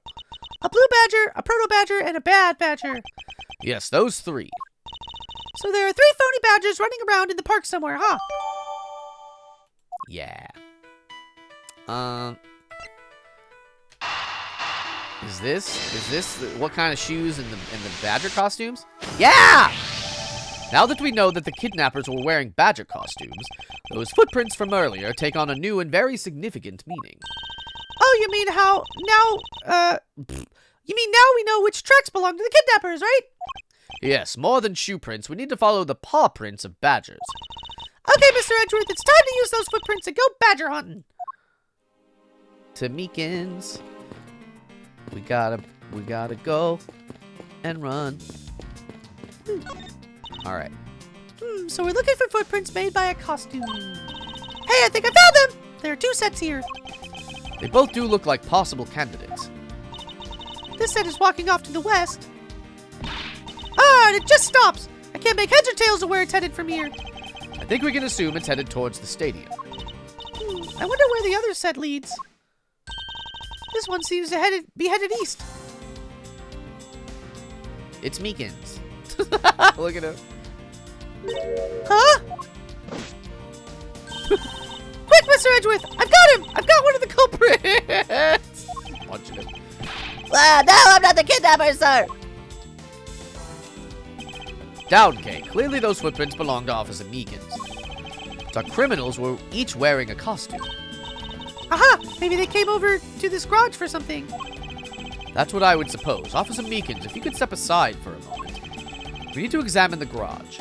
S4: A blue badger, a proto badger, and a bad badger.
S2: Yes, those 3.
S4: So there are 3 phony badgers running around in the park somewhere, huh?
S2: Yeah. Is this what kind of shoes in the badger costumes?
S1: Yeah!
S2: Now that we know that the kidnappers were wearing badger costumes, those footprints from earlier take on a new and very significant meaning.
S4: Oh, you mean you mean now we know which tracks belong to the kidnappers, right?
S2: Yes, more than shoe prints, we need to follow the paw prints of badgers.
S4: Okay, Mr. Edgeworth, it's time to use those footprints and go badger hunting.
S1: To Meekins. We gotta go and run. Alright.
S4: So we're looking for footprints made by a costume. Hey, I think I found them! There are 2 sets here.
S2: They both do look like possible candidates.
S4: This set is walking off to the west. Ah, and it just stops! I can't make heads or tails of where it's headed from here.
S2: I think we can assume it's headed towards the stadium.
S4: I wonder where the other set leads. This one seems to be headed east.
S1: It's Meekins.
S2: Look at him.
S4: Huh? Quick, Mr. Edgeworth! I've got him! I've got one of the culprits!
S2: Punching him.
S1: No, I'm not the kidnapper, sir!
S2: Down, Kay. Clearly those footprints belong to Officer Meekins. Our criminals were each wearing a costume.
S4: Aha! Maybe they came over to this garage for something.
S2: That's what I would suppose. Officer Meekins, if you could step aside for a moment. We need to examine the garage.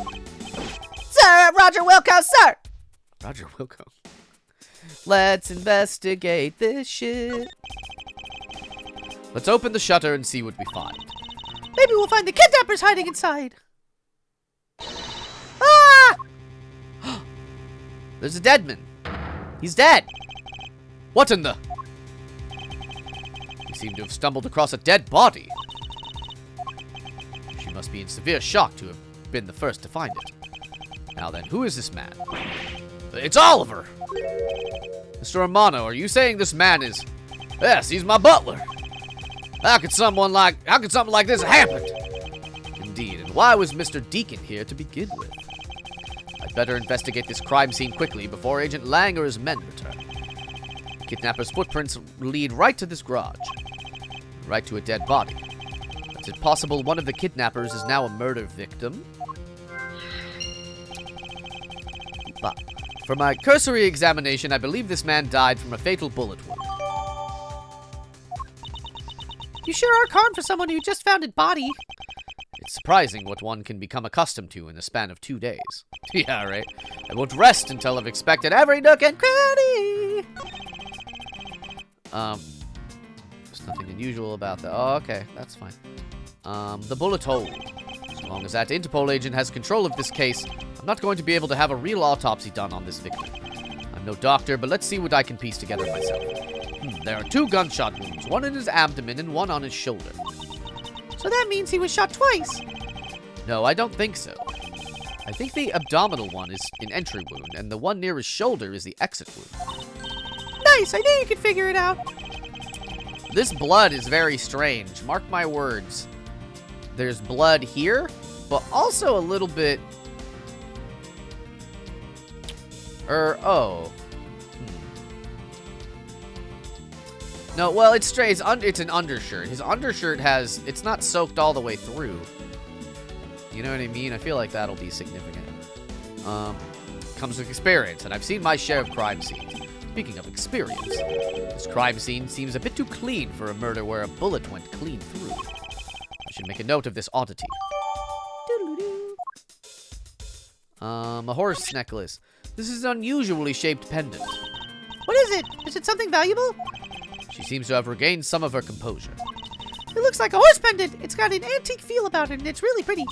S1: Sir, Roger Wilco, sir!
S2: Roger Wilco.
S1: Let's investigate this shit.
S2: Let's open the shutter and see what we find.
S4: Maybe we'll find the kidnappers hiding inside. Ah!
S1: There's a dead man. He's dead.
S2: What in the... We seem to have stumbled across a dead body. She must be in severe shock to have been the first to find it. Now then, who is this man? It's Oliver! Mr. Romano, are you saying this man is... Yes, he's my butler. How could something like this have happened? Indeed, and why was Mr. Deacon here to begin with? I'd better investigate this crime scene quickly before Agent Lang or his men return. The kidnapper's footprints lead right to this garage. Right to a dead body. Is it possible one of the kidnappers is now a murder victim? But for my cursory examination, I believe this man died from a fatal bullet wound.
S4: You sure are calm for someone who just found a body.
S2: It surprising what one can become accustomed to in the span of 2 days. Yeah, right. I won't rest until I've inspected every nook and cranny. There's nothing unusual about that. Oh, okay, that's fine. The bullet hole. As long as that Interpol agent has control of this case, I'm not going to be able to have a real autopsy done on this victim. I'm no doctor, but let's see what I can piece together myself. There are 2 gunshot wounds, one in his abdomen and one on his shoulder.
S4: So that means he was shot twice.
S2: No, I don't think so. I think the abdominal one is an entry wound, and the one near his shoulder is the exit wound.
S4: Nice, I knew you could figure it out.
S2: This blood is very strange. Mark my words. There's blood here, but also a little bit... oh. No, well, it's straight. It's an undershirt. His undershirt has... It's not soaked all the way through. You know what I mean? I feel like that'll be significant. Comes with experience, and I've seen my share of crime scenes. Speaking of experience, this crime scene seems a bit too clean for a murder where a bullet went clean through. I should make a note of this oddity. A horse necklace. This is an unusually shaped pendant.
S4: What is it? Is it something valuable?
S2: She seems to have regained some of her composure.
S4: It looks like a horse pendant. It's got an antique feel about it, and it's really pretty.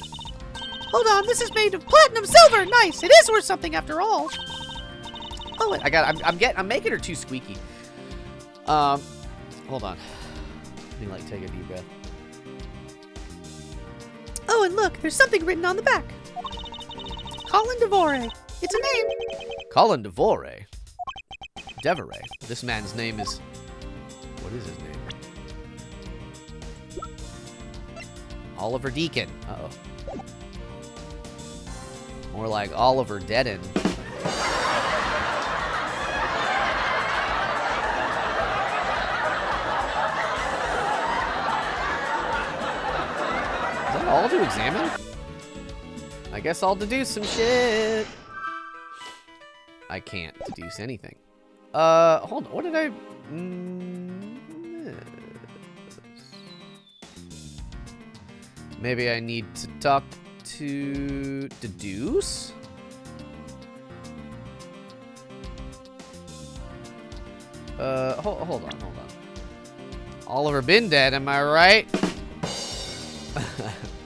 S4: Hold on, this is made of platinum silver. Nice. It is worth something after all. Oh,
S2: I'm making her too squeaky. Hold on. Let me take a deep breath.
S4: Oh, and look, there's something written on the back. Colin Devore. It's a name.
S2: Colin Devore. Devoray. This man's name is... What is his name? Oliver Deacon. Uh-oh. More like Oliver Deaden. Is that all to examine? I guess I'll deduce some shit. I can't deduce anything. Hold on. What did I... Maybe I need to talk to deduce? Hold on. Oliver been dead, am I right?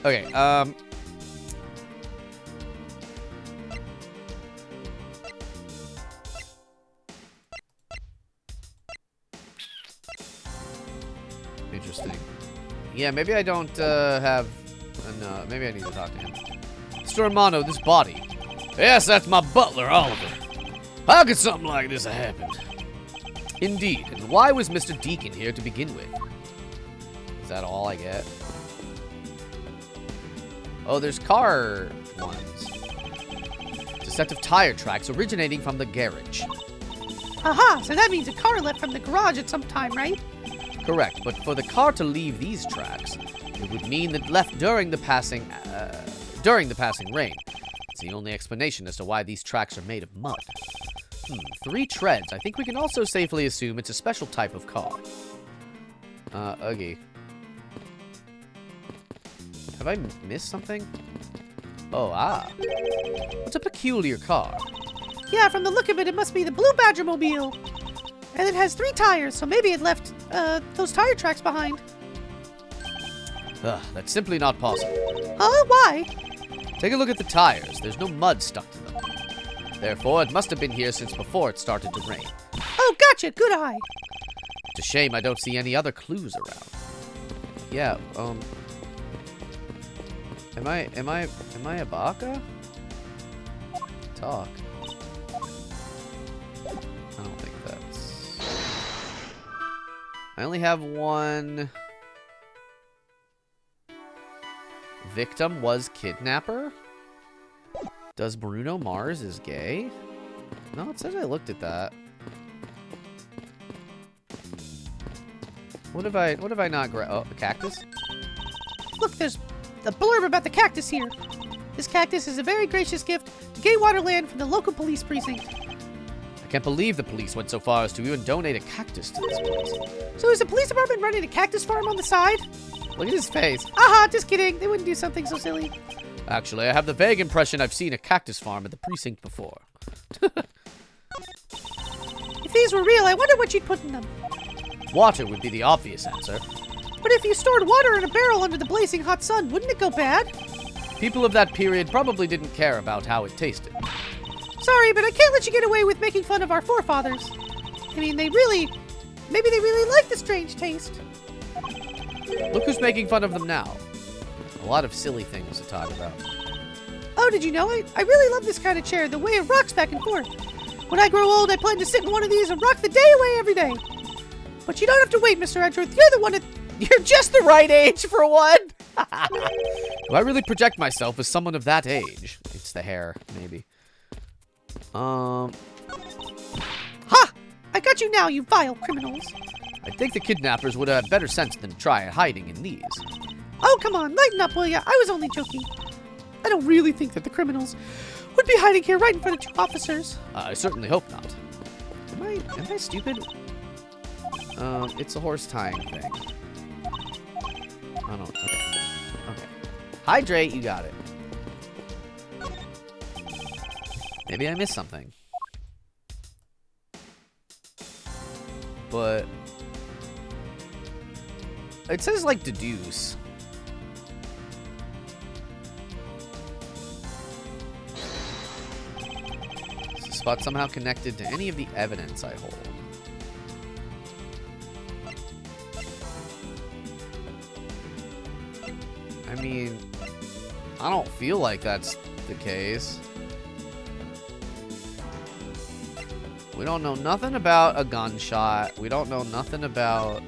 S2: Okay, interesting. Yeah, maybe I don't, have... No, maybe I need to talk to him. Mr. Romano, this body. Yes, that's my butler, Oliver. How could something like this have happened? Indeed, and why was Mr. Deacon here to begin with? Is that all I get? Oh, there's car ones. It's a set of tire tracks originating from the garage.
S4: Aha, so that means a car left from the garage at some time, right?
S2: Correct, but for the car to leave these tracks, it would mean that left during the passing rain. It's the only explanation as to why these tracks are made of mud. 3 treads. I think we can also safely assume it's a special type of car. Okay. Have I missed something? Oh, what's a peculiar car?
S4: Yeah, from the look of it, it must be the Blue Badger Mobile. And it has 3 tires, so maybe it left, those tire tracks behind.
S2: That's simply not possible.
S4: Why?
S2: Take a look at the tires. There's no mud stuck to them. Therefore, it must have been here since before it started to rain.
S4: Oh, gotcha. Good eye.
S2: It's a shame I don't see any other clues around. Yeah, Am I a baka? Talk. I don't think that's... I only have one... Victim was kidnapper? Does Bruno Mars is gay? No, it says I looked at that. What have I not oh, a cactus?
S4: Look, there's the blurb about the cactus here. This cactus is a very gracious gift to Gay Waterland from the local police precinct.
S2: I can't believe the police went so far as to even donate a cactus to this place.
S4: So is the police department running a cactus farm on the side?
S2: Look at his face.
S4: Aha, just kidding. They wouldn't do something so silly.
S2: Actually, I have the vague impression I've seen a cactus farm at the precinct before.
S4: If these were real, I wonder what you'd put in them.
S2: Water would be the obvious answer.
S4: But if you stored water in a barrel under the blazing hot sun, wouldn't it go bad?
S2: People of that period probably didn't care about how it tasted.
S4: Sorry, but I can't let you get away with making fun of our forefathers. I mean, maybe they really like the strange taste.
S2: Look who's making fun of them now. A lot of silly things to talk about.
S4: Oh, did you know it? I really love this kind of chair, the way it rocks back and forth. When I grow old, I plan to sit in one of these and rock the day away every day. But you don't have to wait, Mr. Edgeworth. You're the one that...
S2: You're just the right age for one! Do I really project myself as someone of that age? It's the hair, maybe.
S4: Ha! I got you now, you vile criminals.
S2: I think the kidnappers would have better sense than to try hiding in these.
S4: Oh, come on, lighten up, will ya? I was only joking. I don't really think that the criminals would be hiding here right in front of 2 officers.
S2: I certainly hope not. Am I stupid? It's a horse tying thing. I don't... Okay. Hydrate, you got it. Maybe I missed something. But... It says, like, deduce. Is the spot somehow connected to any of the evidence I hold? I mean, I don't feel like that's the case. We don't know nothing about a gunshot. We don't know nothing about...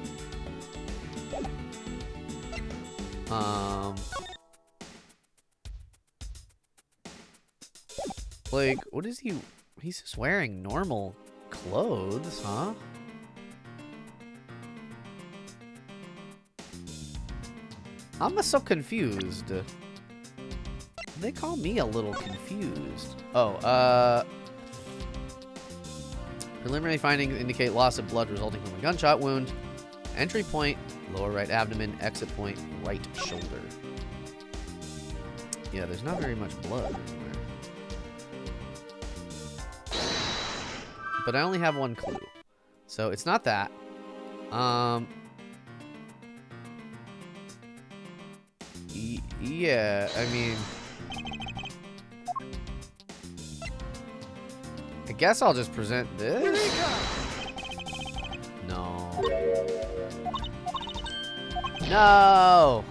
S2: Like, what is he... He's just wearing normal clothes, huh? I'm so confused. They call me a little confused. Oh, preliminary findings indicate loss of blood resulting from a gunshot wound. Entry point, lower right abdomen. Exit point, right shoulder. Yeah, there's not very much blood anywhere. But I only have one clue. So it's not that. Yeah, I mean... I guess I'll just present this. No. No!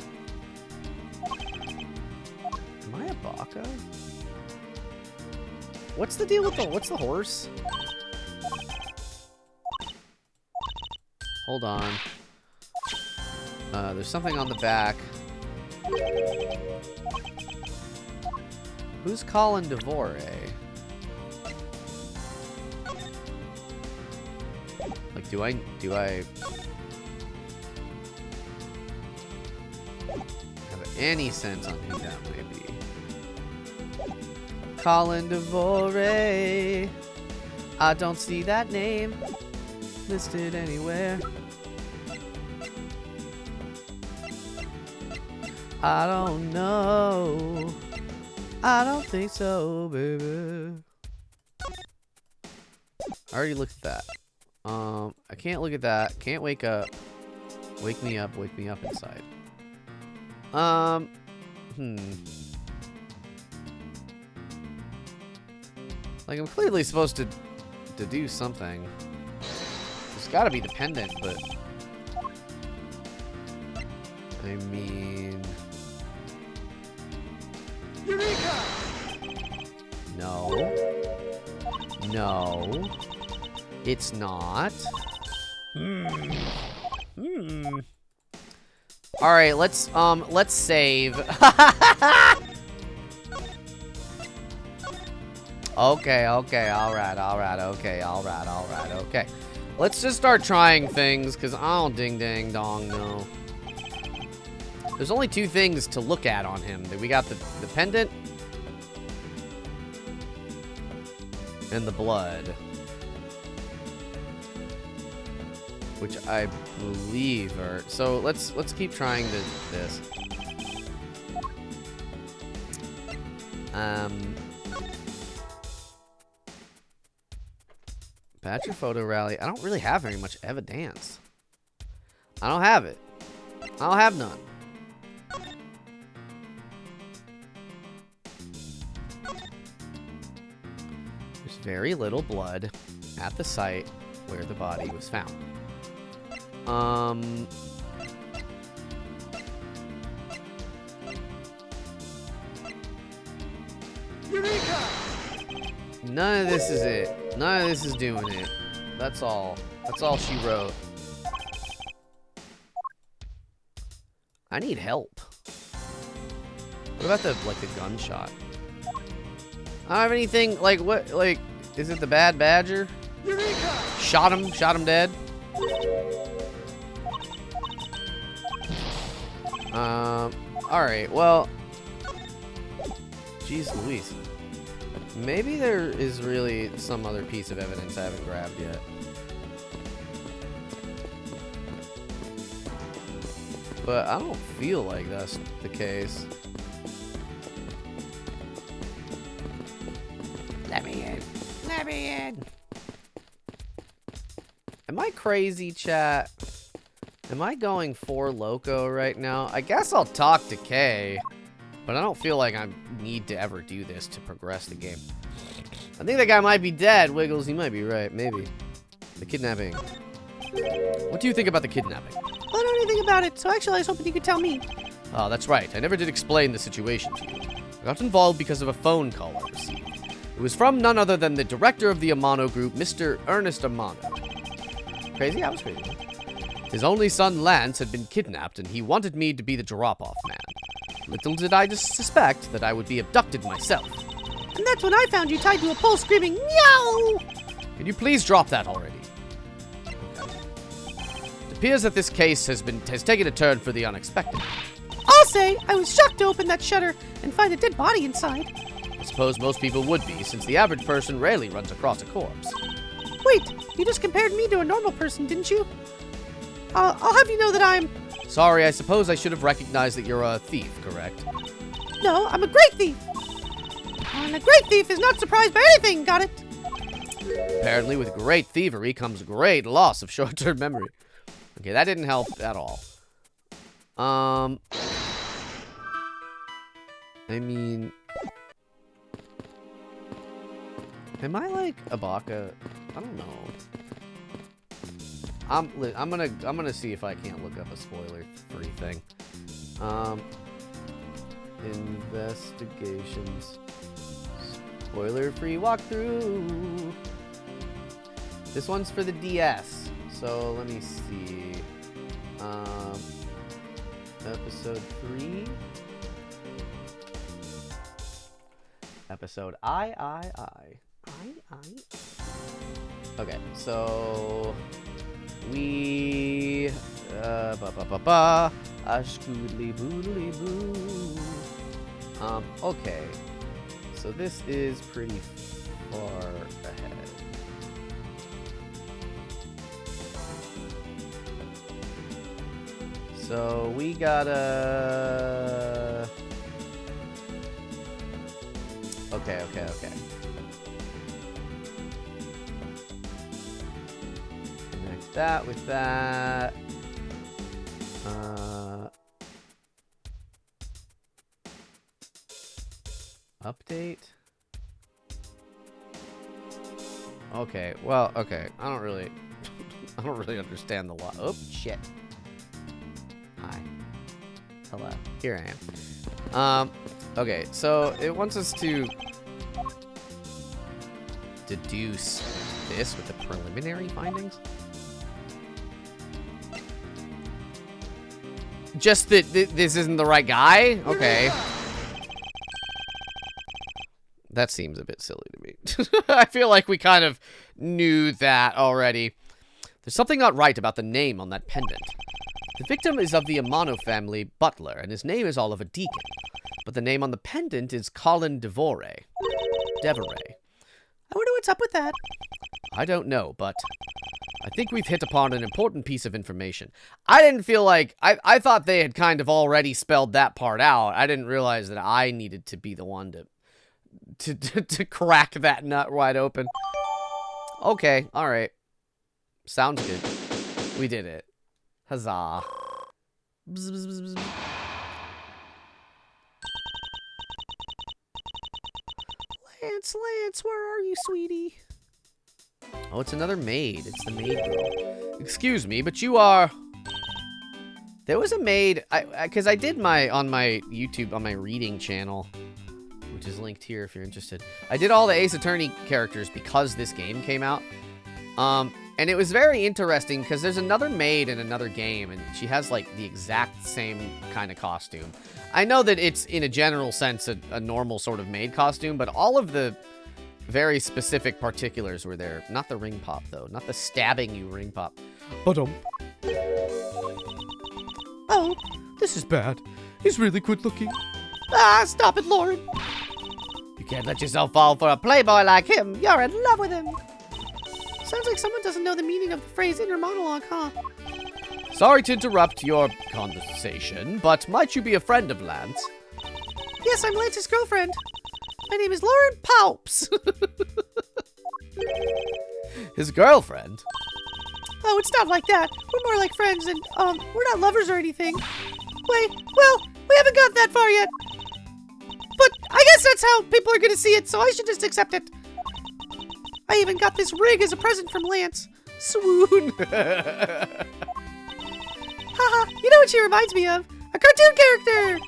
S2: Am I a baka? What's the deal with what's the horse? Hold on. There's something on the back. Who's Colin DeVore? Like, do I have any sense on who that might be? Colin DeVore. I don't see that name listed anywhere. I don't know. I don't think so, baby. I already looked at that. I can't look at that. Can't wake up. Wake me up inside. Like, I'm clearly supposed to do something. There's gotta be the pendant, but... I mean...
S3: Eureka!
S2: No. No. It's not. Alright, let's save. Okay, alright, okay. Let's just start trying things, because I don't ding dong no. There's only 2 things to look at on him. We got the pendant and the blood. which I believe are... So let's keep trying this. Badger photo rally. I don't really have very much evidence. I don't have it. I don't have none. There's very little blood at the site where the body was found.
S3: Eureka!
S2: None of this is it. None of this is doing it. That's all. That's all she wrote. I need help. What about the gunshot? I don't have anything, like, what, like, is it the bad badger?
S3: Eureka!
S2: Shot him dead. Alright, well, jeez Louise. Maybe there is really some other piece of evidence I haven't grabbed yet. But I don't feel like that's the case. Let me in. Let me in. Am I crazy, chat? Am I going for loco right now? I guess I'll talk to Kay, but I don't feel like I need to ever do this to progress the game. I think that guy might be dead, Wiggles. You might be right. Maybe. The kidnapping. What do you think about the kidnapping?
S4: I don't know anything about it, so actually I was hoping you could tell me.
S2: Oh, that's right. I never did explain the situation to you. I got involved because of a phone call I received. It was from none other than the director of the Amano Group, Mr. Ernest Amano. Crazy? I was crazy. His only son, Lance, had been kidnapped, and he wanted me to be the drop-off man. Little did I just suspect that I would be abducted myself.
S4: And that's when I found you tied to a pole screaming, meow!
S2: Can you please drop that already? It appears that this case has taken a turn for the unexpected.
S4: I'll say, I was shocked to open that shutter and find a dead body inside.
S2: I suppose most people would be, since the average person rarely runs across a corpse.
S4: Wait, you just compared me to a normal person, didn't you? I'll have you know that I'm...
S2: Sorry, I suppose I should have recognized that you're a thief, correct?
S4: No, I'm a great thief. And a great thief is not surprised by anything, got it?
S2: Apparently, with great thievery comes great loss of short-term memory. Okay, that didn't help at all. I mean... Am I like Ibaka? I don't know. I'm gonna see if I can't look up a spoiler-free thing. Investigations. Spoiler-free walkthrough. This one's for the DS. So let me see. Episode 3. Episode I. Okay, so we Ashkoodly boodly boo. Okay. So this is pretty far ahead. So we gotta... Okay. Connect that with that. Update. Okay, well, okay. I don't really understand the law. Oh, shit. Hi. Hello. Here I am. Okay, so it wants us to deduce this with the preliminary findings. Just that this isn't the right guy? Okay. That seems a bit silly to me. I feel like we kind of knew that already. There's something not right about the name on that pendant. The victim is of the Amano family butler, and his name is Oliver Deacon. But the name on the pendant is Colin Devoray.
S4: I wonder what's up with that.
S2: I don't know, but I think we've hit upon an important piece of information. I didn't feel like... I thought they had kind of already spelled that part out. I didn't realize that I needed to be the one to crack that nut wide open. Okay, alright. Sounds good. We did it. Huzzah. Bzz, bzz, bzz, bzz.
S4: Lance, where are you, sweetie?
S2: Oh, it's another maid. It's the maid girl. Excuse me, but you are... There was a maid... Because I did on my YouTube, on my reading channel, which is linked here if you're interested. I did all the Ace Attorney characters because this game came out. And it was very interesting because there's another maid in another game, and she has, like, the exact same kind of costume. I know that it's, in a general sense, a normal sort of maid costume, but all of the very specific particulars were there. Not the ring pop, though. Not the stabbing you ring pop. But,
S4: Oh,
S2: this is bad. He's really good looking.
S4: stop it, Lauren.
S2: You can't let yourself fall for a playboy like him.
S4: You're in love with him. Sounds like someone doesn't know the meaning of the phrase inner monologue, huh?
S2: Sorry to interrupt your conversation, but might you be a friend of Lance?
S4: Yes, I'm Lance's girlfriend. My name is Lauren Palps.
S2: His girlfriend?
S4: Oh, it's not like that. We're more like friends, and, we're not lovers or anything. Wait, well, we haven't got that far yet. But I guess that's how people are gonna see it, so I should just accept it. I even got this rig as a present from Lance. Swoon. Haha, you know what she reminds me of? A cartoon character!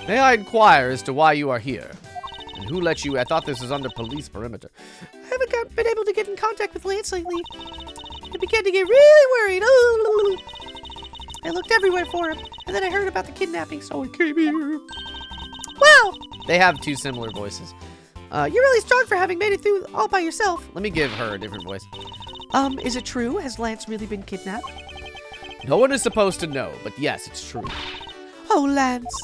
S2: May I inquire as to why you are here? And who let you... I thought this was under police perimeter.
S4: I haven't been able to get in contact with Lance lately. I began to get really worried. I looked everywhere for him, and then I heard about the kidnapping, so I came here. Wow!
S2: They have two similar voices.
S4: You're really strong for having made it through all by yourself.
S2: Let me give her a different voice.
S4: Is it true? Has Lance really been kidnapped?
S2: No one is supposed to know, but yes, it's true.
S4: Oh, Lance.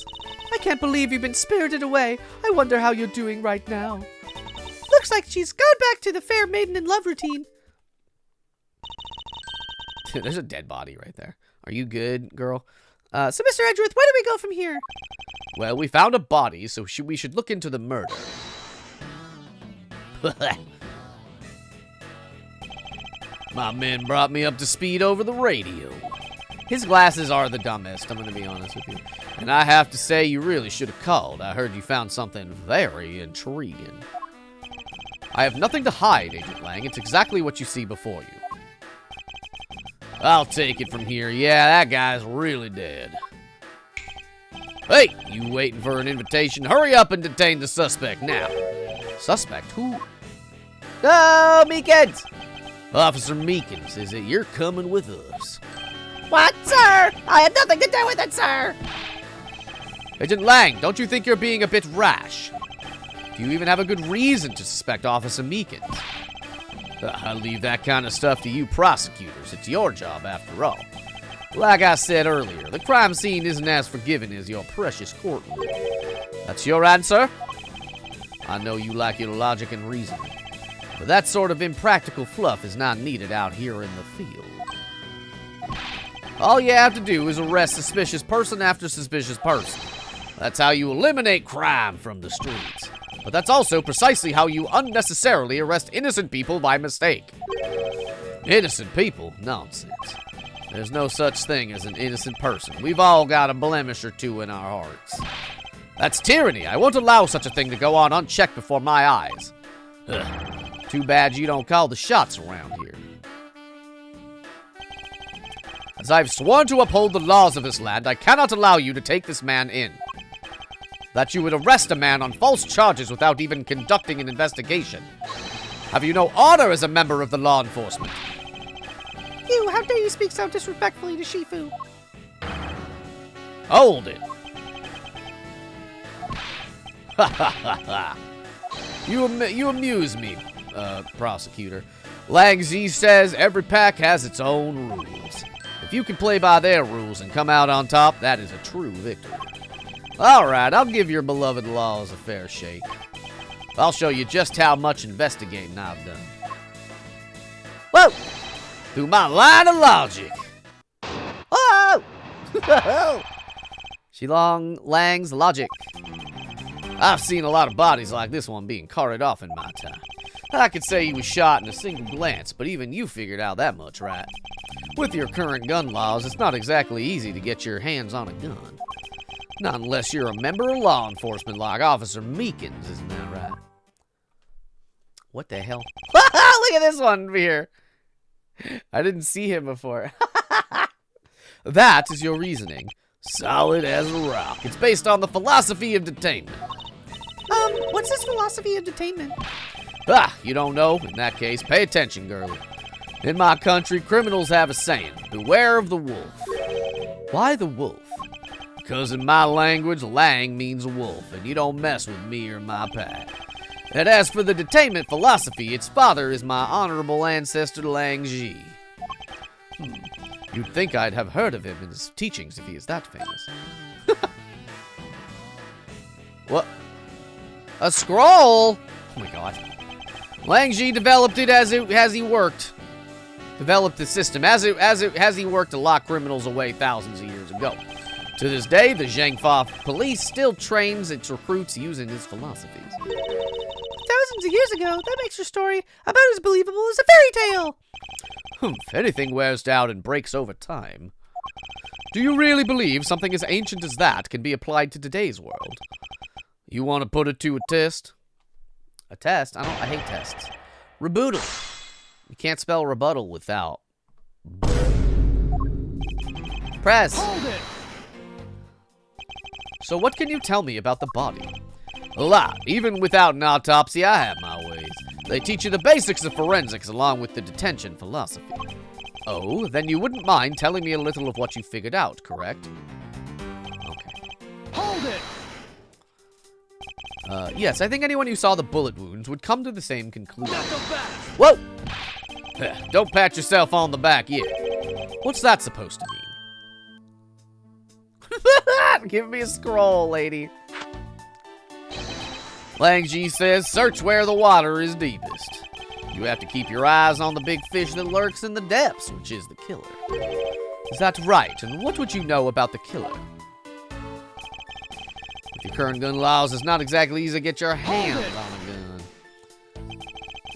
S4: I can't believe you've been spirited away. I wonder how you're doing right now. Looks like she's gone back to the fair maiden in love routine.
S2: There's a dead body right there. Are you good, girl?
S4: So, Mr. Edgeworth, where do we go from here?
S2: Well, we found a body, so we should look into the murder. My men brought me up to speed over the radio. His glasses are the dumbest, I'm going to be honest with you. And I have to say, you really should have called. I heard you found something very intriguing. I have nothing to hide, Agent Lang. It's exactly what you see before you. I'll take it from here. Yeah, that guy's really dead. Hey, you waiting for an invitation? Hurry up and detain the suspect now. Suspect? Who?
S1: No, Meekins!
S2: Officer Meekins, is it you're coming with us?
S1: What, sir? I had nothing to do with it, sir!
S2: Agent Lang, don't you think you're being a bit rash? Do you even have a good reason to suspect Officer Meekins? I leave that kind of stuff to you prosecutors. It's your job, after all. Like I said earlier, the crime scene isn't as forgiving as your precious courtroom. That's your answer? I know you like your logic and reasoning, but that sort of impractical fluff is not needed out here in the field. All you have to do is arrest suspicious person after suspicious person. That's how you eliminate crime from the streets. But that's also precisely how you unnecessarily arrest innocent people by mistake. Innocent people? Nonsense. There's no such thing as an innocent person. We've all got a blemish or two in our hearts. That's tyranny. I won't allow such a thing to go on unchecked before my eyes. Ugh. Too bad you don't call the shots around here. As I've sworn to uphold the laws of this land, I cannot allow you to take this man in. That you would arrest a man on false charges without even conducting an investigation. Have you no honor as a member of the law enforcement?
S4: You, how dare you speak so disrespectfully to Shifu?
S2: Hold it. Ha ha ha ha. You amuse me, prosecutor. Langzy says every pack has its own rules. If you can play by their rules and come out on top, that is a true victory. All right, I'll give your beloved laws a fair shake. I'll show you just how much investigating I've done.
S1: Whoa!
S2: Through my line of logic.
S1: Whoa! Lang's logic.
S2: I've seen a lot of bodies like this one being carted off in my time. I could say he was shot in a single glance, but even you figured out that much, right? With your current gun laws, it's not exactly easy to get your hands on a gun. Not unless you're a member of law enforcement like Officer Meekins, isn't that right?
S1: What the hell? Look at this one over here. I didn't see him before.
S2: That is your reasoning. Solid as a rock. It's based on the philosophy of detainment.
S4: What's this philosophy of detainment?
S2: Ah, you don't know? In that case, pay attention, girlie. In my country, criminals have a saying, beware of the wolf.
S1: Why the wolf?
S2: Because in my language, lang means wolf, and you don't mess with me or my pack. And as for the detainment philosophy, its father is my honorable ancestor Lang Ji. You'd think I'd have heard of him in his teachings if he is that famous.
S1: What? A scroll?
S2: Oh my god. Lang Ji developed it as he worked. Developed the system as he worked to lock criminals away thousands of years ago. To this day, the Zhangfa police still trains its recruits using his philosophies.
S4: Thousands of years ago? That makes your story about as believable as a fairy tale.
S2: If anything wears down and breaks over time. Do you really believe something as ancient as that can be applied to today's world? You want to put it to a test?
S1: A test? I hate tests. Rebuttal. You can't spell rebuttal without. Press.
S3: Hold it!
S2: So what can you tell me about the body? A lot. Even without an autopsy, I have my ways. They teach you the basics of forensics along with the detention philosophy. Oh, then you wouldn't mind telling me a little of what you figured out, correct? Okay.
S3: Hold it!
S2: Yes, I think anyone who saw the bullet wounds would come to the same conclusion.
S3: Not so fast!
S2: Whoa! Don't pat yourself on the back yet. What's that supposed to mean?
S1: Give me a scroll, lady.
S2: Lang Ji says, search where the water is deepest. You have to keep your eyes on the big fish that lurks in the depths, which is the killer. Is that right? And what would you know about the killer? With your current gun laws, it's not exactly easy to get your hands on a gun.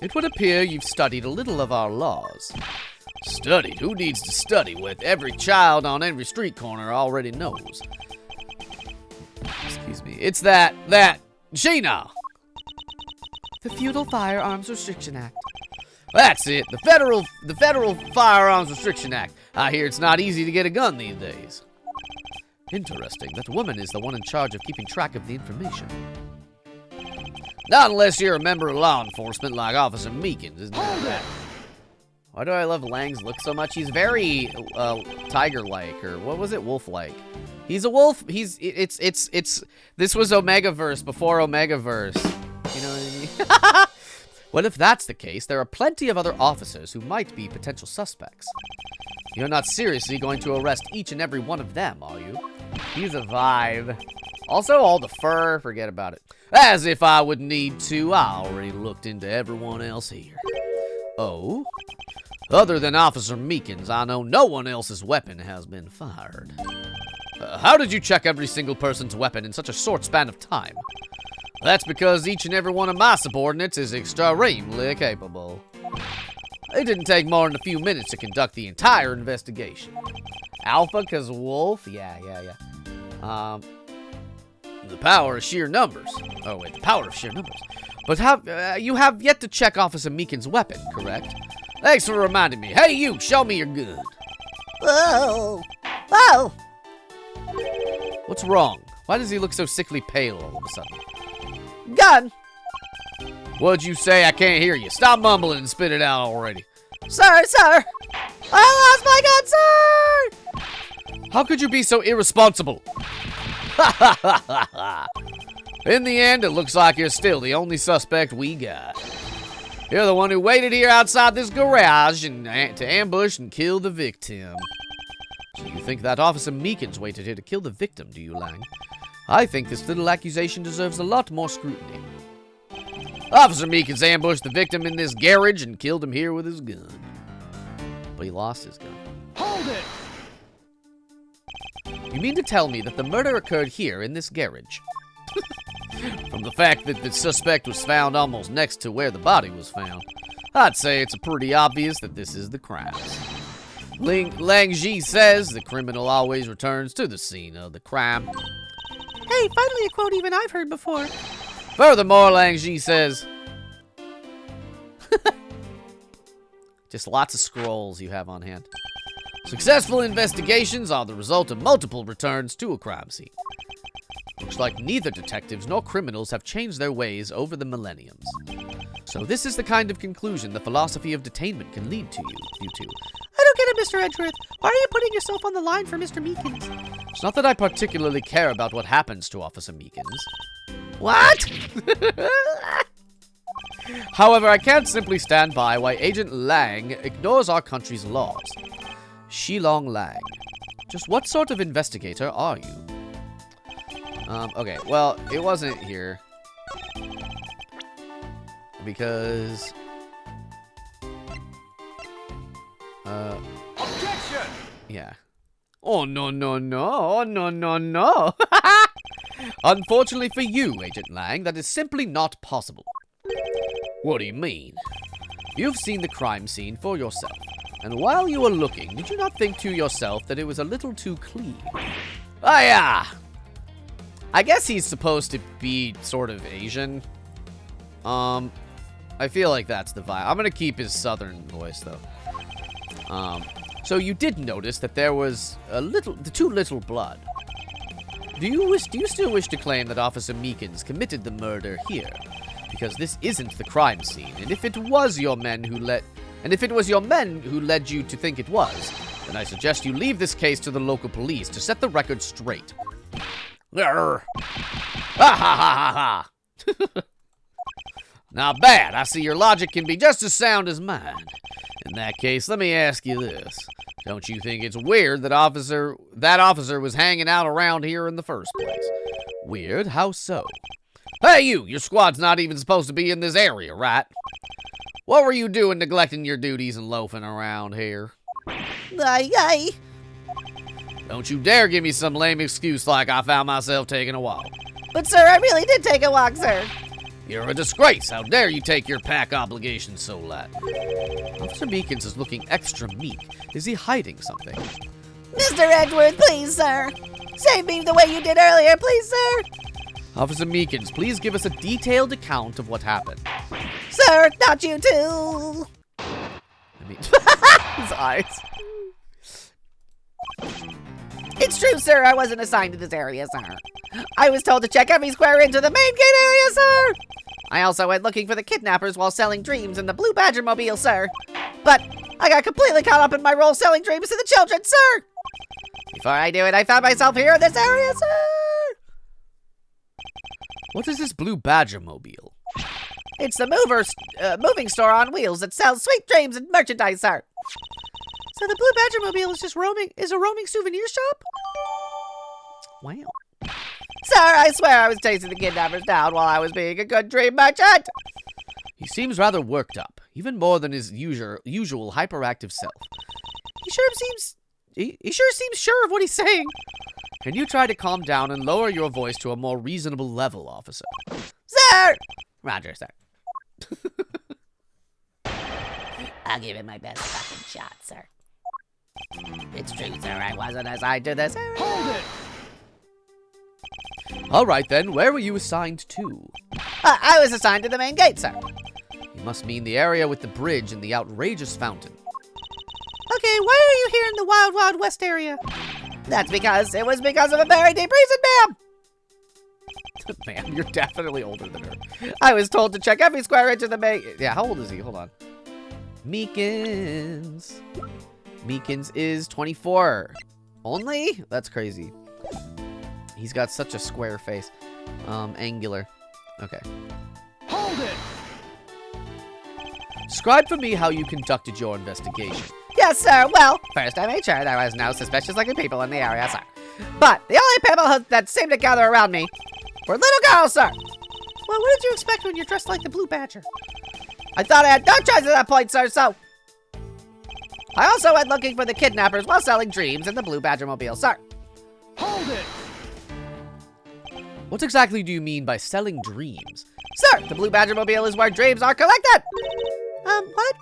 S2: It would appear you've studied a little of our laws. Studied? Who needs to study what every child on every street corner already knows? Excuse me. It's that, Gina!
S1: The Feudal Firearms Restriction Act.
S2: That's it. The Federal Firearms Restriction Act. I hear it's not easy to get a gun these days. Interesting. That woman is the one in charge of keeping track of the information. Not unless you're a member of law enforcement like Officer Meekins, isn't that?
S1: Why do I love Lang's look so much? He's very tiger-like, or what was it? Wolf-like. He's a wolf. This was Omegaverse before Omegaverse. You know what I mean?
S2: Well, if that's the case, there are plenty of other officers who might be potential suspects. You're not seriously going to arrest each and every one of them, are you?
S1: He's a vibe. Also, all the fur. Forget about it.
S2: As if I would need to. I already looked into everyone else here. Oh? Other than Officer Meekins, I know no one else's weapon has been fired. How did you check every single person's weapon in such a short span of time? That's because each and every one of my subordinates is extremely capable. It didn't take more than a few minutes to conduct the entire investigation.
S1: Alpha, cause wolf? Yeah.
S2: The power of sheer numbers. Oh, wait, the power of sheer numbers. But you have yet to check Officer Meekins' weapon, correct? Thanks for reminding me. Hey, you, show me your gun.
S4: Whoa! Whoa!
S2: What's wrong? Why does he look so sickly pale all of a sudden?
S4: Gun!
S2: What'd you say? I can't hear you. Stop mumbling and spit it out already.
S4: Sir! I lost my gun, sir!
S2: How could you be so irresponsible? In the end, it looks like you're still the only suspect we got. You're the one who waited here outside this garage to ambush and kill the victim. So you think that Officer Meekins waited here to kill the victim, do you, Lang? I think this little accusation deserves a lot more scrutiny. Officer Meekins ambushed the victim in this garage and killed him here with his gun. But he lost his gun.
S3: Hold it!
S2: You mean to tell me that the murder occurred here in this garage? From the fact that the suspect was found almost next to where the body was found, I'd say it's pretty obvious that this is the crime. Lang Ji says the criminal always returns to the scene of the crime.
S4: Hey, finally a quote even I've heard before.
S2: Furthermore, Lang Ji says... Just lots of scrolls you have on hand. Successful investigations are the result of multiple returns to a crime scene. Looks like neither detectives nor criminals have changed their ways over the millenniums. So this is the kind of conclusion the philosophy of detainment can lead to you two.
S4: I don't get it, Mr. Edgeworth. Why are you putting yourself on the line for Mr. Meekins?
S2: It's not that I particularly care about what happens to Officer Meekins.
S4: What?
S2: However, I can't simply stand by while Agent Lang ignores our country's laws. Shilong Lang. Just what sort of investigator are you? Okay, well, it wasn't here. Because...
S3: Objection!
S2: Yeah. Oh, no, no, no. Oh, no, no, no. Unfortunately for you, Agent Lang, that is simply not possible. What do you mean? You've seen the crime scene for yourself. And while you were looking, did you not think to yourself that it was a little too clean? Ah, yeah. I guess he's supposed to be sort of Asian. I feel like that's the vibe. I'm gonna keep his southern voice, though. So you did notice that there was too little blood. Do you still wish to claim that Officer Meekins committed the murder here? Because this isn't the crime scene, and if it was your men who led you to think it was, then I suggest you leave this case to the local police to set the record straight. Arr. Ha ha ha ha ha! Not bad. I see your logic can be just as sound as mine. In that case, let me ask you this. Don't you think it's weird that officer was hanging out around here in the first place? Weird? How so? Hey, your squad's not even supposed to be in this area, right? What were you doing neglecting your duties and loafing around here?
S4: Aye.
S2: Don't you dare give me some lame excuse like I found myself taking a walk.
S4: But, sir, I really did take a walk, sir.
S2: You're a disgrace. How dare you take your pack obligations so light? Officer Meekins is looking extra meek. Is he hiding something?
S4: Mr. Edgeworth, please, sir. Save me the way you did earlier, please, sir.
S2: Officer Meekins, please give us a detailed account of what happened.
S4: Sir, not you too.
S2: I mean, his eyes.
S4: It's true, sir. I wasn't assigned to this area, sir. I was told to check every square inch of the main gate area, sir. I also went looking for the kidnappers while selling dreams in the Blue Badger Mobile, sir. But I got completely caught up in my role selling dreams to the children, sir. Before I knew it, I found myself here in this area, sir.
S2: What is this Blue Badger Mobile?
S4: It's the moving store on wheels that sells sweet dreams and merchandise, sir. So the Blue Badger Mobile is just a roaming souvenir shop?
S2: Wow.
S4: Sir, I swear I was chasing the kidnappers down while I was being a good dream merchant.
S2: He seems rather worked up, even more than his usual hyperactive self.
S4: He sure seems sure of what he's saying.
S2: Can you try to calm down and lower your voice to a more reasonable level, officer?
S4: Sir!
S2: Roger, sir.
S4: I'll give it my best fucking shot, sir. It's true, sir. I wasn't assigned to this area.
S3: Hold it!
S2: All right, then. Where were you assigned to?
S4: I was assigned to the main gate, sir.
S2: You must mean the area with the bridge and the outrageous fountain.
S4: Okay, why are you here in the Wild Wild West area? That's because it was because of a very deep reason, ma'am.
S2: Ma'am, you're definitely older than her.
S4: I was told to check every square inch of the main...
S2: Yeah, how old is he? Hold on. Meekins. Meekins is 24. Only? That's crazy. He's got such a square face. Angular. Okay.
S3: Hold it!
S2: Describe for me how you conducted your investigation.
S4: Yes, sir. Well, first I made sure there was no suspicious-looking people in the area, sir. But the only people that seemed to gather around me were little girls, sir. Well, what did you expect when you're dressed like the Blue Badger?
S1: I thought I had no choice at that point, sir, so... I also went looking for the kidnappers while selling dreams in the Blue Badger mobile, sir.
S3: Hold it!
S2: What exactly do you mean by selling dreams?
S1: Sir, the Blue Badger mobile is where dreams are collected.
S4: What?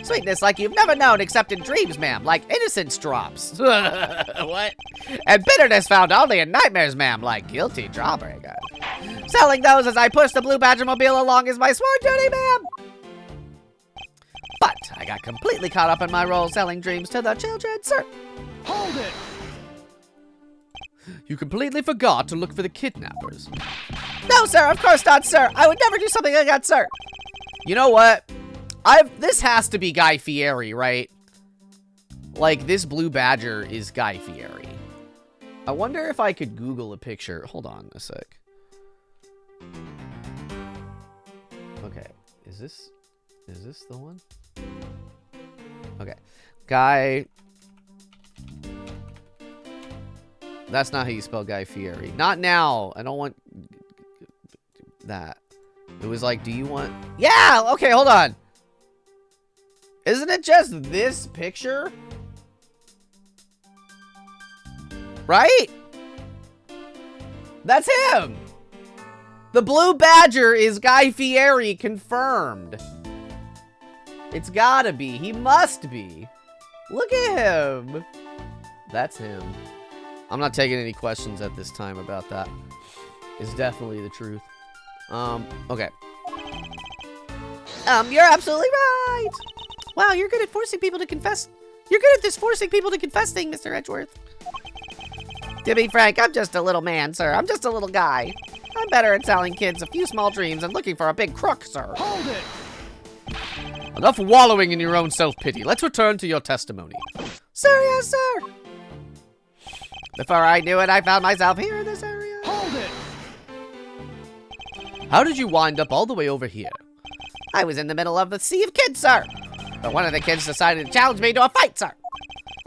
S1: Sweetness like you've never known except in dreams, ma'am, like innocence drops. What? And bitterness found only in nightmares, ma'am, like guilty jawbreaker. Selling those as I push the Blue Badger mobile along is my sworn duty, ma'am. But I got completely caught up in my role selling dreams to the children, sir.
S3: Hold it!
S2: You completely forgot to look for the kidnappers.
S1: No, sir, of course not, sir. I would never do something like that, sir.
S2: You know what? This has to be Guy Fieri, right? Like, this Blue Badger is Guy Fieri. I wonder if I could Google a picture. Hold on a sec. Okay, is this the one? Okay, Guy. That's not how you spell Guy Fieri. Not now. I don't want that. It was like, do you want...
S1: Yeah, okay, hold on. Isn't it just this picture? Right? That's him. The Blue Badger is Guy Fieri, confirmed. It's gotta be. He must be. Look at him. That's him.
S2: I'm not taking any questions at this time about that. It's definitely the truth. Okay.
S1: You're absolutely right.
S4: Wow, you're good at forcing people to confess. You're good at this forcing people to confess thing, Mr. Edgeworth.
S1: To be frank, I'm just a little man, sir. I'm just a little guy. I'm better at selling kids a few small dreams and looking for a big crook, sir.
S3: Hold it!
S2: Enough wallowing in your own self-pity. Let's return to your testimony.
S1: Sir, yes, sir. Before I knew it, I found myself here in this area.
S3: Hold it!
S2: How did you wind up all the way over here?
S1: I was in the middle of the sea of kids, sir. But one of the kids decided to challenge me to a fight, sir.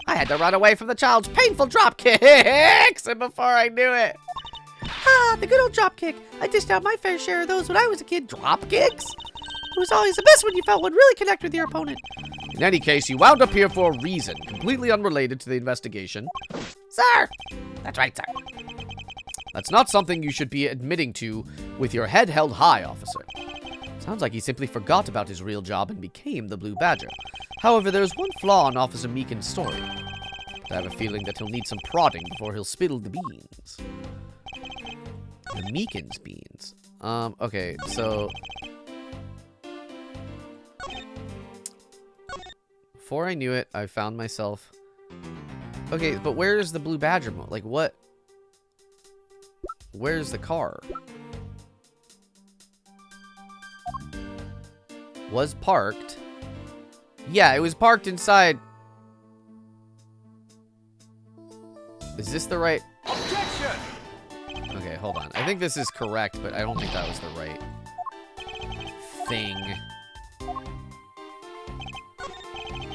S1: I had to run away from the child's painful drop kicks, and before I knew it...
S4: Ah, the good old drop kick. I dished out my fair share of those when I was a kid.
S1: Drop kicks?
S4: It was always the best when you felt one really connect with your opponent.
S2: In any case, you wound up here for a reason, completely unrelated to the investigation.
S1: Sir! That's right, sir.
S2: That's not something you should be admitting to with your head held high, officer. Sounds like he simply forgot about his real job and became the Blue Badger. However, there's one flaw in Officer Meekin's story. I have a feeling that he'll need some prodding before he'll spill the beans. The Meekin's beans. Okay, so... Before I knew it, I found myself... Okay, but where's the Blue Badger mode? Like, what? Where's the car? Was parked. Yeah, it was parked inside. Is this the right...
S3: Objection!
S2: Okay, hold on. I think this is correct, but I don't think that was the right thing.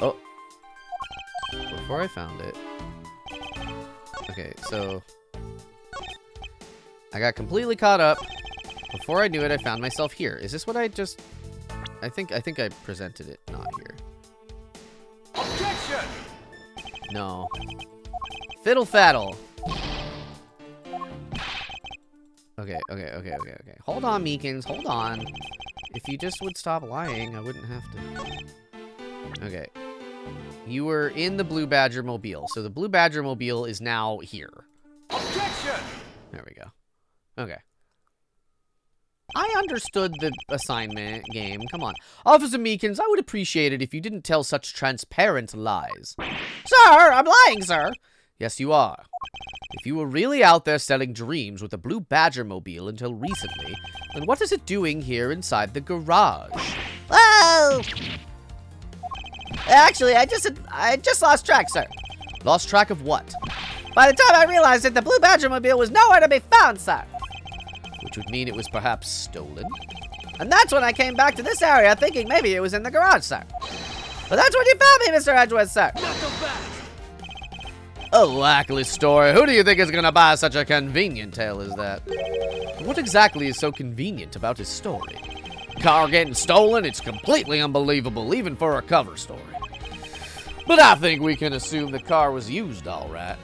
S2: Oh. Before I found it. Okay, so... I got completely caught up. Before I knew it, I found myself here. Is this what I just... I think I presented it not here.
S3: Objection!
S2: No. Fiddle faddle. Okay. Hold on, Meekins. Hold on. If you just would stop lying, I wouldn't have to. Okay. You were in the Blue Badger mobile. So the Blue Badger mobile is now here.
S3: Objection!
S2: There we go. Okay. I understood the assignment game. Come on. Officer Meekins, I would appreciate it if you didn't tell such transparent lies.
S1: Sir, I'm lying, sir.
S2: Yes, you are. If you were really out there selling dreams with a Blue Badger mobile until recently, then what is it doing here inside the garage?
S1: Whoa! Actually, I just lost track, sir.
S2: Lost track of what?
S1: By the time I realized it, the Blue Badger mobile was nowhere to be found, sir.
S2: Which would mean it was perhaps stolen?
S1: And that's when I came back to this area thinking maybe it was in the garage, sir. But that's when you found me, Mr. Edgeworth, sir.
S3: Not so fast!
S2: A likely story. Who do you think is gonna buy such a convenient tale as that? What exactly is so convenient about his story? Car getting stolen? It's completely unbelievable, even for a cover story. But I think we can assume the car was used all right.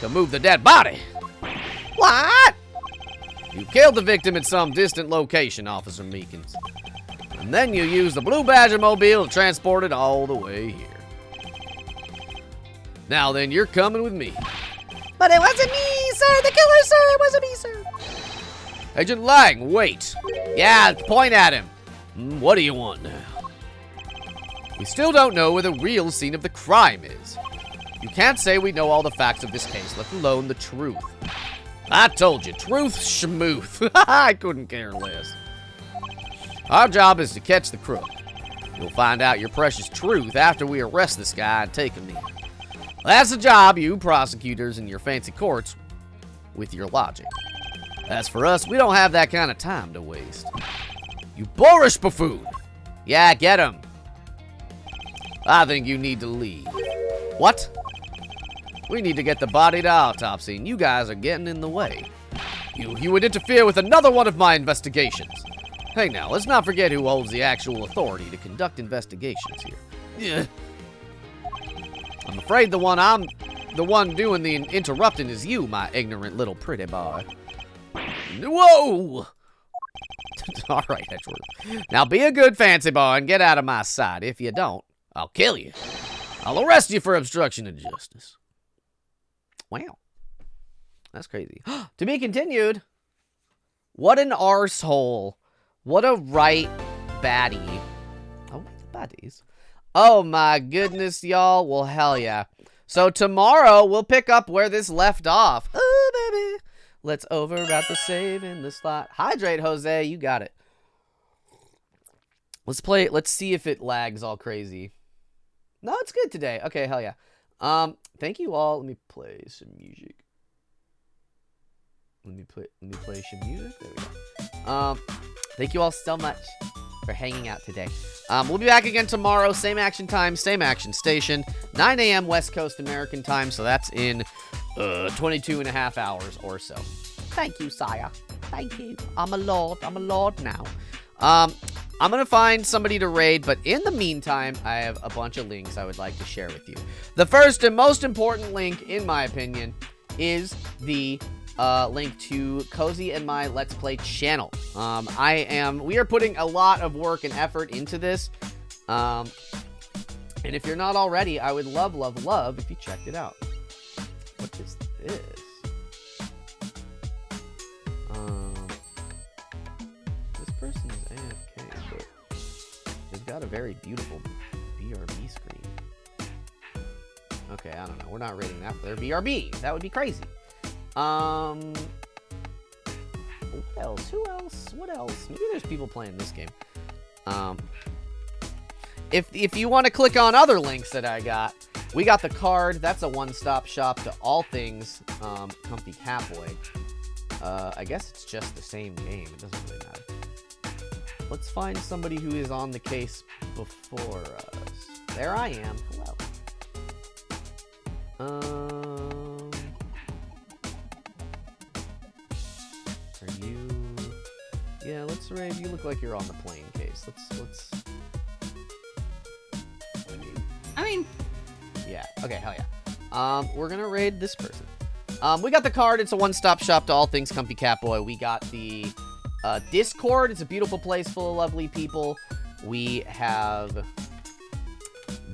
S2: To move the dead body. What? You killed the victim at some distant location, Officer Meekins. And then you used the Blue Badger mobile to transport it all the way here. Now then, you're coming with me.
S4: But it wasn't me, sir. The killer, sir. It wasn't me, sir.
S2: Agent Lang, wait. Yeah, point at him. What do you want now? We still don't know where the real scene of the crime is. You can't say we know all the facts of this case, let alone the truth. I told you, truth schmooth. I couldn't care less. Our job is to catch the crook. You'll find out your precious truth after we arrest this guy and take him in. That's the job, you prosecutors in your fancy courts, with your logic. As for us, we don't have that kind of time to waste. You boorish buffoon! Yeah, get him. I think you need to leave. What? We need to get the body to autopsy, and you guys are getting in the way. You would interfere with another one of my investigations. Hey now, let's not forget who holds the actual authority to conduct investigations here. Yeah. I'm afraid the one doing the interrupting is you, my ignorant little pretty boy. Whoa! All right, Edgeworth. Now be a good fancy boy and get out of my sight. If you don't, I'll kill you. I'll arrest you for obstruction of justice. Wow. That's crazy. To be continued. What an arsehole. What a right baddie. Oh, baddies. Oh my goodness, y'all. Well, hell yeah. So tomorrow we'll pick up where this left off. Oh, baby. Let's overwrite the save in the slot. Hydrate, Jose. You got it. Let's play it. Let's see if it lags all crazy. No, it's good today. Okay, hell yeah. Thank you all. Let me play some music. Let me play some music. There we go. Thank you all so much for hanging out today. We'll be back again tomorrow. Same action time, same action station. 9 a.m. West Coast American time. So that's in 22 and a half hours or so. Thank you, sire. Thank you. I'm a lord. I'm a lord now. I'm going to find somebody to raid, but in the meantime, I have a bunch of links I would like to share with you. The first and most important link, in my opinion, is the link to Cozy and my Let's Play channel. We are putting a lot of work and effort into this. And if you're not already, I would love if you checked it out. What is this? This person is AFK, but they've got a very beautiful BRB screen. Okay, I don't know. We're not rating that for their BRB. That would be crazy. What else? Who else? What else? Maybe there's people playing this game. If you want to click on other links that I got, we got the card. That's a one-stop shop to all things Comfy Catboy. I guess it's just the same game. It doesn't really matter. Let's find somebody who is on the case before us. There I am. Hello. Are you? Yeah, let's raid. You look like you're on the plane case. Let's.
S5: I mean.
S2: Yeah. Okay. Hell yeah. We're gonna raid this person. We got the card. It's a one-stop shop to all things Comfy Catboy. We got the Discord. It's a beautiful place full of lovely people. We have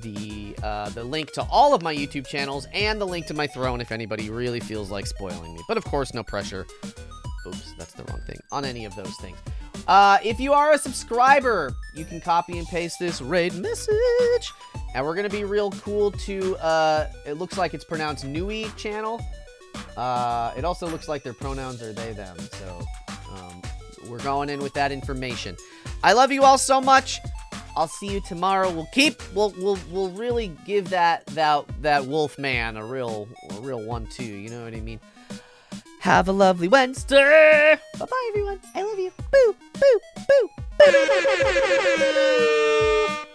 S2: the link to all of my YouTube channels and the link to my throne if anybody really feels like spoiling me. But of course, no pressure. Oops, that's the wrong thing. On any of those things. If you are a subscriber, you can copy and paste this raid message. And we're going to be real cool to, it looks like it's pronounced Nui channel. It also looks like their pronouns are they, them. So, we're going in with that information. I love you all so much. I'll see you tomorrow. We'll really give that wolf man a real 1-2. You know what I mean? Have a lovely Wednesday. Bye-bye, everyone. I love you. Boo, boo, boo, boo.